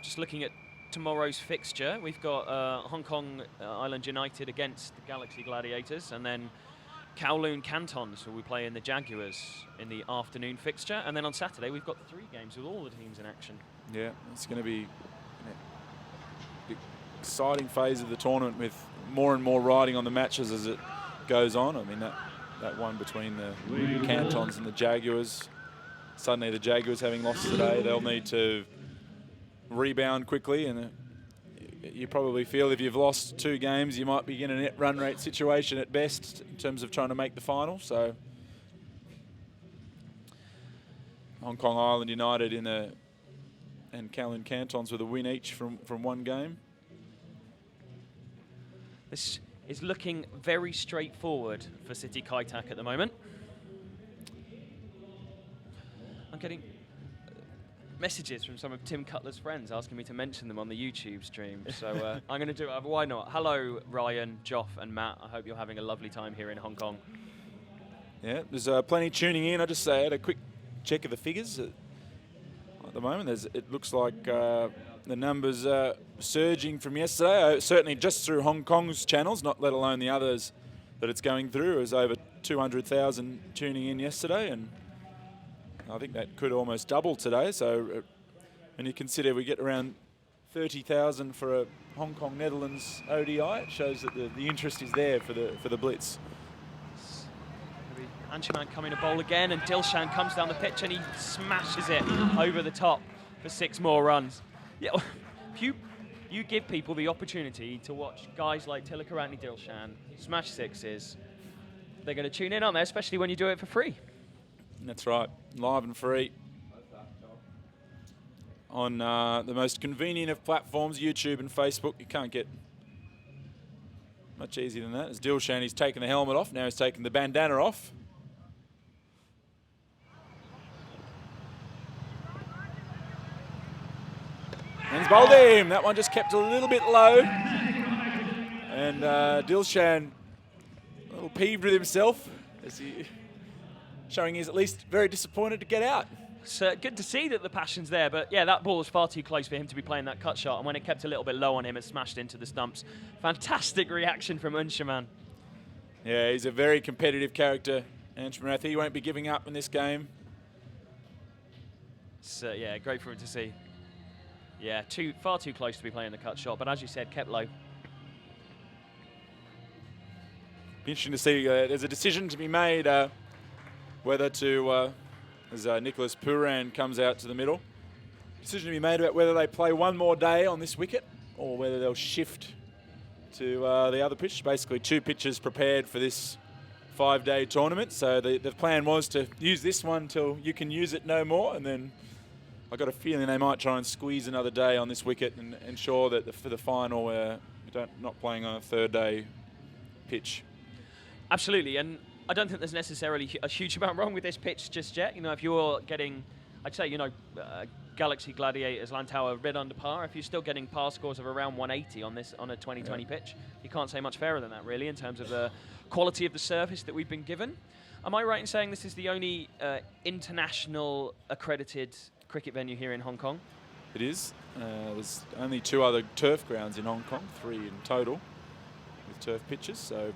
Just looking at tomorrow's fixture, we've got Hong Kong Island United against the Galaxy Gladiators, and then Kowloon Cantons, who we play in the Jaguars in the afternoon fixture. And then on Saturday, we've got 3 games with all the teams in action. Yeah, it's going to be an exciting phase of the tournament with more and more riding on the matches as it goes on. I mean, that one between the Cantons and the Jaguars, suddenly the Jaguars having lost today, they'll need to rebound quickly, and you probably feel if you've lost 2 games, you might be in a net run rate situation at best in terms of trying to make the final. So Hong Kong Island United and Kowloon Cantons with a win each from 1 game. This is looking very straightforward for City Kaitak at the moment. I'm getting messages from some of Tim Cutler's friends asking me to mention them on the YouTube stream. So I'm going to do it. Why not? Hello, Ryan, Joff, and Matt. I hope you're having a lovely time here in Hong Kong. Yeah, there's plenty tuning in. I just had a quick check of the figures. At the moment, it looks like the numbers are surging from yesterday. Certainly just through Hong Kong's channels, not let alone the others that it's going through. It was over 200,000 tuning in yesterday, and I think that could almost double today. So when you consider we get around 30,000 for a Hong Kong Netherlands ODI, it shows that the interest is there for the Blitz. Anshuman coming to bowl again, and Dilshan comes down the pitch and he smashes it over the top for 6 more runs. Yeah, if you give people the opportunity to watch guys like Tilakarani Dilshan smash 6s, they're going to tune in, aren't they? Especially when you do it for free. That's right, live and free on the most convenient of platforms, YouTube and Facebook. You can't get much easier than that. As Dilshan, he's taken the helmet off, now he's taken the bandana off. And he's bowled him. That one just kept a little bit low. And Dilshan a little peeved with himself as he showing he's at least very disappointed to get out. So good to see that the passion's there, but yeah, that ball was far too close for him to be playing that cut shot, and when it kept a little bit low on him, it smashed into the stumps. Fantastic reaction from Anshuman. Yeah, he's a very competitive character, Anshuman. He won't be giving up in this game. So yeah, great for him to see. Yeah, far too close to be playing the cut shot, but as you said, kept low. Be interesting to see. There's a decision to be made whether to, as Nicholas Puran comes out to the middle, decision to be made about whether they play one more day on this wicket or whether they'll shift to the other pitch. Basically 2 pitches prepared for this 5-day tournament. So the plan was to use this one till you can use it no more, and then I got a feeling they might try and squeeze another day on this wicket and ensure that for the final we're not playing on a 3rd-day pitch. Absolutely, and I don't think there's necessarily a huge amount wrong with this pitch just yet. You know, if you're getting, I'd say, Galaxy Gladiators, Lantau are red under par. If you're still getting par scores of around 180 on a 2020 pitch, you can't say much fairer than that, really, in terms of the quality of the service that we've been given. Am I right in saying this is the only international accredited cricket venue here in Hong Kong? It is. There's only 2 other turf grounds in Hong Kong, 3 in total, with turf pitches. So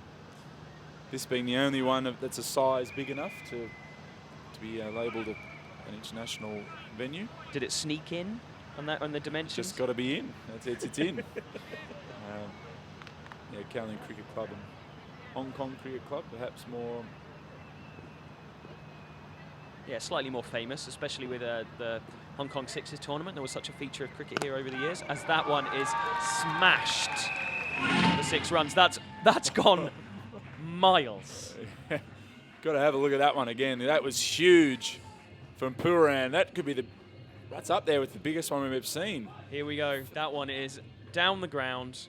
this being the only one that's a size big enough to be labelled an international venue. Did it sneak in on the dimensions? Just got to be in. It's in. Kowloon Cricket Club and Hong Kong Cricket Club, perhaps more. Yeah, slightly more famous, especially with the Hong Kong Sixes tournament. There was such a feature of cricket here over the years, as that one is smashed for 6 runs. That's gone miles. Got to have a look at that one again. That was huge from Puran. That could be that's up there with the biggest one we've ever seen. Here we go. That one is down the ground,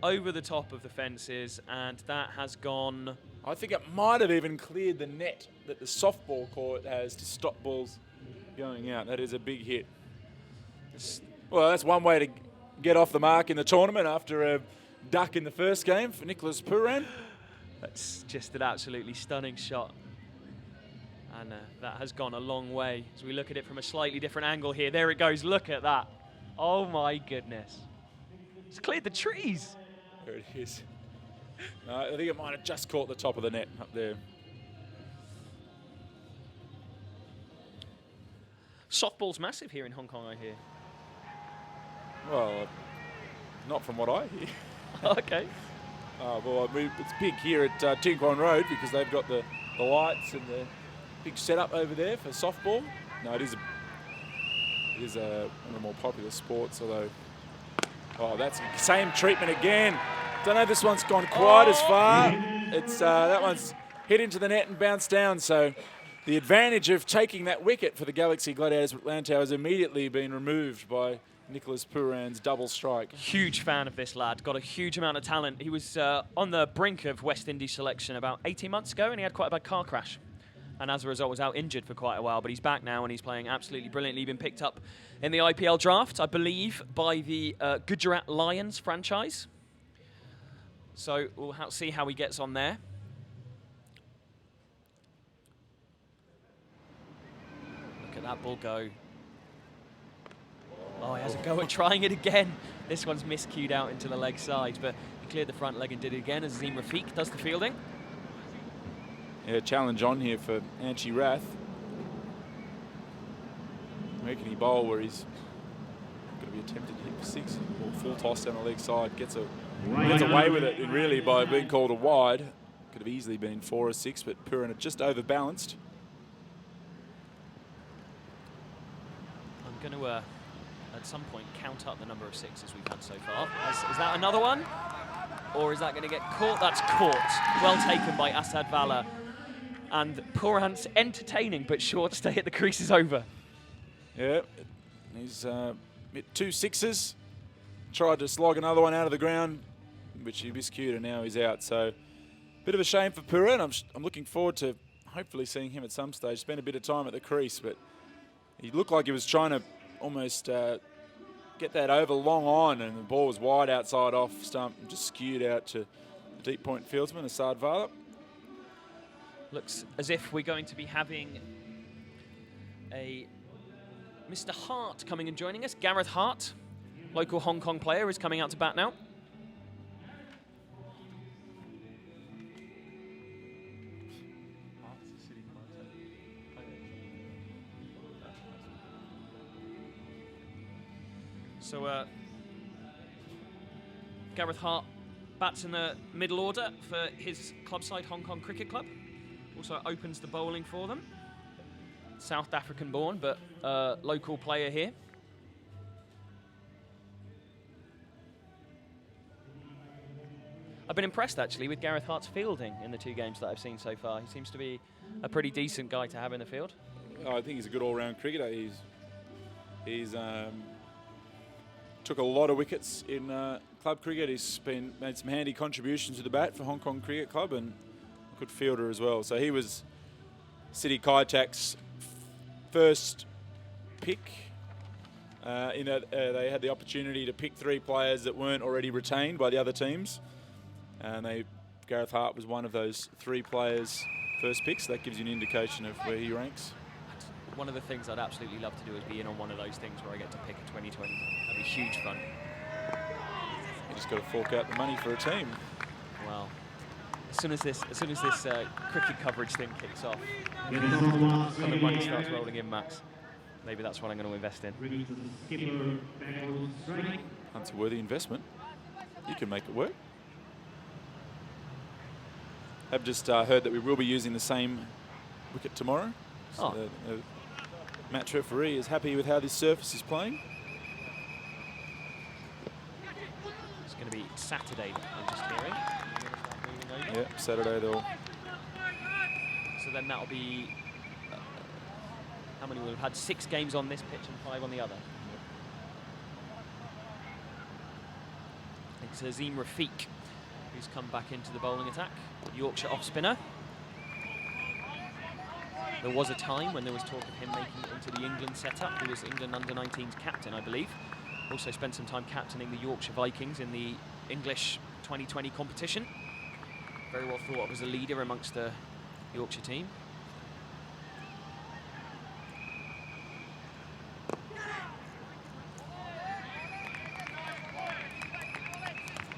over the top of the fences, and that has gone. I think it might have even cleared the net that the softball court has to stop balls going out. That is a big hit. Well, that's one way to get off the mark in the tournament after a duck in the first game for Nicholas Puran. That's just an absolutely stunning shot. And that has gone a long way. As we look at it from a slightly different angle here. There it goes. Look at that. Oh, my goodness. It's cleared the trees. There it is. I think it might have just caught the top of the net up there. Softball's massive here in Hong Kong, I hear. Well, not from what I hear. Okay. It's big here at Tin Kwon Road because they've got the lights and the big setup over there for softball. No, it is one of the more popular sports, although... Oh, that's the same treatment again. Don't know if this one's gone quite as far. It's that one's hit into the net and bounced down, so the advantage of taking that wicket for the Galaxy Gladiators at Lantau has immediately been removed by Nicholas Puran's double strike. Huge fan of this lad. Got a huge amount of talent. He was on the brink of West Indies selection about 18 months ago, and he had quite a bad car crash. And as a result was out injured for quite a while, but he's back now and he's playing absolutely brilliantly. Been picked up in the IPL draft, I believe, by the Gujarat Lions franchise. So we'll see how he gets on there. Look at that ball go. Oh, he has a go at trying it again. This one's miscued out into the leg side, but he cleared the front leg and did it again as Azim Rafiq does the fielding. Yeah, challenge on here for Anchi Rath. Where can he bowl where he's going to be attempted to hit for 6 or full toss down the leg side. Gets away with it really by being called a wide. Could have easily been 4 or 6, but Puran had just overbalanced. I'm going to, at some point, count up the number of 6s we've had so far. Is that another one? Or is that going to get caught? That's caught. Well taken by Asad Vala. And Puran's entertaining, but short stay at the crease is over. Yeah, he's hit 2 6s. Tried to slog another one out of the ground, which he miscued, and now he's out. So, bit of a shame for Puran. I'm looking forward to hopefully seeing him at some stage. Spent a bit of time at the crease, but he looked like he was trying to almost get that over long on, and the ball was wide outside off stump and just skewed out to the deep point fieldsman, Asad Vala. Looks as if we're going to be having a Mr. Hart coming and joining us. Gareth Hart, local Hong Kong player, is coming out to bat now. So Gareth Hart bats in the middle order for his club side, Hong Kong Cricket Club. Also opens the bowling for them. South African born, but local player here. I've been impressed actually with Gareth Hart's fielding in the 2 games that I've seen so far. He seems to be a pretty decent guy to have in the field. Oh, I think he's a good all-round cricketer. He's took a lot of wickets in club cricket. He's made some handy contributions to the bat for Hong Kong Cricket Club, and a good fielder as well. So he was City Kaitak's first pick. They had the opportunity to pick 3 players that weren't already retained by the other teams, and Gareth Hart was one of those 3 players' first picks. So that gives you an indication of where he ranks. One of the things I'd absolutely love to do is be in on one of those things where I get to pick a 2020. That'd be huge fun. You just got to fork out the money for a team. Well, as soon as this cricket coverage thing kicks off, Get us on the last and the money strike. starts rolling in, Max, maybe that's what I'm going to invest in. Brings the skipper backwards strike. That's a worthy investment. You can make it work. I've just heard that we will be using the same wicket tomorrow. So the match referee is happy with how this surface is playing. It's going to be Saturday, I'm just hearing. Yeah, Saturday they'll... So then that'll be... how many will have had? 6 games on this pitch and 5 on the other. It's Azim Rafiq who's come back into the bowling attack. Yorkshire off spinner. There was a time when there was talk of him making it into the England setup. He was England under-19s captain, I believe. Also spent some time captaining the Yorkshire Vikings in the English 2020 competition. Very well thought of as a leader amongst the Yorkshire team.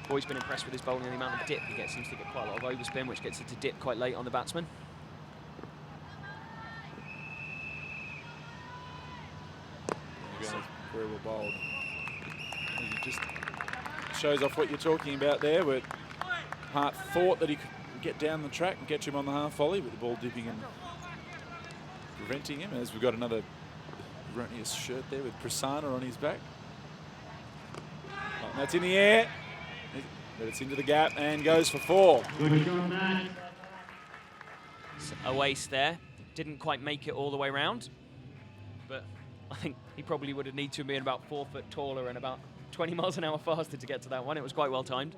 Always been impressed with his bowling and the amount of dip he gets. Seems to get quite a lot of overspin, which gets it to dip quite late on the batsman. Very well bowled. And it just shows off what you're talking about there, where Hart thought that he could get down the track and get him on the half volley, with the ball dipping and preventing him. As we've got another erroneous shirt there with Prasanna on his back. And that's in the air, but it's into the gap and goes for 4. Good shot, Matt. A waste there. Didn't quite make it all the way round, but I think he probably would have needed to have been about 4 foot taller and about 20 miles an hour faster to get to that one. It was quite well timed.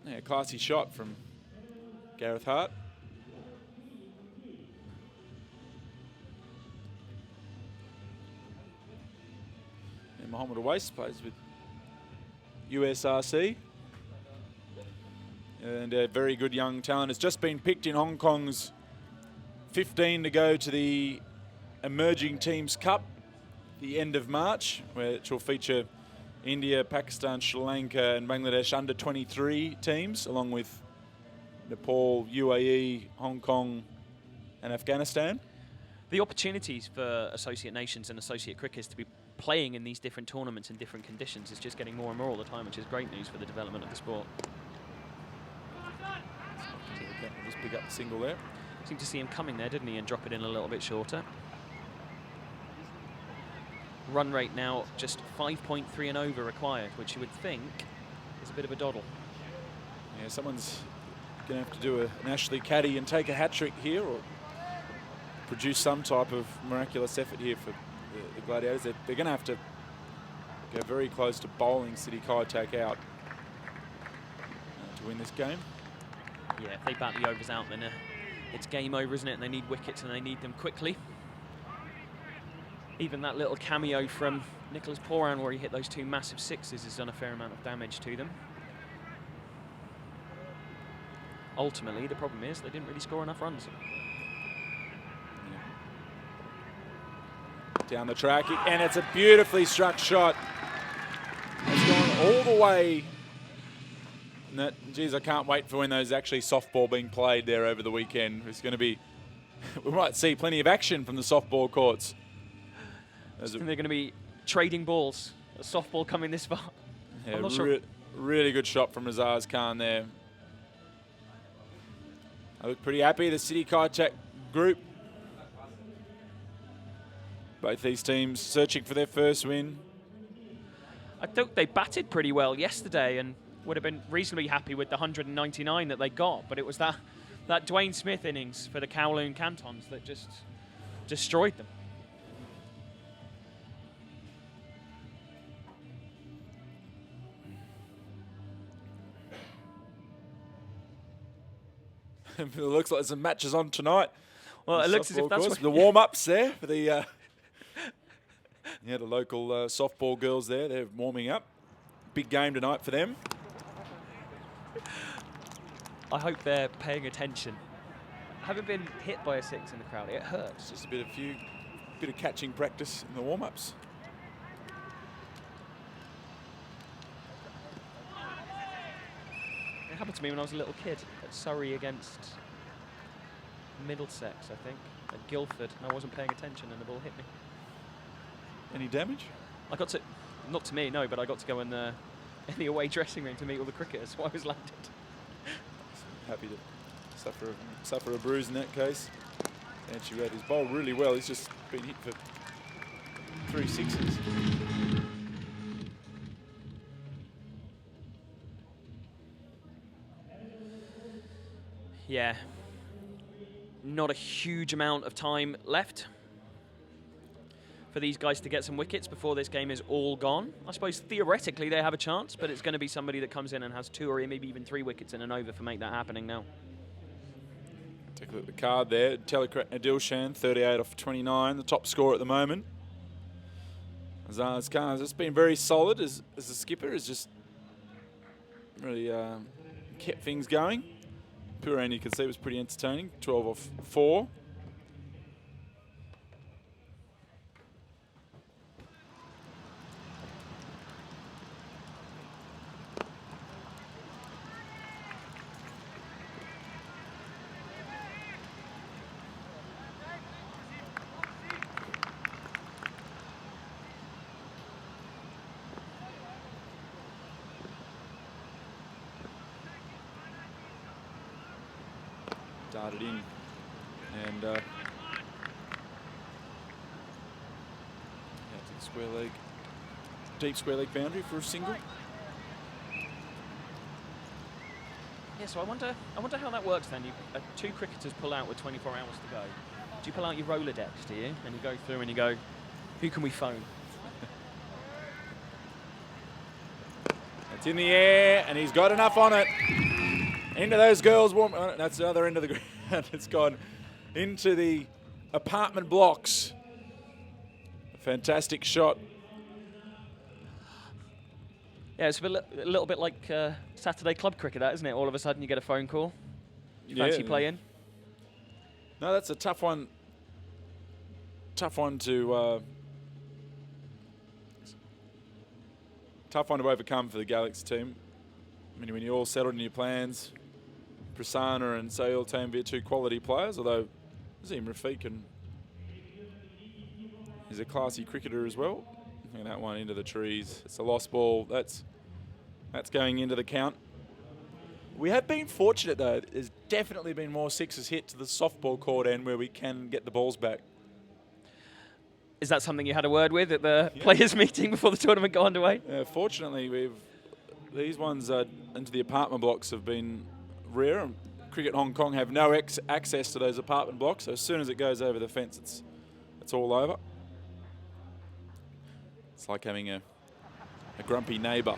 Yeah, classy shot from Gareth Hart. And Mohammed Awais plays with USRC. And a very good young talent has just been picked in Hong Kong's 15 to go to the Emerging Teams Cup, the end of March, which will feature India, Pakistan, Sri Lanka and Bangladesh under 23 teams, along with Nepal, UAE, Hong Kong and Afghanistan. The opportunities for associate nations and associate cricketers to be playing in these different tournaments in different conditions is just getting more and more all the time, which is great news for the development of the sport. Just pick up the single there. Seemed to see him coming there, didn't he, and drop it in a little bit shorter. Run rate now just 5.3 and over required, which you would think is a bit of a doddle. Yeah, someone's going to have to do an Ashley Caddy and take a hat-trick here, or produce some type of miraculous effort here for the Gladiators. They're going to have to go very close to bowling City Kaitak out to win this game. Yeah, if they bat the overs out, then it's game over, isn't it? And they need wickets and they need them quickly. Even that little cameo from Nicholas Poran where he hit those 2 massive 6s has done a fair amount of damage to them. Ultimately, the problem is they didn't really score enough runs. Yeah. Down the track, and it's a beautifully struck shot. It's gone all the way. Geez, I can't wait for when there's actually softball being played there over the weekend. It's going to be, we might see plenty of action from the softball courts. I think they're going to be trading balls. A softball coming this far. Yeah, I'm not sure. Really good shot from Razaz Khan there. I look pretty happy. The City Kaitak group. Both these teams searching for their first win. I thought they batted pretty well yesterday, and would have been reasonably happy with the 199 that they got, but it was that Dwayne Smith innings for the Kowloon Cantons that just destroyed them. It looks like some matches on tonight. Well, it looks as if that's the warm-ups there for the the local softball girls there. They're warming up. Big game tonight for them. I hope they're paying attention. Having been hit by a 6 in the crowd, it hurts. Just a bit of catching practice in the warm-ups. It happened to me when I was a little kid at Surrey against Middlesex, I think, at Guildford, and I wasn't paying attention and the ball hit me. Any damage? I got to, not to me, no, but I got to go in the away dressing room to meet all the cricketers, so I was landed. Happy to suffer a bruise in that case. Anchi Red, he's bowled really well. He's just been hit for 3 sixes. Yeah, not a huge amount of time left for these guys to get some wickets before this game is all gone. I suppose theoretically they have a chance, but it's going to be somebody that comes in and has 2 or maybe even 3 wickets in an over for make that happening now. Take a look at the card there. Telekrat Adilshan, 38 off 29, the top scorer at the moment. Azaz Khan has just been very solid as the skipper, has just really kept things going. Purane, you can see, was pretty entertaining. 12 off 4. Darted in and out to the square leg, deep square leg boundary for a single. Yeah, so I wonder how that works then. 2 cricketers pull out with 24 hours to go. Do you pull out your Rolodex, do you? And you go through and you go, who can we phone? It's in the air and he's got enough on it. Into those girls, that's the other end of the ground. It's gone into the apartment blocks. A fantastic shot. Yeah, it's a little bit like Saturday club cricket, that, isn't it? All of a sudden you get a phone call. You fancy playing? No, that's a tough one. Tough one to overcome for the Galaxy team. I mean, when you're all settled in your plans, Prasanna and Sayul Tambir are 2 quality players, although Azim Rafiq is a classy cricketer as well. And that one into the trees. It's a lost ball. That's going into the count. We have been fortunate, though. There's definitely been more 6s hit to the softball court end where we can get the balls back. Is that something you had a word with at the players' meeting before the tournament got underway? Fortunately, these ones into the apartment blocks have been rare. And Cricket Hong Kong have no access to those apartment blocks, so as soon as it goes over the fence, it's all over. It's like having a grumpy neighbour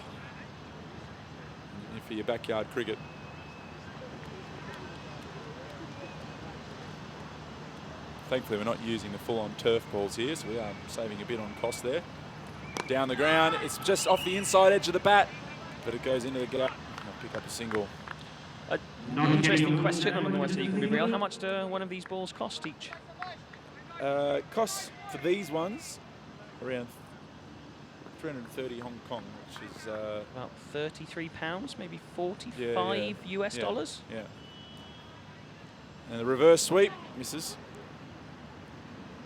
for your backyard cricket. Thankfully, we're not using the full-on turf balls here, so we are saving a bit on cost there. Down the ground, it's just off the inside edge of the bat, but it goes into the gap. I'll pick up a single. Interesting question on the one so you can be real. How much do one of these balls cost each? Costs for these ones around 330 Hong Kong, which is about £33, maybe 45 US dollars. Yeah. And the reverse sweep misses,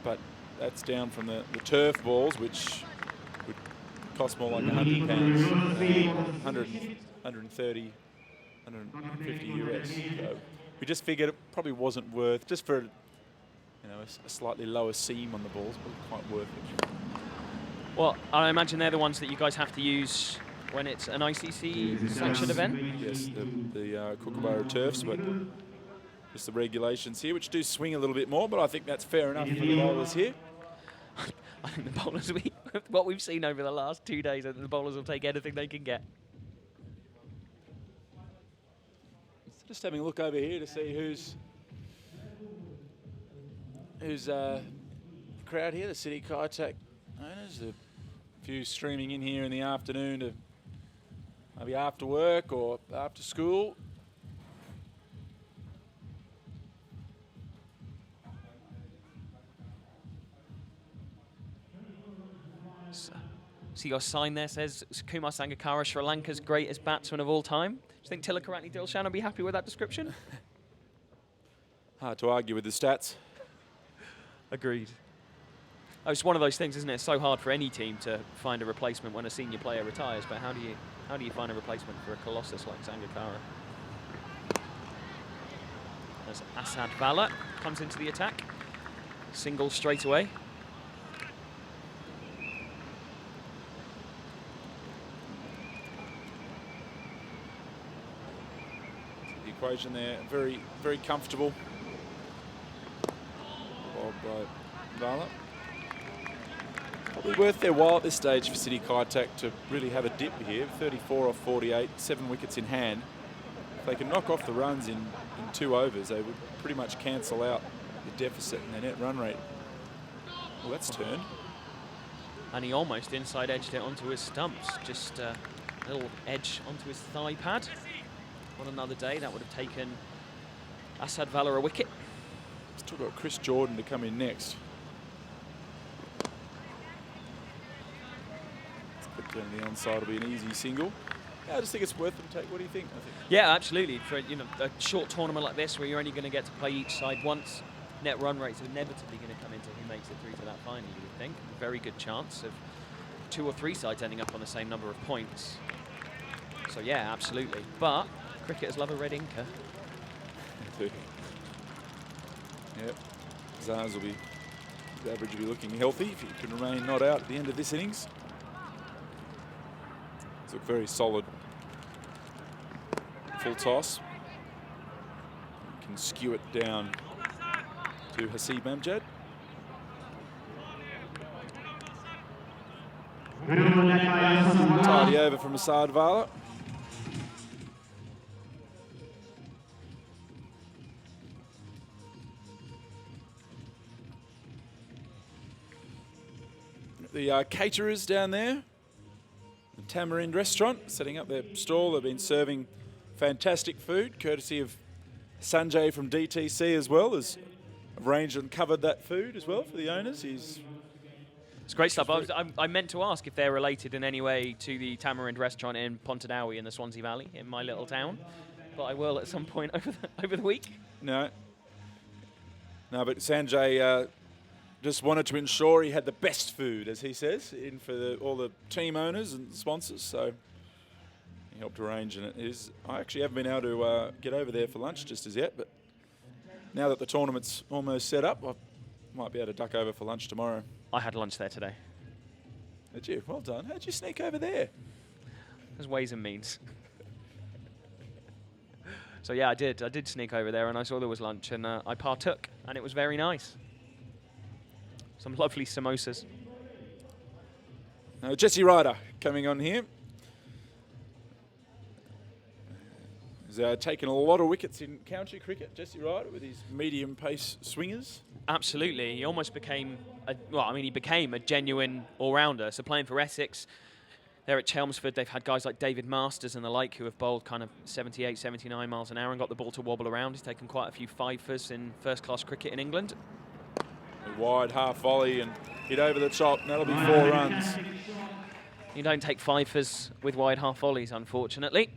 but that's down from the turf balls, which would cost more like £100, 130, 150 US. So we just figured it probably wasn't worth, just for a slightly lower seam on the balls, but quite worth it. Well, I imagine they're the ones that you guys have to use when it's an ICC sanctioned event. Yes, the Kookaburra turfs, but just the regulations here, which do swing a little bit more, but I think that's fair enough for the bowlers here. I think the bowlers, what we've seen over the last 2 days, I think the bowlers will take anything they can get. Just having a look over here to see who's crowd here, the City Kaitak owners. A few streaming in here in the afternoon to maybe after work or after school. See your sign there says Kumar Sangakkara, Sri Lanka's greatest batsman of all time. Do you think Tilakaratne Dilshan will be happy with that description? Hard to argue with the stats. Agreed. Oh, it's one of those things, isn't it? It's so hard for any team to find a replacement when a senior player retires, but how do you find a replacement for a colossus like Sangakkara? As Asad Vala comes into the attack. Single straight away. Equation there, very, very comfortable. Bowled by Vala. Probably worth their while at this stage for City Kaitak to really have a dip here. 34 off 48, 7 wickets in hand. If they can knock off the runs in 2 overs, they would pretty much cancel out the deficit in their net run rate. Well, that's turned. And he almost inside edged it onto his stumps. Just a little edge onto his thigh pad. On another day, that would have taken Asad Vala a wicket. Still got Chris Jordan to come in next. But then the onside will be an easy single. Yeah, I just think it's worth them to take. What do you think? I think. Yeah, absolutely. For a short tournament like this, where you're only going to get to play each side once, net run rates are inevitably going to come into who makes it through to that final. You would think. A very good chance of 2 or 3 sides ending up on the same number of points. So yeah, absolutely. But cricketers love a red inker. They do. Yep. Zars will be, the average will be looking healthy if he can remain not out at the end of this innings. It's a very solid full toss. You can skew it down to Hasib Amjad. Tidy over from Asad Vala. The caterers down there, the Tamarind restaurant, setting up their stall. They've been serving fantastic food, courtesy of Sanjay from DTC as well, has arranged and covered that food as well for the owners. It's great stuff. I meant to ask if they're related in any way to the Tamarind restaurant in Pontardawe in the Swansea Valley, in my little town, but I will at some point over the week. No, but Sanjay just wanted to ensure he had the best food, as he says, in for all the team owners and sponsors. So he helped arrange, and I actually haven't been able to get over there for lunch just as yet. But now that the tournament's almost set up, I might be able to duck over for lunch tomorrow. I had lunch there today. Did you? Well done. How'd you sneak over there? There's ways and means. So yeah, I did sneak over there, and I saw there was lunch, and I partook, and it was very nice. Some lovely samosas. Now Jesse Ryder coming on here. He's taken a lot of wickets in county cricket, Jesse Ryder, with his medium pace swingers. Absolutely. He almost became, he became a genuine all-rounder. So playing for Essex, there at Chelmsford, they've had guys like David Masters and the like who have bowled kind of 78, 79 miles an hour and got the ball to wobble around. He's taken quite a few fifers in first-class cricket in England. A wide half volley and hit over the top, and that'll be 4 runs. You don't take fifers with wide half volleys, unfortunately.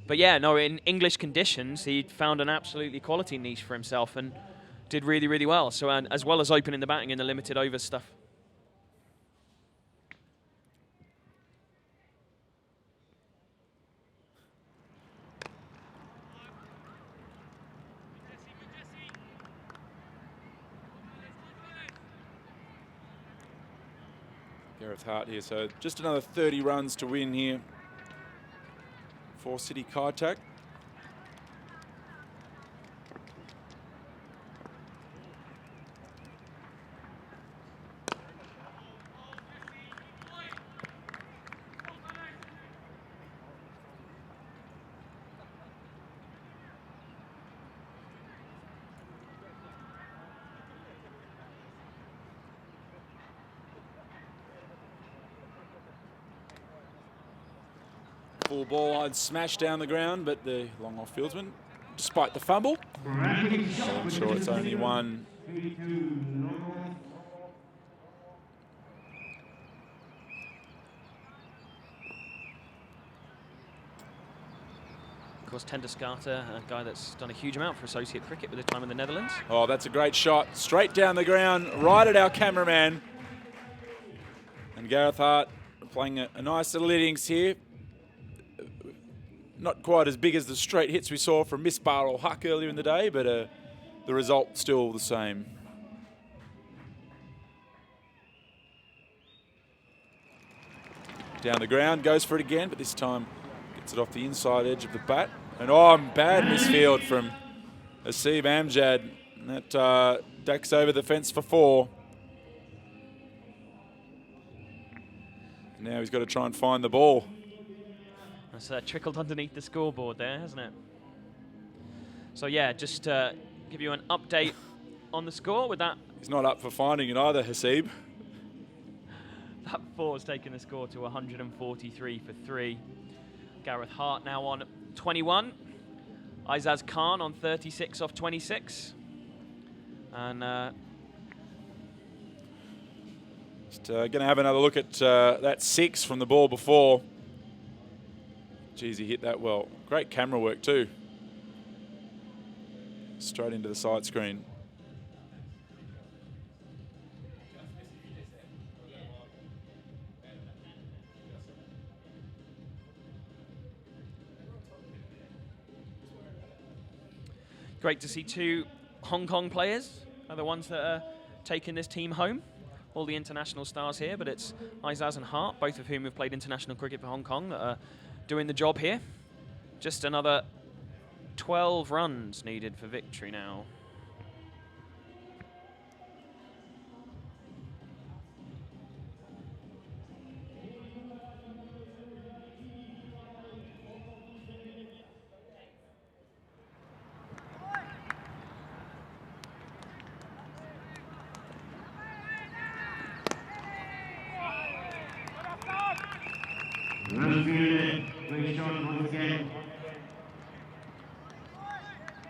But yeah, no, in English conditions, he found an absolutely quality niche for himself and did really, really well. So as well as opening the batting in the limited over stuff. Gareth Hart here, so just another 30 runs to win here for City Kaitak. Full ball line smash down the ground, but the long off fieldsman, despite the fumble, I'm sure it's only one. Of course, Tenderskate, a guy that's done a huge amount for associate cricket with his time in the Netherlands. Oh, that's a great shot. Straight down the ground, right at our cameraman. And Gareth Hart playing a nice little innings here. Not quite as big as the straight hits we saw from Misbah or Huck earlier in the day, but the result still the same. Down the ground, goes for it again, but this time gets it off the inside edge of the bat. And bad misfield from Asib Amjad. That ducks over the fence for 4. Now he's got to try and find the ball. It's trickled underneath the scoreboard there, hasn't it? So yeah, just give you an update on the score with that. He's not up for finding it either, Hasib. That 4 has taken the score to 143 for 3. Gareth Hart now on 21. Aizaz Khan on 36 off 26. And just going to have another look at that 6 from the ball before. Geez, he hit that well. Great camera work too. Straight into the side screen. great to see 2 Hong Kong players are the ones that are taking this team home. All the international stars here, but it's Aizaz and Hart, both of whom have played international cricket for Hong Kong, that are doing the job here. Just another 12 runs needed for victory now.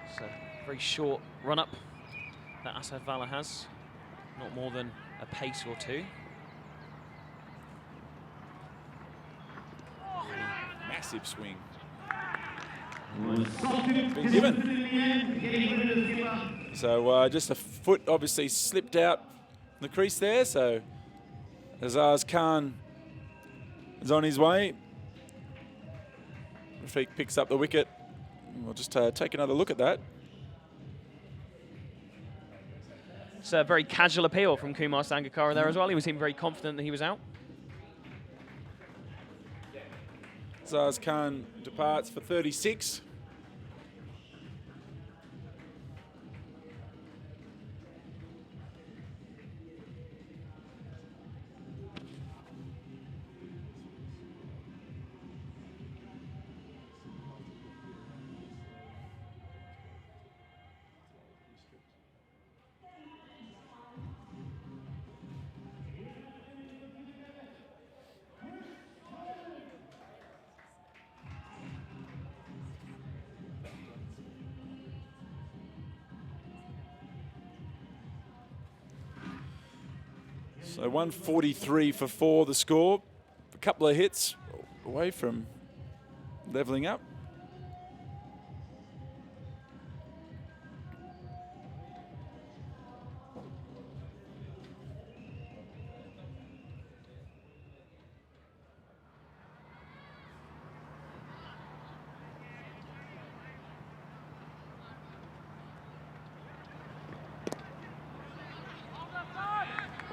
It's a very short run-up that Asad Vala has, not more than a pace or 2. Massive swing. Been given. So just a foot obviously slipped out in the crease there, so Azaz Khan is on his way. Rafiq picks up the wicket. We'll just take another look at that. It's a very casual appeal from Kumar Sangakkara there as well. He seemed very confident that he was out. Azaz Khan departs for 36. So 143 for 4 the score. A couple of hits away from levelling up.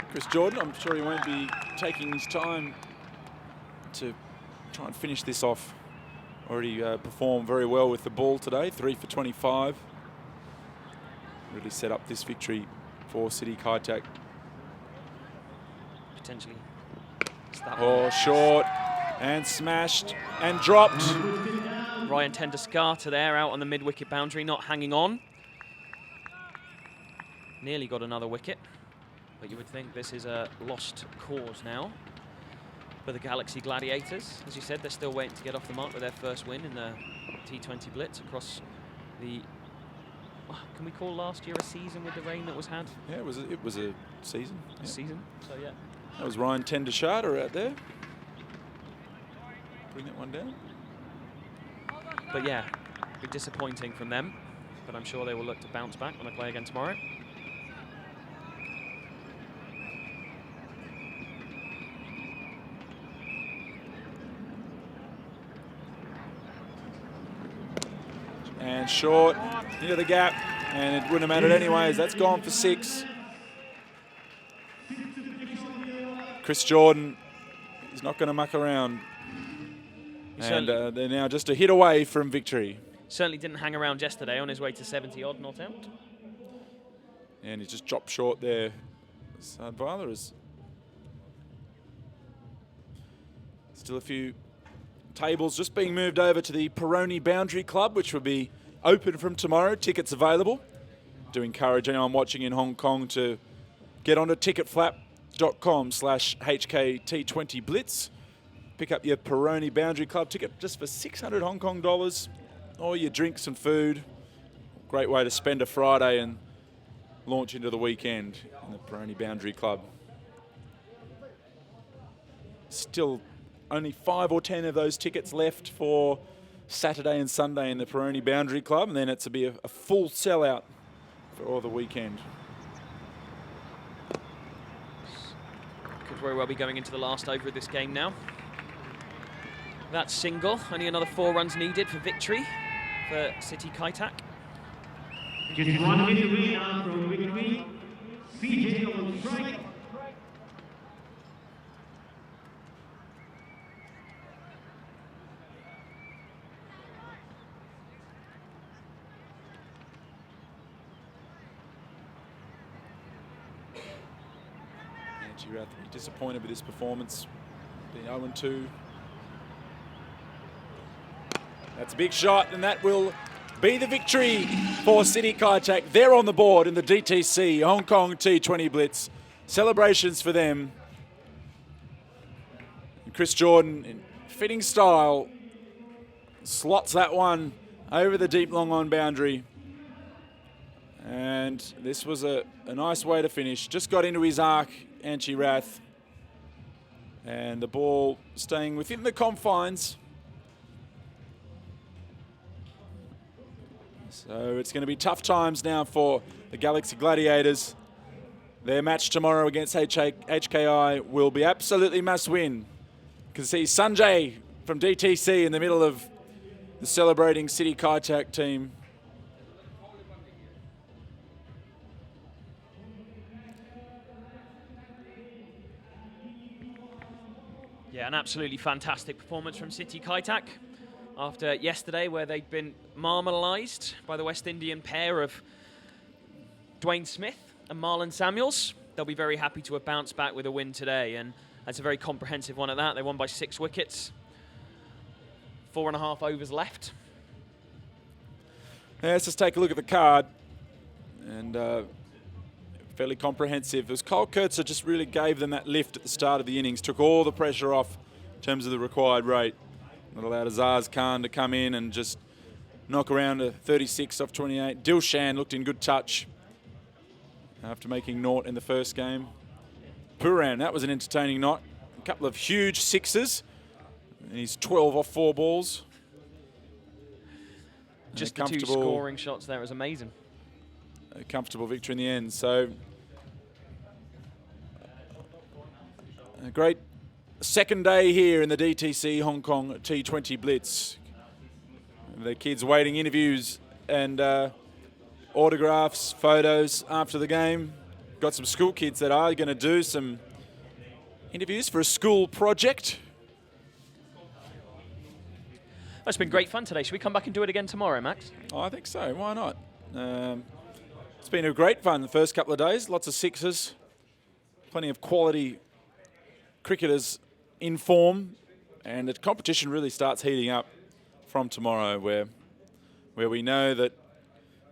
Chris Jordan, I'm sure he won't be taking his time to try and finish this off already performed very well with the ball today, 3 for 25. Really set up this victory for City Kaitak. Potentially. Oh, short and smashed and dropped. Ryan Tendescata there out on the mid-wicket boundary, not hanging on. Nearly got another wicket, but you would think this is a lost cause now for the Galaxy Gladiators. As you said, they're still waiting to get off the mark with their first win in the T20 Blitz across the... Can we call last year a season with the rain that was had? Yeah, it was a season. Yeah. Season, so yeah. That was Ryan Tendescata out there. Bring that one down. But yeah, be disappointing from them, but I'm sure they will look to bounce back when they play again tomorrow. And short, into the gap, and it wouldn't have mattered anyways. That's gone for 6. Chris Jordan is not going to muck around. And they're now just a hit away from victory. Certainly didn't hang around yesterday on his way to 70-odd not out. And he just dropped short there. Sadvala is still a few tables just being moved over to the Peroni Boundary Club, which will be open from tomorrow. Tickets available. Do encourage anyone watching in Hong Kong to get onto ticketflap.com/HK T20 Blitz. Pick up your Peroni Boundary Club ticket just for 600 Hong Kong dollars. All your drinks and food. Great way to spend a Friday and launch into the weekend in the Peroni Boundary Club. Still only 5 or 10 of those tickets left for Saturday and Sunday in the Peroni Boundary Club, and then it's to be a full sellout for all the weekend. Could very well be going into the last over of this game now. That single, only another 4 runs needed for victory for City Kaitak. Just 1 minute away now from victory. CJ on strike. You're disappointed with this performance, being 0-2. That's a big shot, and that will be the victory for City Kaitak. They're on the board in the DTC Hong Kong T20 Blitz. Celebrations for them. And Chris Jordan, in fitting style, slots that one over the deep long on boundary. And this was a nice way to finish. Just got into his arc, Anchi Rath. And the ball staying within the confines. So it's going to be tough times now for the Galaxy Gladiators. Their match tomorrow against HKI will be absolutely must win. You can see Sanjay from DTC in the middle of the celebrating City Kaitak team. Yeah, an absolutely fantastic performance from City Kaitak after yesterday, where they'd been marginalised by the West Indian pair of Dwayne Smith and Marlon Samuels. They'll be very happy to have bounced back with a win today, and that's a very comprehensive one at that. They won by 6 wickets, 4.5 overs left. Yeah, let's just take a look at the card. And fairly comprehensive. It was Cole Kurtzer just really gave them that lift at the start of the innings, took all the pressure off in terms of the required rate. That allowed Azaz Khan to come in and just knock around to 36 off 28. Dilshan looked in good touch after making naught in the first game. Puran, that was an entertaining knot. A couple of huge sixes. And he's 12 off 4 balls. Just the 2 scoring shots there was amazing. A comfortable victory in the end. So a great second day here in the DTC Hong Kong T20 Blitz. The kids waiting interviews and autographs, photos after the game. Got some school kids that are going to do some interviews for a school project. That's been great fun today. Should we come back and do it again tomorrow, Max? Oh, I think so. Why not? It's been a great fun the first couple of days. Lots of sixes. Plenty of quality cricketers in form. And the competition really starts heating up from tomorrow, where we know that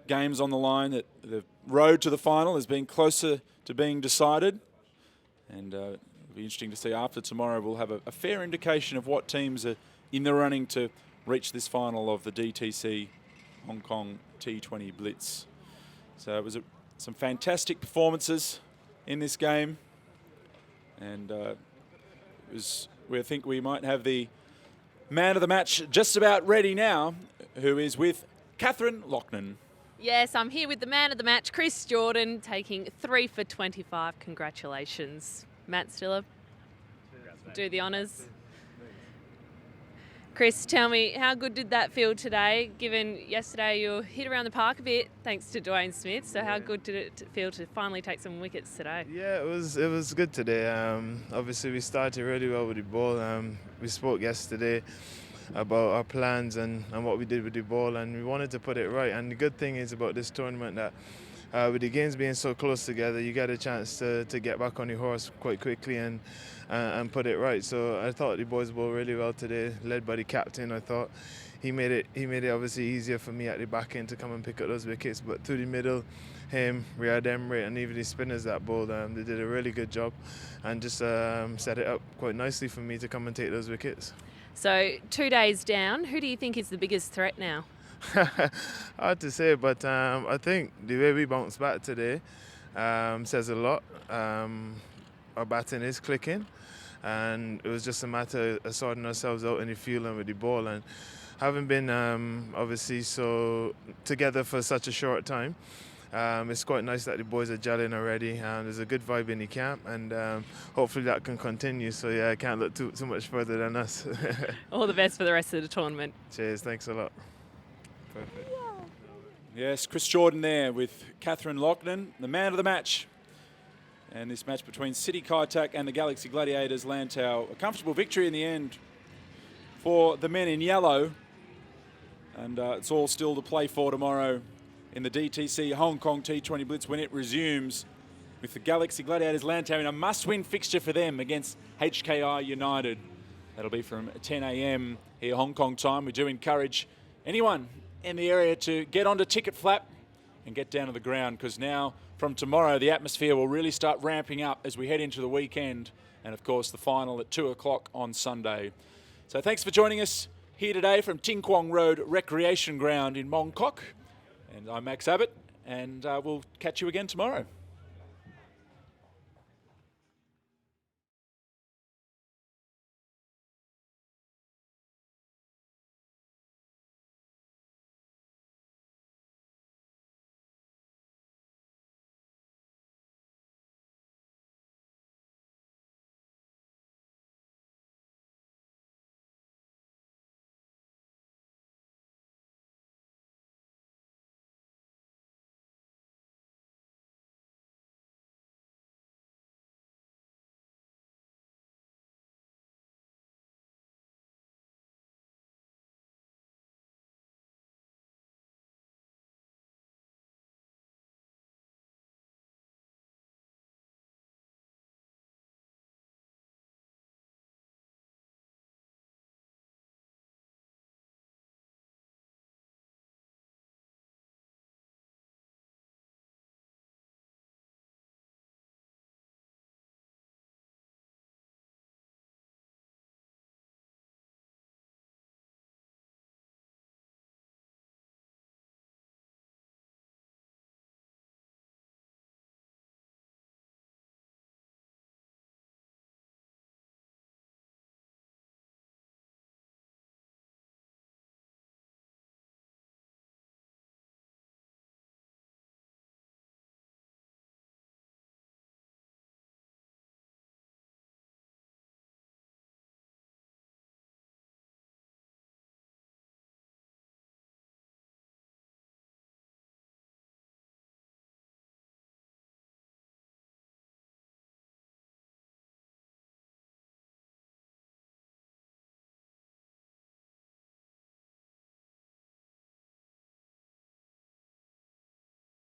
games on the line, that the road to the final is being closer to being decided. And it'll be interesting to see after tomorrow. We'll have a fair indication of what teams are in the running to reach this final of the DTC Hong Kong T20 Blitz. So it was some fantastic performances in this game. And we think we might have the man of the match just about ready now, who is with Catherine Lochnan. Yes, I'm here with the man of the match, Chris Jordan, taking 3 for 25. Congratulations. Matt Stiller, do the honours. Chris, tell me, how good did that feel today, given yesterday you hit around the park a bit thanks to Dwayne Smith, so how good did it feel to finally take some wickets today? Yeah, it was good today. Obviously we started really well with the ball. We spoke yesterday about our plans and what we did with the ball, and we wanted to put it right. And the good thing is about this tournament that with the games being so close together, you get a chance to get back on your horse quite quickly and put it right. So I thought the boys bowled really well today, led by the captain. I thought he made it obviously easier for me at the back end to come and pick up those wickets. But through the middle, him, Riyad Emre, and even the spinners that bowled, they did a really good job and just set it up quite nicely for me to come and take those wickets. So 2 days down, who do you think is the biggest threat now? Hard to say, but I think the way we bounced back today says a lot. Our batting is clicking, and it was just a matter of sorting ourselves out in the field and with the ball. And having been obviously so together for such a short time, it's quite nice that the boys are gelling already. There's a good vibe in the camp, and hopefully that can continue. So yeah, I can't look too much further than us. All the best for the rest of the tournament. Cheers, thanks a lot. Perfect. Yes, Chris Jordan there with Catherine Lochnan, the man of the match. And this match between City Kaitak and the Galaxy Gladiators, Lantau. A comfortable victory in the end for the men in yellow. And it's all still to play for tomorrow in the DTC Hong Kong T20 Blitz when it resumes, with the Galaxy Gladiators Lantau in a must-win fixture for them against HKI United. That'll be from 10 a.m. here Hong Kong time. We do encourage anyone in the area to get onto Ticket Flap and get down to the ground, because now from tomorrow the atmosphere will really start ramping up as we head into the weekend, and of course the final at 2 o'clock on Sunday. So thanks for joining us here today from Ting Kwong Road Recreation Ground in Mong Kok. And I'm Max Abbott, and we'll catch you again tomorrow.